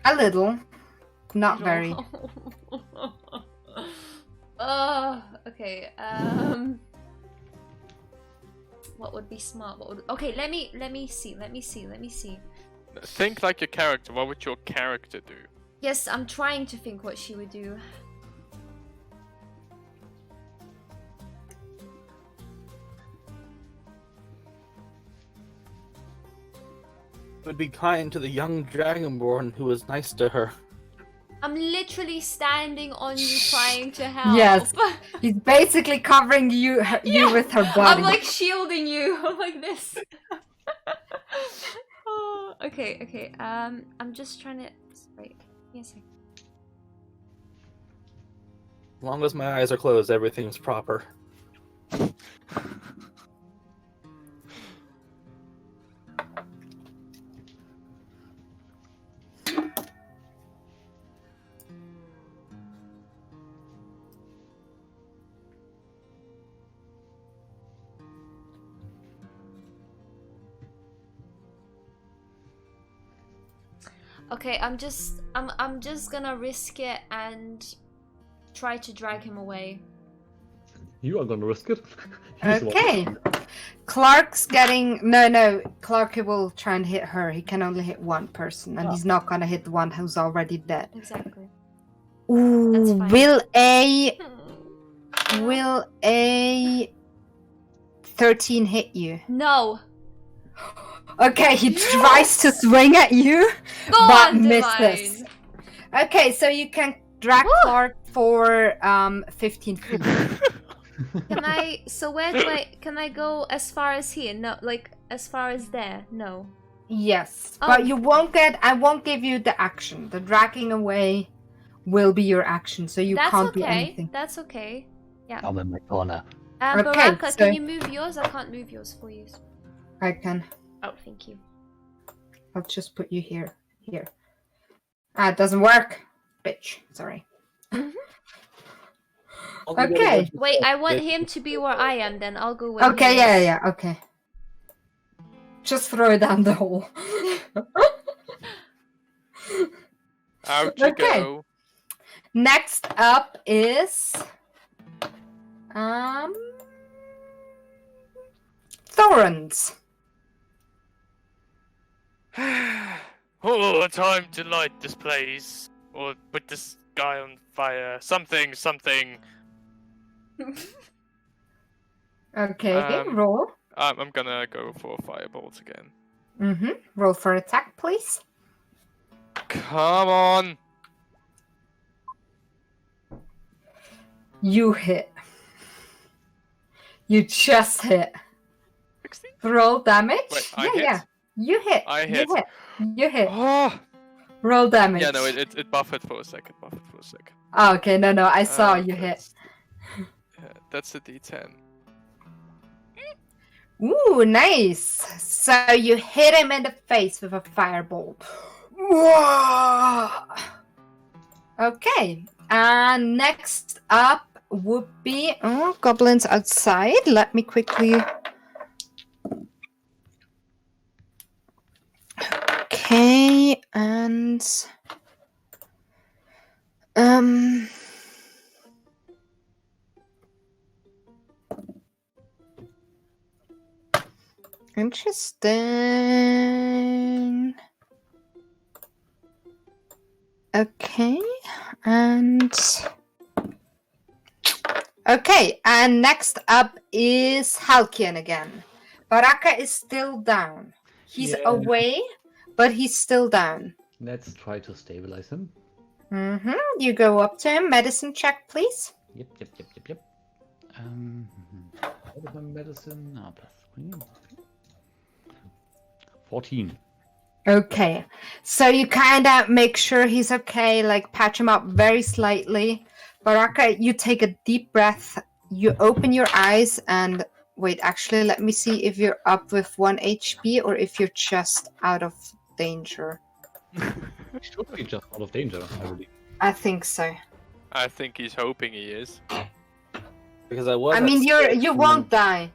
A little. Not No. very. Oh, okay. What would be smart? Okay, let me see. Think like a character. What would your character do? Yes, I'm trying to think what she would do. Would be kind to the young dragonborn who was nice to her. I'm literally standing on you trying to help. Yes. He's basically covering you with her body. I'm like shielding you. I'm like this. Oh, okay. I'm just trying to... Wait, give me a second. As long as my eyes are closed, everything's proper. Okay, I'm just gonna risk it and try to drag him away. You are gonna risk it. He's the one. Okay. Clark's getting... No. Clark will try and hit her. He can only hit one person, and he's not gonna hit the one who's already dead. Exactly. Ooh, That's fine. will a 13 hit you? No. Okay, he tries to swing at you, Go but on, misses. Divine. Okay, so you can drag Clark for 15 feet. Can I? So where do I? Can I go as far as here? No, like as far as there? No. Yes, Oh. but you won't get. I won't give you the action. The dragging away will be your action, so you That's can't okay. do anything. That's okay. Yeah. I'm in my corner. Okay, Baraqa, so- can you move yours? I can't move yours for you. I can. Oh, thank you. I'll just put you here. Here. Ah, it doesn't work. Bitch. Sorry. Okay. Wait, I want him to be where I am. Then I'll go where. Okay, he yeah, is. yeah, okay. Just throw it down the hole. Out you Okay. go. Next up is Thorns. Oh, time to light this place. Or put this guy on fire. Something. Okay, roll. I'm gonna go for firebolt again. Roll for attack, please. Come on. You hit. You just hit. 16? Roll damage. Wait, I yeah, hit? yeah. You hit. I hit. You hit. Oh. Roll damage. Yeah, no, it buffered for a second. Oh, okay, no, I saw you hit. That's a D10. Ooh, nice. So you hit him in the face with a firebolt. Whoa! Okay, and next up would be goblins outside. Let me quickly. Okay, and interesting. Okay, and next up is Halkian again. Baraqa is still down. He's Yeah. away, but he's still down. Let's try to stabilize him. You go up to him. Medicine check, please. Yep. What is my medicine? Ah, +3. 14. Okay, so you kind of make sure he's okay, like patch him up very slightly. Baraqa, you take a deep breath. You open your eyes and wait. Actually, let me see if you're up with 1 HP or if you're just out of danger. Should be just out of danger, I believe. I think so. I think he's hoping he is. Because I was. I mean, you won't die.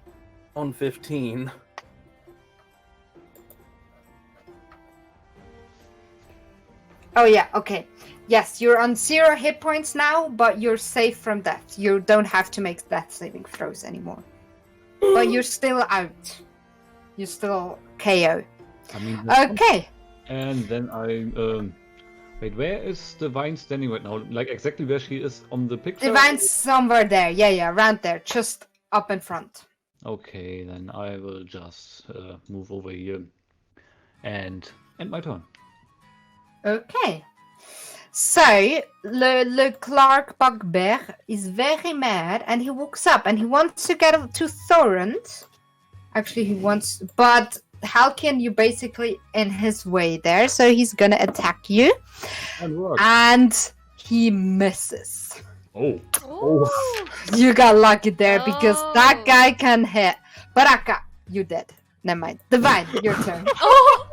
On 15. Oh yeah, okay. Yes, you're on 0 hit points now, but you're safe from death. You don't have to make death saving throws anymore. But you're still out. You're still KO. I mean, Okay. and then I wait, where is Divine standing right now? Like exactly where she is on the picture? Divine's somewhere there. Yeah, around there. Just up in front. Okay, then I will just move over here and end my turn. Okay. So, le Clark Bugbear is very mad and he walks up and he wants to get to Thorund. Actually, he wants... But Halkian, you basically in his way there, so he's gonna attack you. And work. And he misses. Oh. Ooh. You got lucky there because that Oh. guy can hit. Baraqa, you dead. Never mind. Divine, your turn. Oh!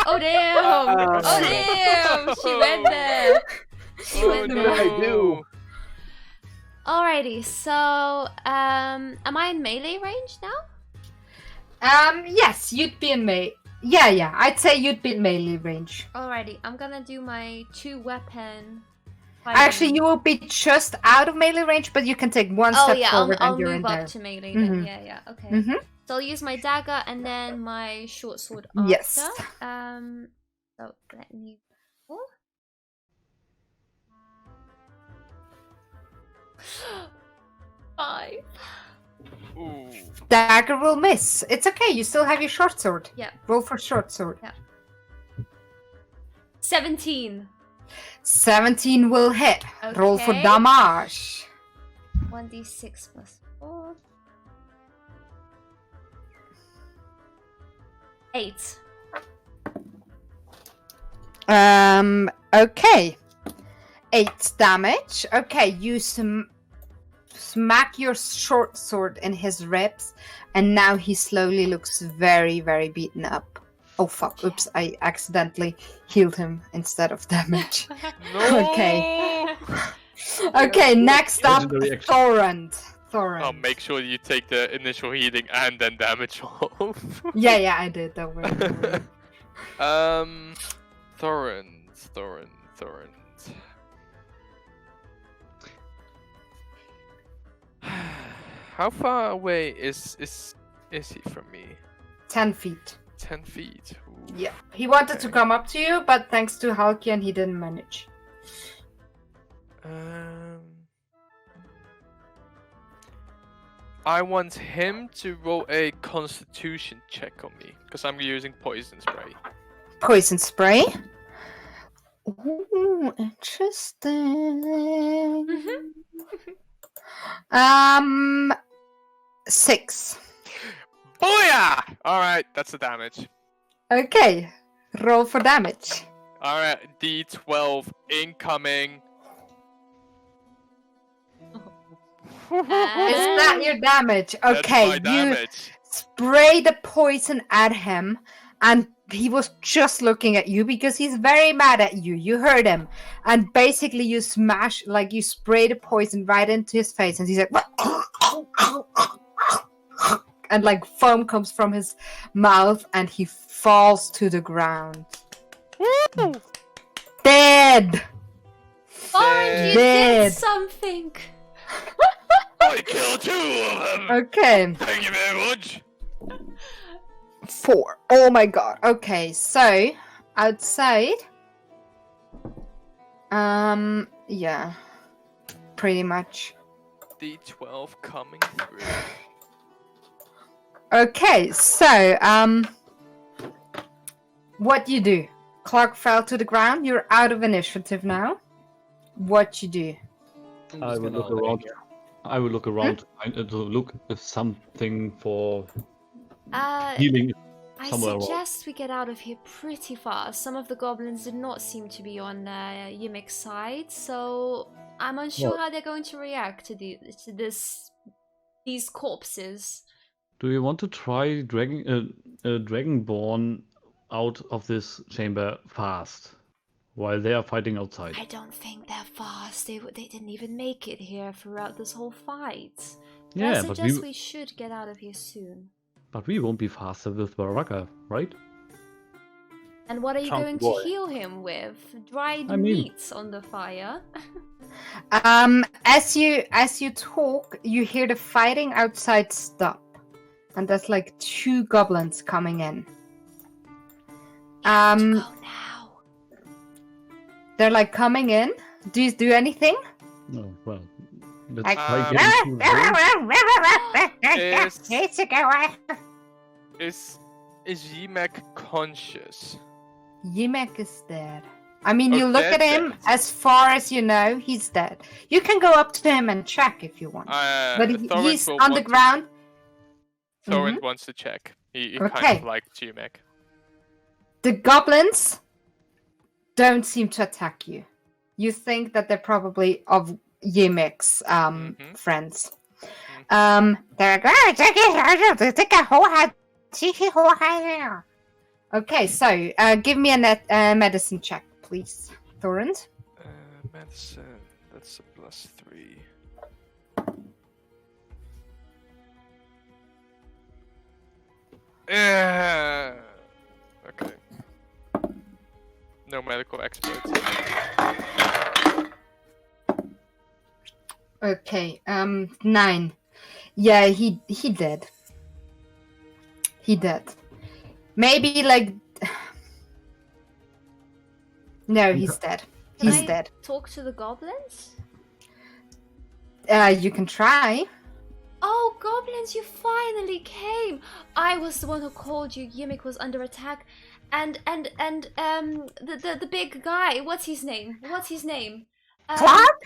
Oh damn! Oh damn! She went there. She went did there. I do? Alrighty, so am I in melee range now? Yes, you'd be in melee. Yeah, I'd say you'd be in melee range. Alrighty, I'm gonna do my 2-weapon. Actually, you will be just out of melee range, but you can take one Oh step yeah, forward I'll and you're in move up there. to melee then. Mhm. Yeah, okay. Mm-hmm. So I'll use my dagger and then my short sword after. Yes. So let me. Oh. 5. Ooh. Dagger will miss. It's okay. You still have your short sword. Yeah. Roll for short sword. 17. 17 will hit. Roll for Okay. damage. 1d6 plus 4. 8. Okay. 8 damage. Okay, you smack your short sword in his ribs, and now he slowly looks very, very beaten up. Oh fuck, oops, I accidentally healed him instead of damage. No! Okay. Okay, next up, Legendary action. Thorand. Thorand. I'll make sure you take the initial healing and then damage off. Yeah, I did. Don't worry. Don't worry. Thorand. How far away is he from me? 10 feet. 10 feet. Ooh. Yeah. He wanted to Okay. come up to you, but thanks to Halkian, he didn't manage. I want him to roll a constitution check on me, because I'm using poison spray. Poison spray. Ooh, interesting. 6. Booyah! Alright, that's the damage. Okay. Roll for damage. Alright, D12 incoming. Is that your damage? Okay, That's my you damage. spray the poison at him, and he was just looking at you because he's very mad at you. You heard him, and basically you smash, like you spray the poison right into his face, and he's like, and like foam comes from his mouth, and he falls to the ground, Woo! dead. Orange, you Dead. did something! I killed 2 of them! Okay. Thank you very much! 4. Oh my god. Okay, so outside. Yeah. Pretty much. D12 coming through. Okay, so what you do? Clark fell to the ground. You're out of initiative now. What you do? I will look around. I will look around to look if something for healing. I Somewhere around. suggest we get out of here pretty fast. Some of the goblins did not seem to be on Yimik's side, so I'm unsure Well- how they're going to react to these corpses. Do you want to try dragging Dragonborn out of this chamber fast, while they are fighting outside? I don't think they're fast. They didn't even make it here throughout this whole fight. I Yeah, but suggest we should get out of here soon. we won't be faster with Baraqa, right? And what are you Chunky going boy. to heal him with? Dried I mean- meats on the fire? As you talk, you hear the fighting outside stop, and there's like 2 goblins coming in. Go now. They're like coming in. Do you do anything? No, well, let's Like- try Um, getting Is Yimek conscious? Yimek is dead. I mean, you Oh, look at dead, him, dead. as far as you know, he's dead. You can go up to him and check if you want. But Thorint he's will on the want to- ground. Thorint wants to check. He kind Okay. of liked Yimek. The goblins don't seem to attack you. You think that they're probably of Yimik's Mhm. friends. They're okay, so give me a medicine check, please, Thorint. Medicine. That's a +3. Okay. No medical experts. Okay, 9. Yeah, he dead. He dead. Maybe like no, he's dead. He's Can I dead. talk to the goblins? You can try. Oh, Goblins, you finally came! I was the one who called you. Yimik was under attack, and the big guy. What's his name? Clark?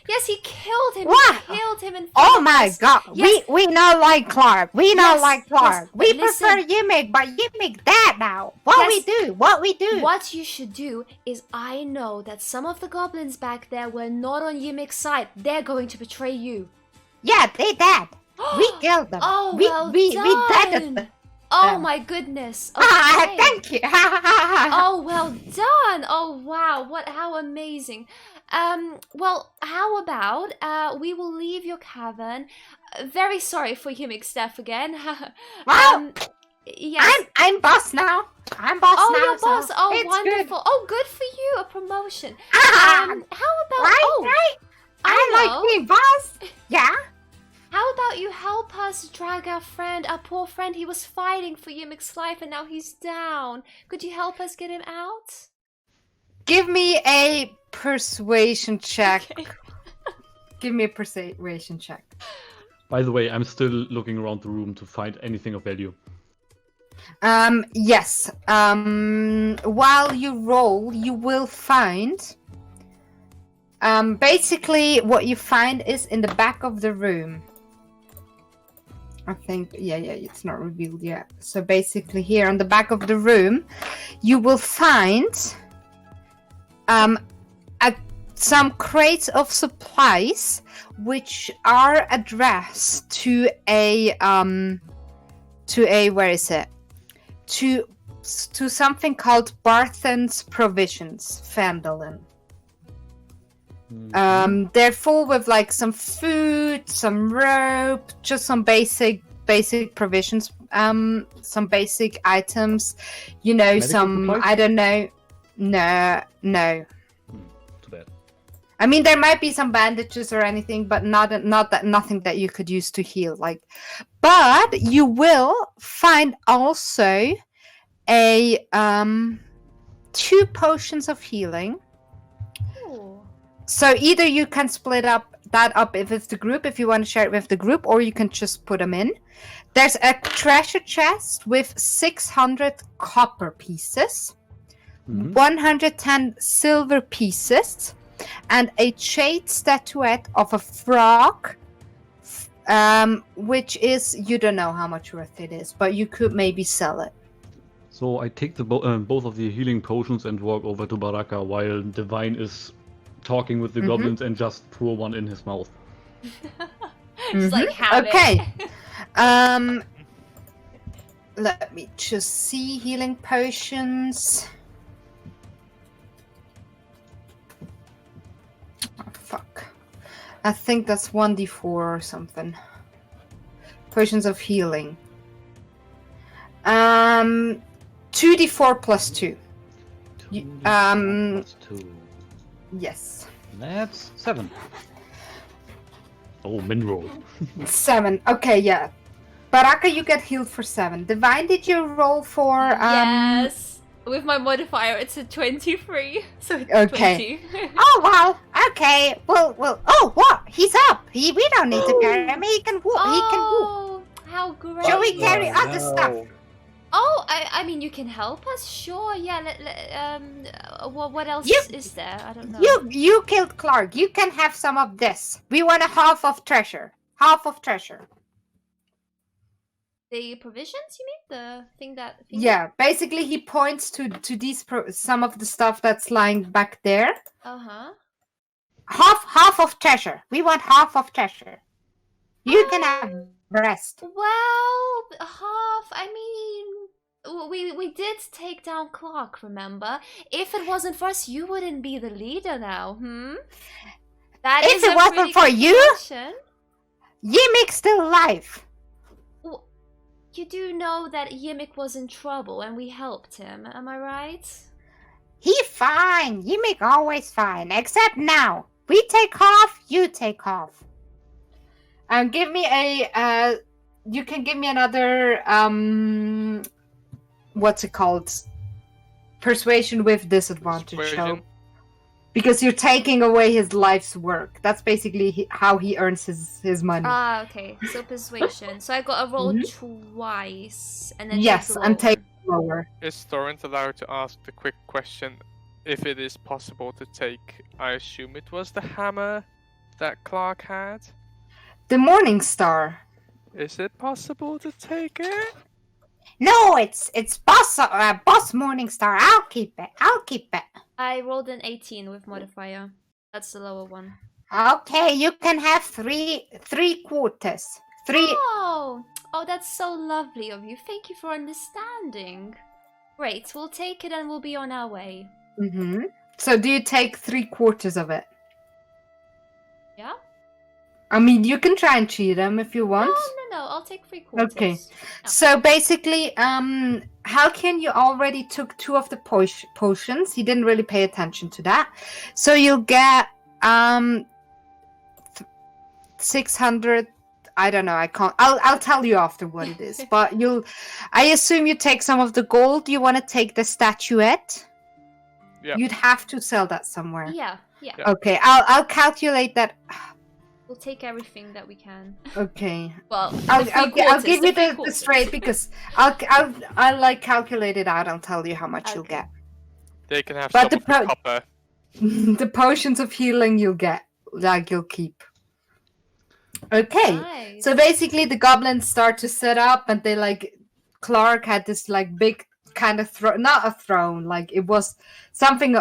Yes, he killed him. What? He killed him in front Oh of my us. god, Yes. we not like Clark. We not Yes, like Clark. yes, we but listen. prefer Yimik, but Yimik dead now. What we do? What you should do is, I know that some of the goblins back there were not on Yimik's side. They're going to betray you. Yeah, they dead. We killed them. Oh, we well we done. deaded them. Oh my goodness. Ah, Okay. thank you. Oh, well done. Oh, wow. How amazing. Well, how about we will leave your cavern. Very sorry for Yimik's death again. Wow. Yes. I'm boss now. I'm boss Oh, now. you're boss. so Oh, it's wonderful. Oh, good for you. A promotion. Ah, How about right. I know. like being boss. Yeah. How about you help us drag our poor friend? He was fighting for Yimik's life and now he's down. Could you help us get him out? Give me a persuasion check. Okay. Give me a persuasion check. By the way, I'm still looking around the room to find anything of value. Yes. While you roll, you will find. Basically, what you find is in the back of the room. I think, yeah, it's not revealed yet. So basically, here on the back of the room, you will find some crates of supplies, which are addressed to a where is it? To something called Barthen's Provisions, Fandolin. They're full with like some food, some rope, just some basic provisions, some basic items, Medical some supplies? I don't know. No. Too bad. I mean, there might be some bandages or anything, but nothing that you could use to heal. But you will find also a 2 potions of healing. Ooh. So either you can split that up if it's the group, if you want to share it with the group, or you can just put them in. There's a treasure chest with 600 copper pieces, 110 silver pieces, and a jade statuette of a frog, which is, you don't know how much worth it is, but you could maybe sell it. So I take the both of the healing potions and walk over to Baraqa while Divine is talking with the goblins and just throw one in his mouth. Just like have Okay. it. Let me just see healing potions. Oh, fuck. I think that's 1d4 or something. Potions of healing. 2d4 plus 2. That's 2. Yes. That's 7. Oh, min roll. 7. Okay, yeah. Baraqa, you get healed for 7. Divine, did you roll for... Yes. With my modifier, it's a 23. So it's Okay. 20. Oh, well, okay. Well, oh, what? He's up. We don't need to carry him. He can walk. Oh, how great. Shall we carry other stuff? Oh, I mean, you can help us? Sure, yeah. What else is there? I don't know. You killed Clark. You can have some of this. We want a half of treasure. The provisions, you mean? The thing that... Yeah, basically he points to these some of the stuff that's lying back there. Uh-huh. Half of treasure. We want half of treasure. You can have the rest. Well, half, I mean... We did take down Clark, remember? If it wasn't for us, you wouldn't be the leader now, That If is it a wasn't pretty for good you? question. Yimik's still alive. You do know that Yimik was in trouble and we helped him, am I right? He fine. Yimik always fine. Except now. We take half, you take half. Give me a you can give me another what's it called? Persuasion with disadvantage. Persuasion. because you're taking away his life's work. That's basically how he earns his money. Ah, okay. So persuasion. So I got a roll twice, and then Yes, take the and take lower. lower. Is Thorent allowed to ask the quick question if it is possible to take? I assume it was the hammer that Clark had. The Morning Star. Is it possible to take it? No, it's boss Morningstar. I'll keep it. I rolled an 18 with modifier. That's the lower one. Okay, you can have three quarters. Oh, that's so lovely of you. Thank you for understanding. Great, we'll take it and we'll be on our way. Mm-hmm. So do you take 3/4 of it? Yeah? I mean, you can try and cheat him if you want. No, I'll take 3/4. Okay. Yeah. So basically, Halcyon, you already took 2 of the potions. He didn't really pay attention to that. So you'll get 600. I don't know. I can't. I'll tell you after what it is. But I assume you take some of the gold. You want to take the statuette? Yeah. You'd have to sell that somewhere. Yeah. Okay. I'll calculate that. We'll take everything that we can. Okay. Well, I'll I'll give you the straight because I'll like calculate it out. I'll tell you how much you'll Okay. get. They can have But some of the copper. The potions of healing you'll get, like you'll keep. Okay. Nice. So basically, the goblins start to set up, and they Clark had this big kind of not a throne, like it was something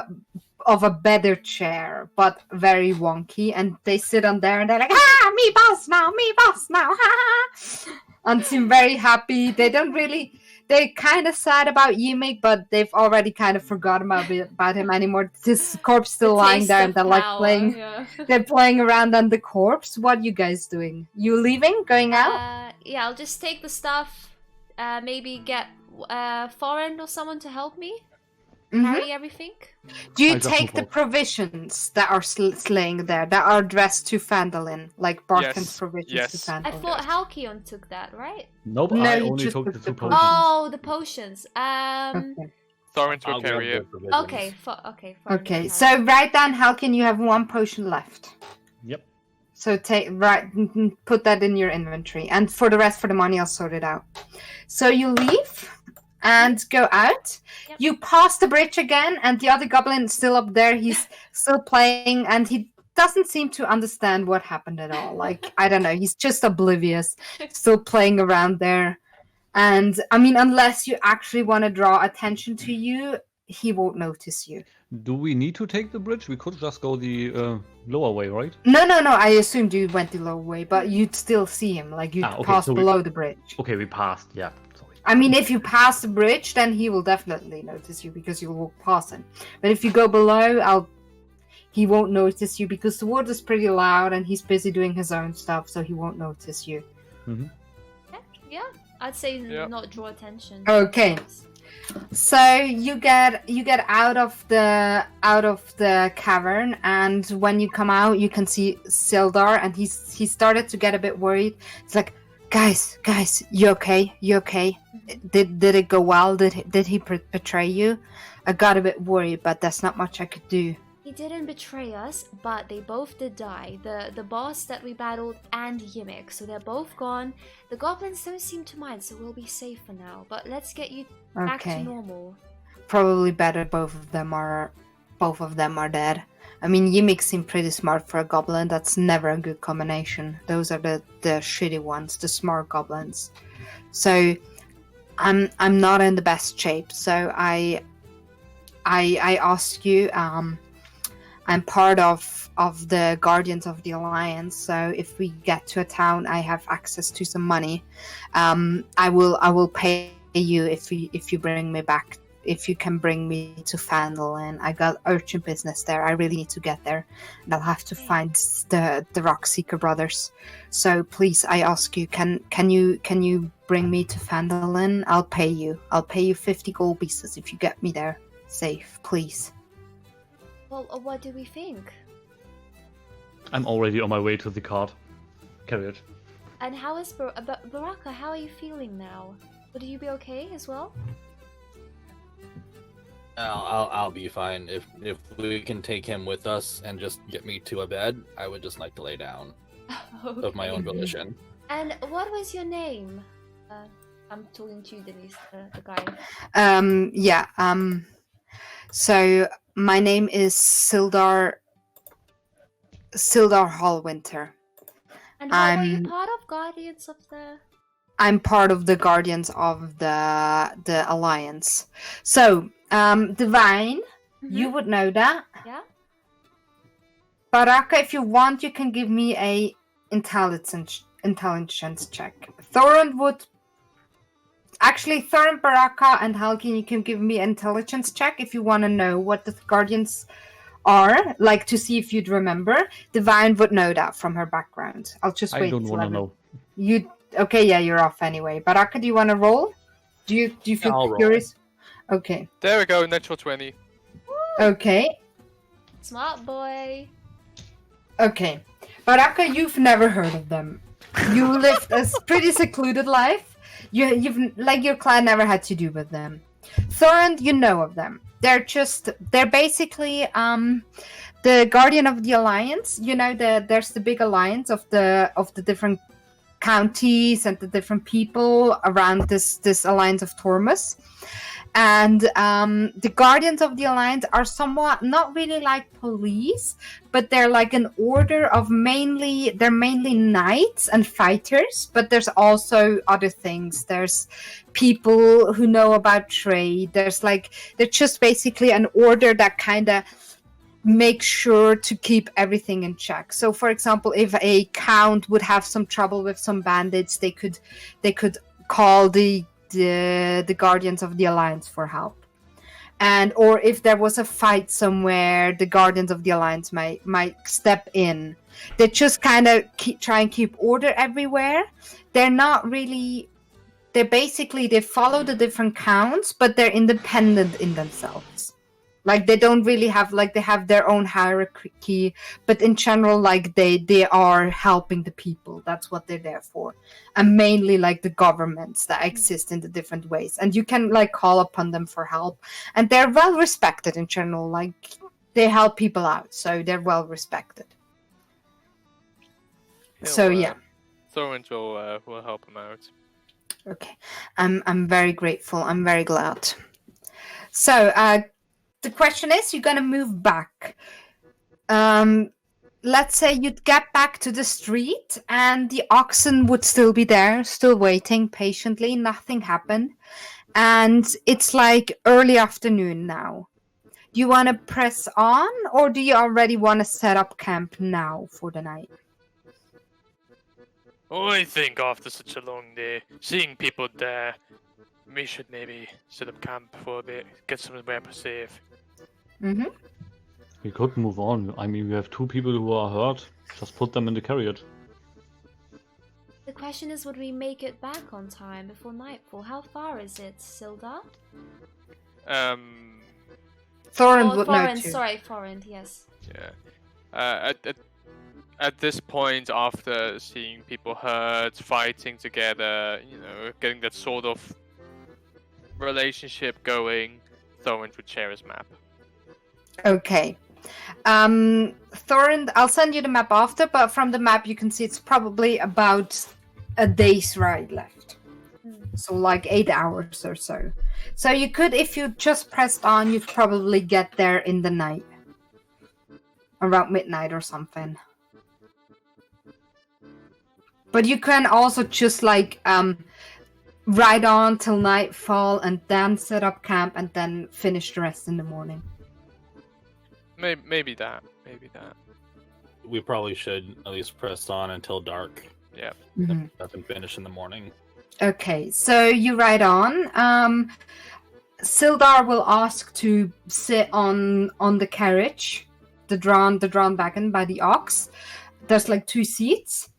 of a better chair, but very wonky. And they sit on there, and they're like, me boss now, and seem very happy. They're kind of sad about Yimik, but they've already kind of forgotten about him anymore. This corpse still lying there, and they're playing. Yeah. They're playing around on the corpse. What are you guys doing? You leaving? Going out? Yeah, I'll just take the stuff. Maybe get Foreign or someone to help me carry everything. Do you I got take the involved. provisions that are slaying there, that are addressed to Fandolin, like Barkin's Yes, provisions yes. to Fandolin? I thought Halcyon took that, right? Nope, No, I you only just took the took 2 the potions. Oh, the potions. Okay. Thorent will I'll grab carry the it. provisions. Okay, Foreign Okay, will so carry. write down, Halkin, you have 1 potion left. Yep. So put that in your inventory, and for the rest, for the money, I'll sort it out. So you leave and go out. Yep. You pass the bridge again, and the other goblin is still up there. He's still playing, and he doesn't seem to understand what happened at all. Like, I don't know, he's just oblivious, still playing around there. And I mean, unless you actually want to draw attention to you, he won't notice you. Do we need to take the bridge? We could just go the lower way, right? No. I assumed you went the low way, but you'd still see him. Like, you'd Okay, pass so below the bridge. Okay, we passed. Yeah, sorry. I mean, if you pass the bridge, then he will definitely notice you because you'll walk past him. But if you go below, he won't notice you because the water's pretty loud and he's busy doing his own stuff, so he won't notice you. Yeah, I'd say Yeah. not draw attention. Okay. So you get out of the cavern, and when you come out, you can see Sildar, and he started to get a bit worried. It's like, guys, you okay? Did it go well? Did he betray you? I got a bit worried, but there's not much I could do. He didn't betray us, but they both did die. The boss that we battled and Yimik, so they're both gone. The goblins don't seem to mind, so we'll be safe for now. But let's get you back to Okay. normal. Probably better both of them are dead. I mean, Yimik seemed pretty smart for a goblin. That's never a good combination. Those are the shitty ones, the smart goblins. So I'm not in the best shape. So I ask you, I'm part of the Guardians of the Alliance, so if we get to a town, I have access to some money. I will pay you if you bring me back. If you can bring me to Fandolin. I got urgent business there. I really need to get there, and I'll have to find the Rockseeker brothers. So please, I ask you, can you bring me to Fandolin? I'll pay you. I'll pay you 50 gold pieces if you get me there safe, please. Well, what do we think? I'm already on my way to the cart. Carriage. And how is Baraqa? How are you feeling now? Would you be okay as well? I'll be fine. If we can take him with us and just get me to a bed, I would just like to lay down of my own Okay. volition. And what was your name? I'm talking to Denise, the guy. Yeah. So my name is Sildar Hallwinter. And what were you I'm part of? Guardians of the... I'm part of the Guardians of the Alliance. So, Divine, you would know that. Yeah? Baraqa, if you want, you can give me a intelligence check. Thorin would actually Thorin, Baraqa, and Halkin, you can give me an intelligence check if you want to know what the Guardians are, like to see if you'd remember. Divine would know that from her background. I'll just wait. I don't want to know. You okay? Yeah, you're off anyway. Baraqa, do you want to roll? Do you feel I'll roll. curious? Okay. There we go, natural 20. Okay. Smart boy. Okay. Baraqa, you've never heard of them. You lived a pretty secluded life. You've like your clan never had to do with them. Thorin, you know of them. They're basically the Guardian of the Alliance. You know, there's the big alliance of the different counties and the different people around this alliance of Tormus. And the Guardians of the Alliance are somewhat not really like police, but they're like an order of mainly knights and fighters, but there's also other things. There's people who know about trade. They're just basically an order that kind of makes sure to keep everything in check. So for example, if a count would have some trouble with some bandits, they could call the Guardians of the Alliance for help. And or if there was a fight somewhere, the Guardians of the Alliance might step in. They just kind of try and keep order everywhere. They're not really. They follow the different counts, but they're independent in themselves. Like they don't really have they have their own hierarchy, but in general, like they are helping the people. That's what they're there for, and mainly like the governments that exist in the different ways. And you can like call upon them for help, and they're well respected in general. Like they help people out, so they're well respected. So yeah, Thorin will help him out. okay. I'm very grateful. I'm very glad. So the question is, you're gonna move back. Let's say you'd get back to the street and the oxen would still be there, still waiting patiently. Nothing happened. And it's like early afternoon now. Do you want to press on, or do you already want to set up camp now for the night? I think after such a long day, seeing people there, we should maybe set up camp for a bit, get somewhere safe. Mm-hmm. We could move on. I mean, we have two people who are hurt. Just put them in the carriage. The question is, would we make it back on time before nightfall? How far is it, Sildar? Thorin Oh, would know Foreign, too. sorry, Foreign, yes. Yeah. At this point, after seeing people hurt, fighting together, getting that sort of relationship going, Thorin would share his map. Okay. Thorin, I'll send you the map after, but from the map you can see it's probably about a day's ride left. So like 8 hours or so. So you could, if you just pressed on, you'd probably get there in the night. Around midnight or something. But you can also just ride on till nightfall and then set up camp and then finish the rest in the morning. Maybe that. We probably should at least press on until dark. Yeah. Mhm. Nothing finish in the morning. Okay, so you ride on. Sildar will ask to sit on the carriage, the drawn wagon by the ox. There's like 2 seats,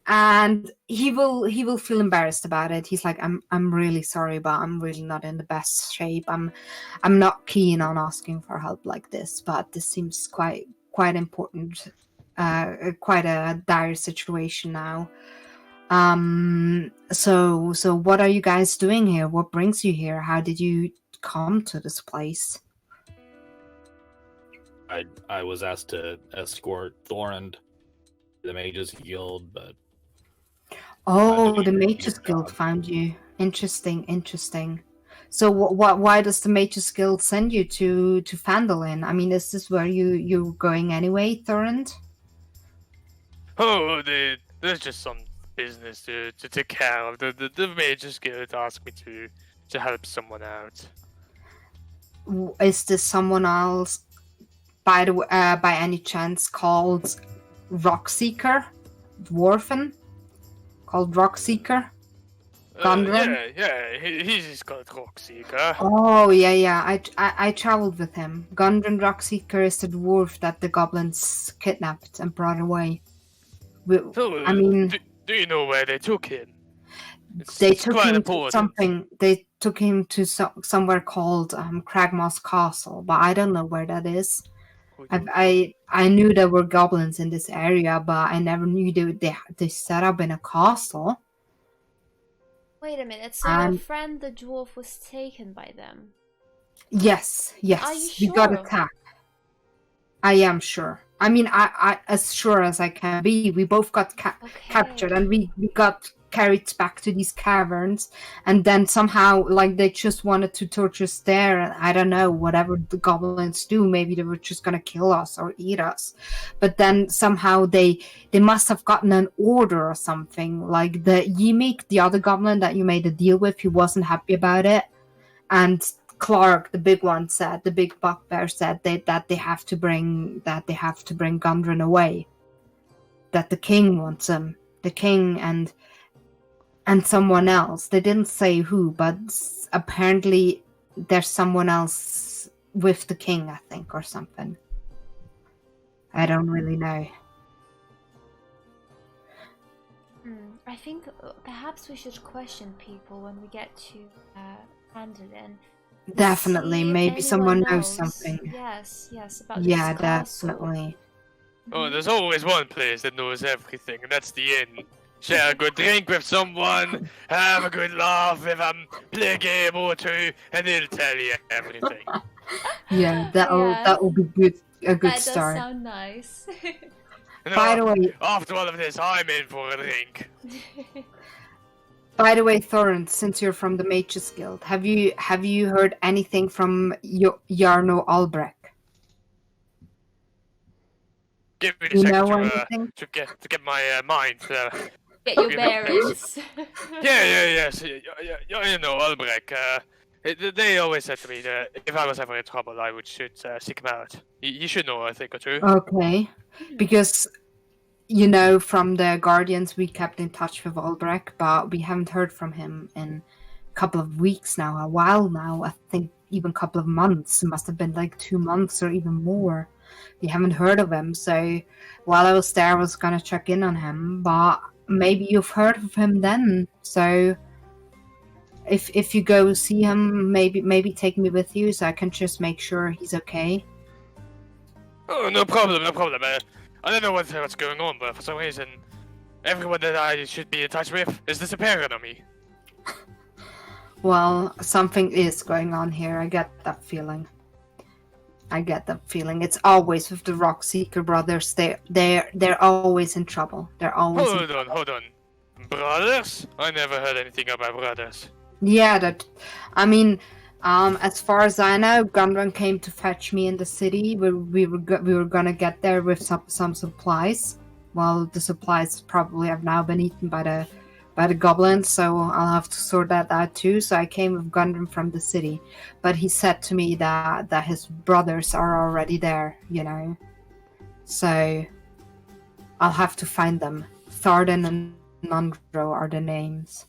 and he will feel embarrassed about it. He's like, I'm really sorry, but I'm really not in the best shape. I'm not keen on asking for help like this, but this seems quite important, quite a dire situation now. So what are you guys doing here? What brings you here? How did you come to this place? I was asked to escort Thorin to the Mages Guild, but Oh, the doing a Mages good Guild job. found you. Interesting. So why does the Mages Guild send you to Phandalin? I mean, is this where you're going anyway, Thorand? Oh, there's just some business to take care of. The Mages Guild asked me to help someone out. Is this someone else, by any chance, called Rockseeker? Dwarfen? Called Rockseeker? Gundren? Yeah, he's called Rockseeker. Oh, yeah. I traveled with him. Gundren Rockseeker is the dwarf that the goblins kidnapped and brought away. So, I mean, do you know where they took him? they It's took quite him important. to something. They took him to somewhere called Cragmoss Castle, but I don't know where that is. I knew there were goblins in this area, but I never knew they set up in a castle. Wait a minute, so your friend the dwarf was taken by them? Yes. Are you We got sure? attacked. I am sure. I mean, I as sure as I can be. We both got captured, and we got carried back to these caverns, and then somehow, like, they just wanted to torture us there. And I don't know, whatever the goblins do, maybe they were just gonna kill us or eat us. But then somehow they must have gotten an order or something. Like the Ymik, the other goblin that you made a deal with, he wasn't happy about it, and Clark, the big one, said, the big bugbear said that they have to bring Gundren away. That the king wants him. The king and someone else. They didn't say who, but apparently there's someone else with the king, I think, or something. I don't really know. I think perhaps we should question people when we get to Phandalin. Definitely, See if maybe someone anyone knows something. Yes, about Yeah, this castle. definitely. Oh, there's always one place that knows everything, and that's the inn. Share a good drink with someone, have a good laugh with them, play a game or two, and they'll tell you everything. Yeah, that'll be good. A good That does start. sound nice. By the way, after all of this, I'm in for a drink. Thorin, since you're from the Mages Guild, have you heard anything from Jarno Albrecht? Give me a You second know to anything? get my mind. Get your bearings. Yes. You know, Albrecht. They always said to me that if I was ever in trouble, I should seek him out. You should know a thing or two. Okay, because from the Guardians, we kept in touch with Albrecht, but we haven't heard from him in a couple of weeks now, a while now. I think even a couple of months. It must have been like 2 months or even more. We haven't heard of him, so while I was there, I was gonna check in on him, but maybe you've heard of him then. So if you go see him, maybe take me with you so I can just make sure he's okay. Oh, no problem. I don't know what's going on, but for some reason, everyone that I should be in touch with is disappearing on me. Well, something is going on here. I get that feeling. It's always with the Rockseeker brothers. They're always in trouble. They're always. Hold on. Brothers? I never heard anything about brothers. Yeah, as far as I know, Gundren came to fetch me in the city. We were gonna get there with some supplies. Well, the supplies probably have now been eaten by the goblins, so I'll have to sort that out too. So I came with Gundren from the city, but he said to me that his brothers are already there. So I'll have to find them. Tharden and Nundro are the names.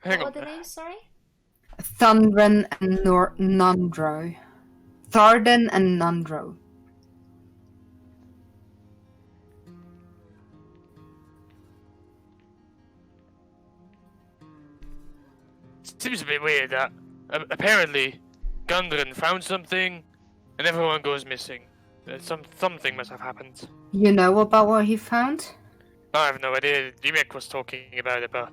What are the names, sorry? Thundren and Nundro. Tharden and Nundro. Seems a bit weird that apparently Gundren found something and everyone goes missing. Something must have happened. You know about what he found? I have no idea. Ymik was talking about it, but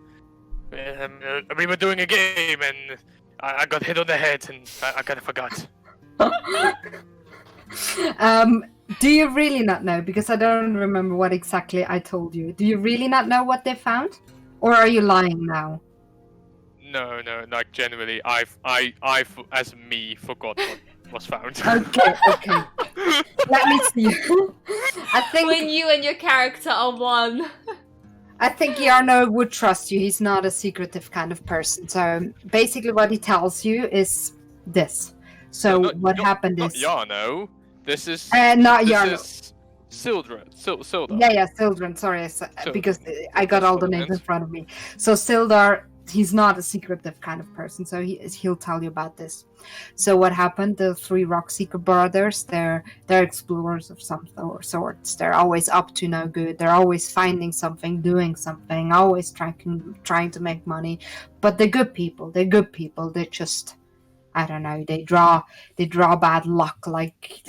we were doing a game and I got hit on the head and I kind of forgot. Do you really not know? Because I don't remember what exactly I told you. Do you really not know what they found? Or are you lying now? No, like generally, I as me forgot what was found. Okay. Let me see. I think When you and your character are one. I think Yarno would trust you. He's not a secretive kind of person. So basically what he tells you is this. So what happened is... Not Yarno. This is... not this Yarno. is Sildren. Sildar. Yeah, Sildren. Sorry, because I got all the names in front of me. So Sildar, he's not a secretive kind of person. So he'll tell you about this. So what happened? The 3 Rockseeker brothers, they're explorers of some sorts. They're always up to no good. They're always finding something, doing something, always trying to make money. But they're good people. They're just, I don't know. They draw bad luck, like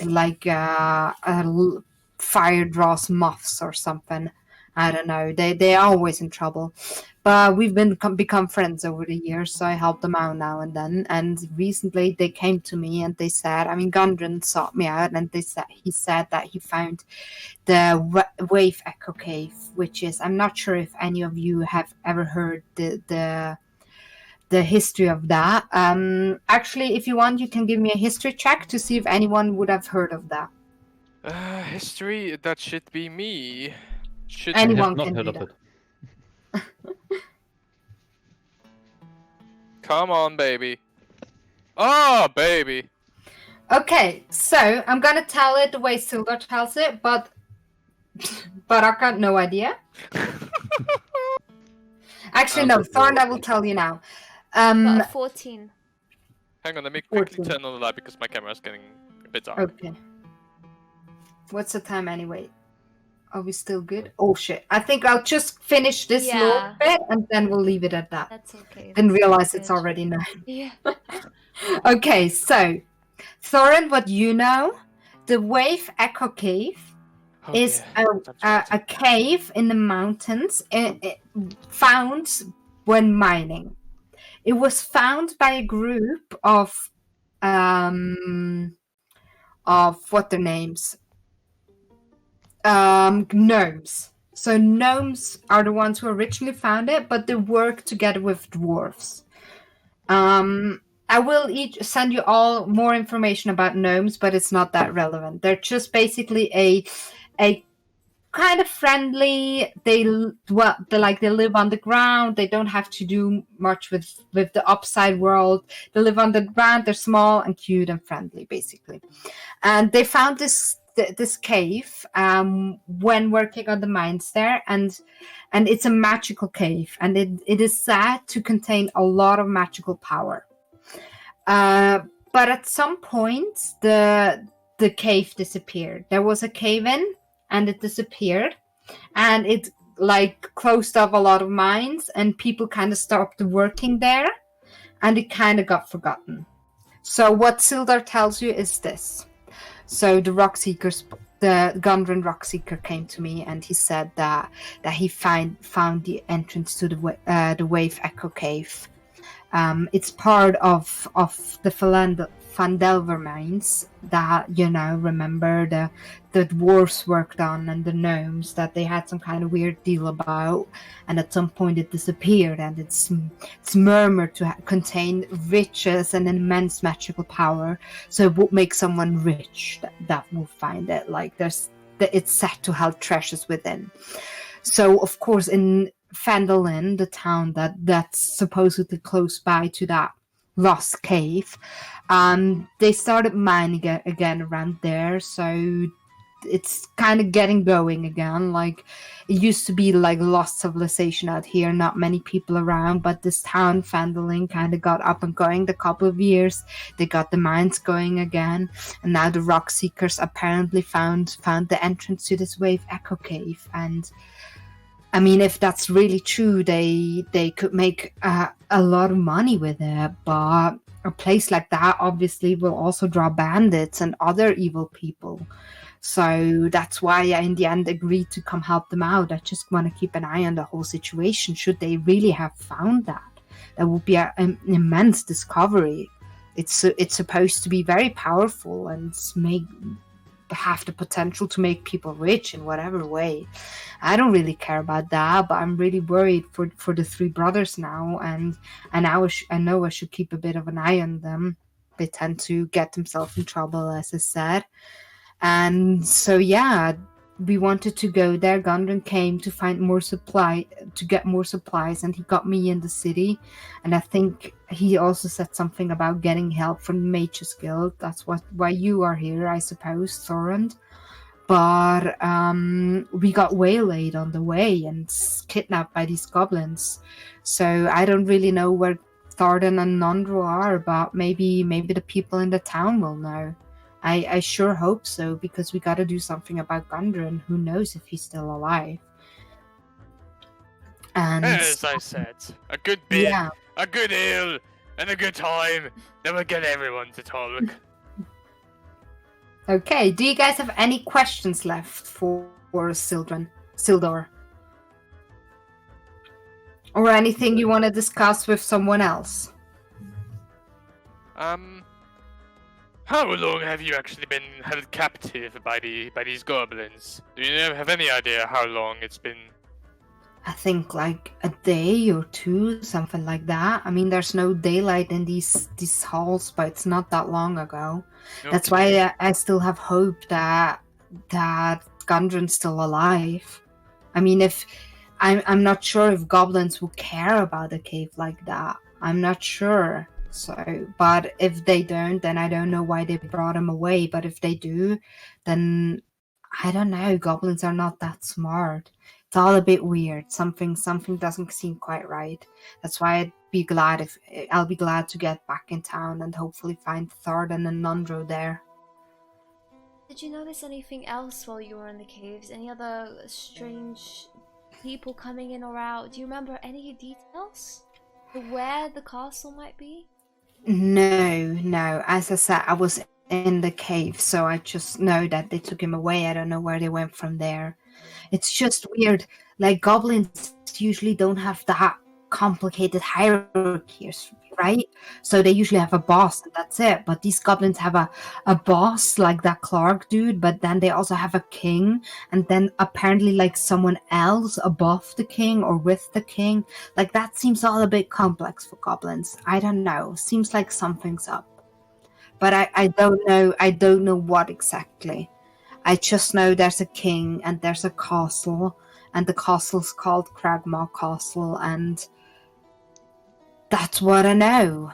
fire draws moths or something. I don't know. They're always in trouble. But we've become friends over the years, so I help them out now and then. And recently they came to me and they said, Gundren sought me out, and he said that he found the Wave Echo Cave, which is, I'm not sure if any of you have ever heard the history of that. Actually, if you want, you can give me a history check to see if anyone would have heard of that. History, that should be me. Anyone I have can not do heard of that. it. Come on, baby. Oh, baby. Okay, so I'm gonna tell it the way Sildar tells it, but Baraqa, no idea. Actually, no, Thorn, I will tell you now. Got a 14. Hang on, let me quickly 14. turn on the light because my camera's getting a bit dark. Okay. What's the time anyway? Are we still good? Oh shit. I think I'll just finish this little bit and then we'll leave it at that. That's okay. And That's realize good. it's already 9. Yeah. Okay, so Thorin, what you know, the Wave Echo Cave is a cave in the mountains found when mining. It was found by a group of what their names? Gnomes. So gnomes are the ones who originally found it, but they work together with dwarves. I will send you all more information about gnomes, but it's not that relevant. They're just basically a kind of friendly. They live on the ground. They don't have to do much with the upside world. They live on the ground. They're small and cute and friendly, basically. And they found this cave when working on the mines there, and it's a magical cave, and it is said to contain a lot of magical power. But at some point, the cave disappeared. There was a cave-in, and it disappeared, and it closed off a lot of mines, and people kind of stopped working there, and it kind of got forgotten. So what Sildar tells you is this. So the Gundren Rockseeker came to me, and he said that he found the entrance to the Wave Echo Cave. It's part of the Fandelver mines that, remember the dwarves worked on, and the gnomes that they had some kind of weird deal about, and at some point it disappeared, and it's murmured to contain riches and immense magical power. So it would make someone rich that will find it. It's set to hold treasures within. So of course in Phandalin, the town that's supposedly close by to that lost cave, they started mining again around there. So it's kind of getting going again. It used to be lost civilization out here, not many people around, but this town Phandalin kind of got up and going the couple of years. They got the mines going again, and now the Rockseekers apparently found the entrance to this Wave Echo Cave. And I mean, if that's really true, they could make a lot of money with it. But a place like that obviously will also draw bandits and other evil people. So that's why I, in the end, agreed to come help them out. I just want to keep an eye on the whole situation. Should they really have found that? That would be an immense discovery. It's supposed to be very powerful and have the potential to make people rich in whatever way. I don't really care about that, but I'm really worried for the three brothers now, and I know I should keep a bit of an eye on them. They tend to get themselves in trouble, as I said. And so yeah, we wanted to go there. Gundren came to find more supply, to get more supplies, and he got me in the city. And I think he also said something about getting help from the Mages Guild. That's why you are here, I suppose, Thorund. But we got waylaid on the way and kidnapped by these goblins. So I don't really know where Tharden and Nondro are, but maybe the people in the town will know. I sure hope so, because we gotta do something about Gundren. Who knows if he's still alive. And As I said, a good beer, yeah. a good ale, and a good time, then we'll get everyone to talk. Okay, do you guys have any questions left for Sildor? Or anything you want to discuss with someone else? How long have you actually been held captive by these goblins? Do you have any idea how long it's been? I think like a day or two, something like that. I mean, there's no daylight in these halls, but it's not that long ago. Okay. That's why I still have hope that Gundren's still alive. I mean, if I'm not sure if goblins will care about a cave like that. I'm not sure. So, but if they don't, then I don't know why they brought him away. But if they do, then I don't know. Goblins are not that smart. It's all a bit weird. Something doesn't seem quite right. That's why I'll be glad to get back in town and hopefully find Tharden and Nondro there. Did you notice anything else while you were in the caves? Any other strange people coming in or out? Do you remember any details? Where the castle might be? No. As I said, I was in the cave, so I just know that they took him away. I don't know where they went from there. It's just weird. Like, goblins usually don't have that complicated hierarchies, right? So they usually have a boss and that's it. But these goblins have a boss, like that Clark dude, but then they also have a king, and then apparently like someone else above the king or with the king. Like, that seems all a bit complex for goblins. I don't know. Seems like something's up. But I don't know what exactly. I just know there's a king and there's a castle, and the castle's called Cragmaw Castle, and that's what I know.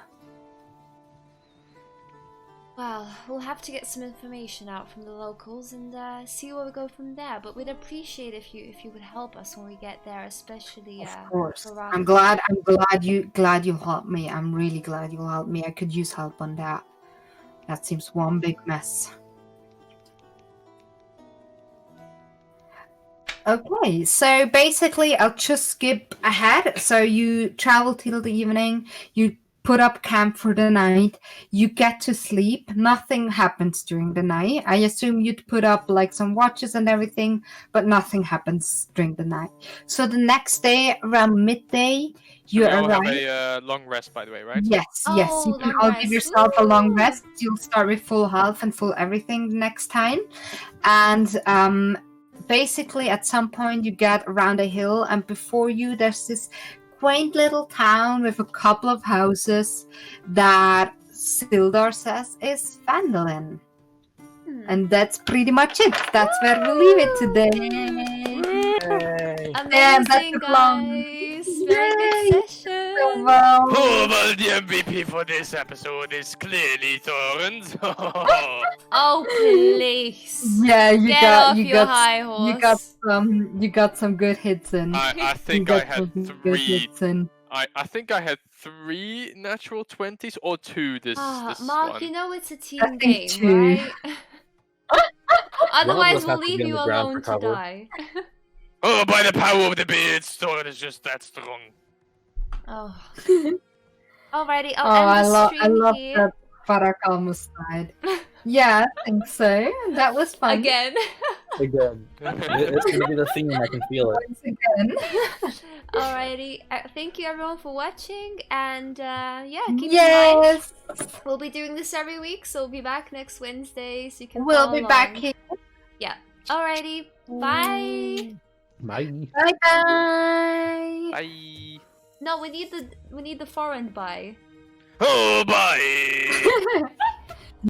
Well, we'll have to get some information out from the locals and see where we go from there. But we'd appreciate if you would help us when we get there, especially. Of course, Baraqa. I'm glad you'll help me. I'm really glad you'll help me. I could use help on that. That seems one big mess. Okay, so basically I'll just skip ahead. So you travel till the evening, you put up camp for the night, you get to sleep. Nothing happens during the night. I assume you'd put up like some watches and everything, but nothing happens during the night. So the next day around midday, you We all arrive. have a long rest, by the way, right? Yes. You Oh, can long all rest. give yourself a long Woo! rest. You'll start with full health and full everything the next time. And basically at some point you get around a hill, and before you there's this quaint little town with a couple of houses that Sildar says is Vandalin. And that's pretty much it. That's where we'll leave it today. Hey. Amazing, took long. guys! Very good session! Well, Oh, well, the MVP for this episode is clearly Thorns. Oh, please! yeah, you Get got off you your got high horse! you got some good hits in. I You think I got had some good three. hits in. I think I had 3 natural 20s or 2 this Mark, one. you know it's a I team think game, two. right? Otherwise, us we'll have to leave be on you the ground alone for to cover. die. Oh, by the power of the beards, Thorin is just that strong. Oh. Alrighty, Oh, I'll I end the love stream here. that Baraqa almost died. Yeah, I think so. That was fun. Again. Again. It's gonna be the theme, I can feel it. Once again. Alrighty, thank you everyone for watching, and yeah, keep in mind Yes, we'll be doing this every week, so we'll be back next Wednesday, so you can we'll follow be back along. here. Yeah. Alrighty. Bye. Bye. Bye bye. Bye. No, we need the foreign bye. Oh, bye.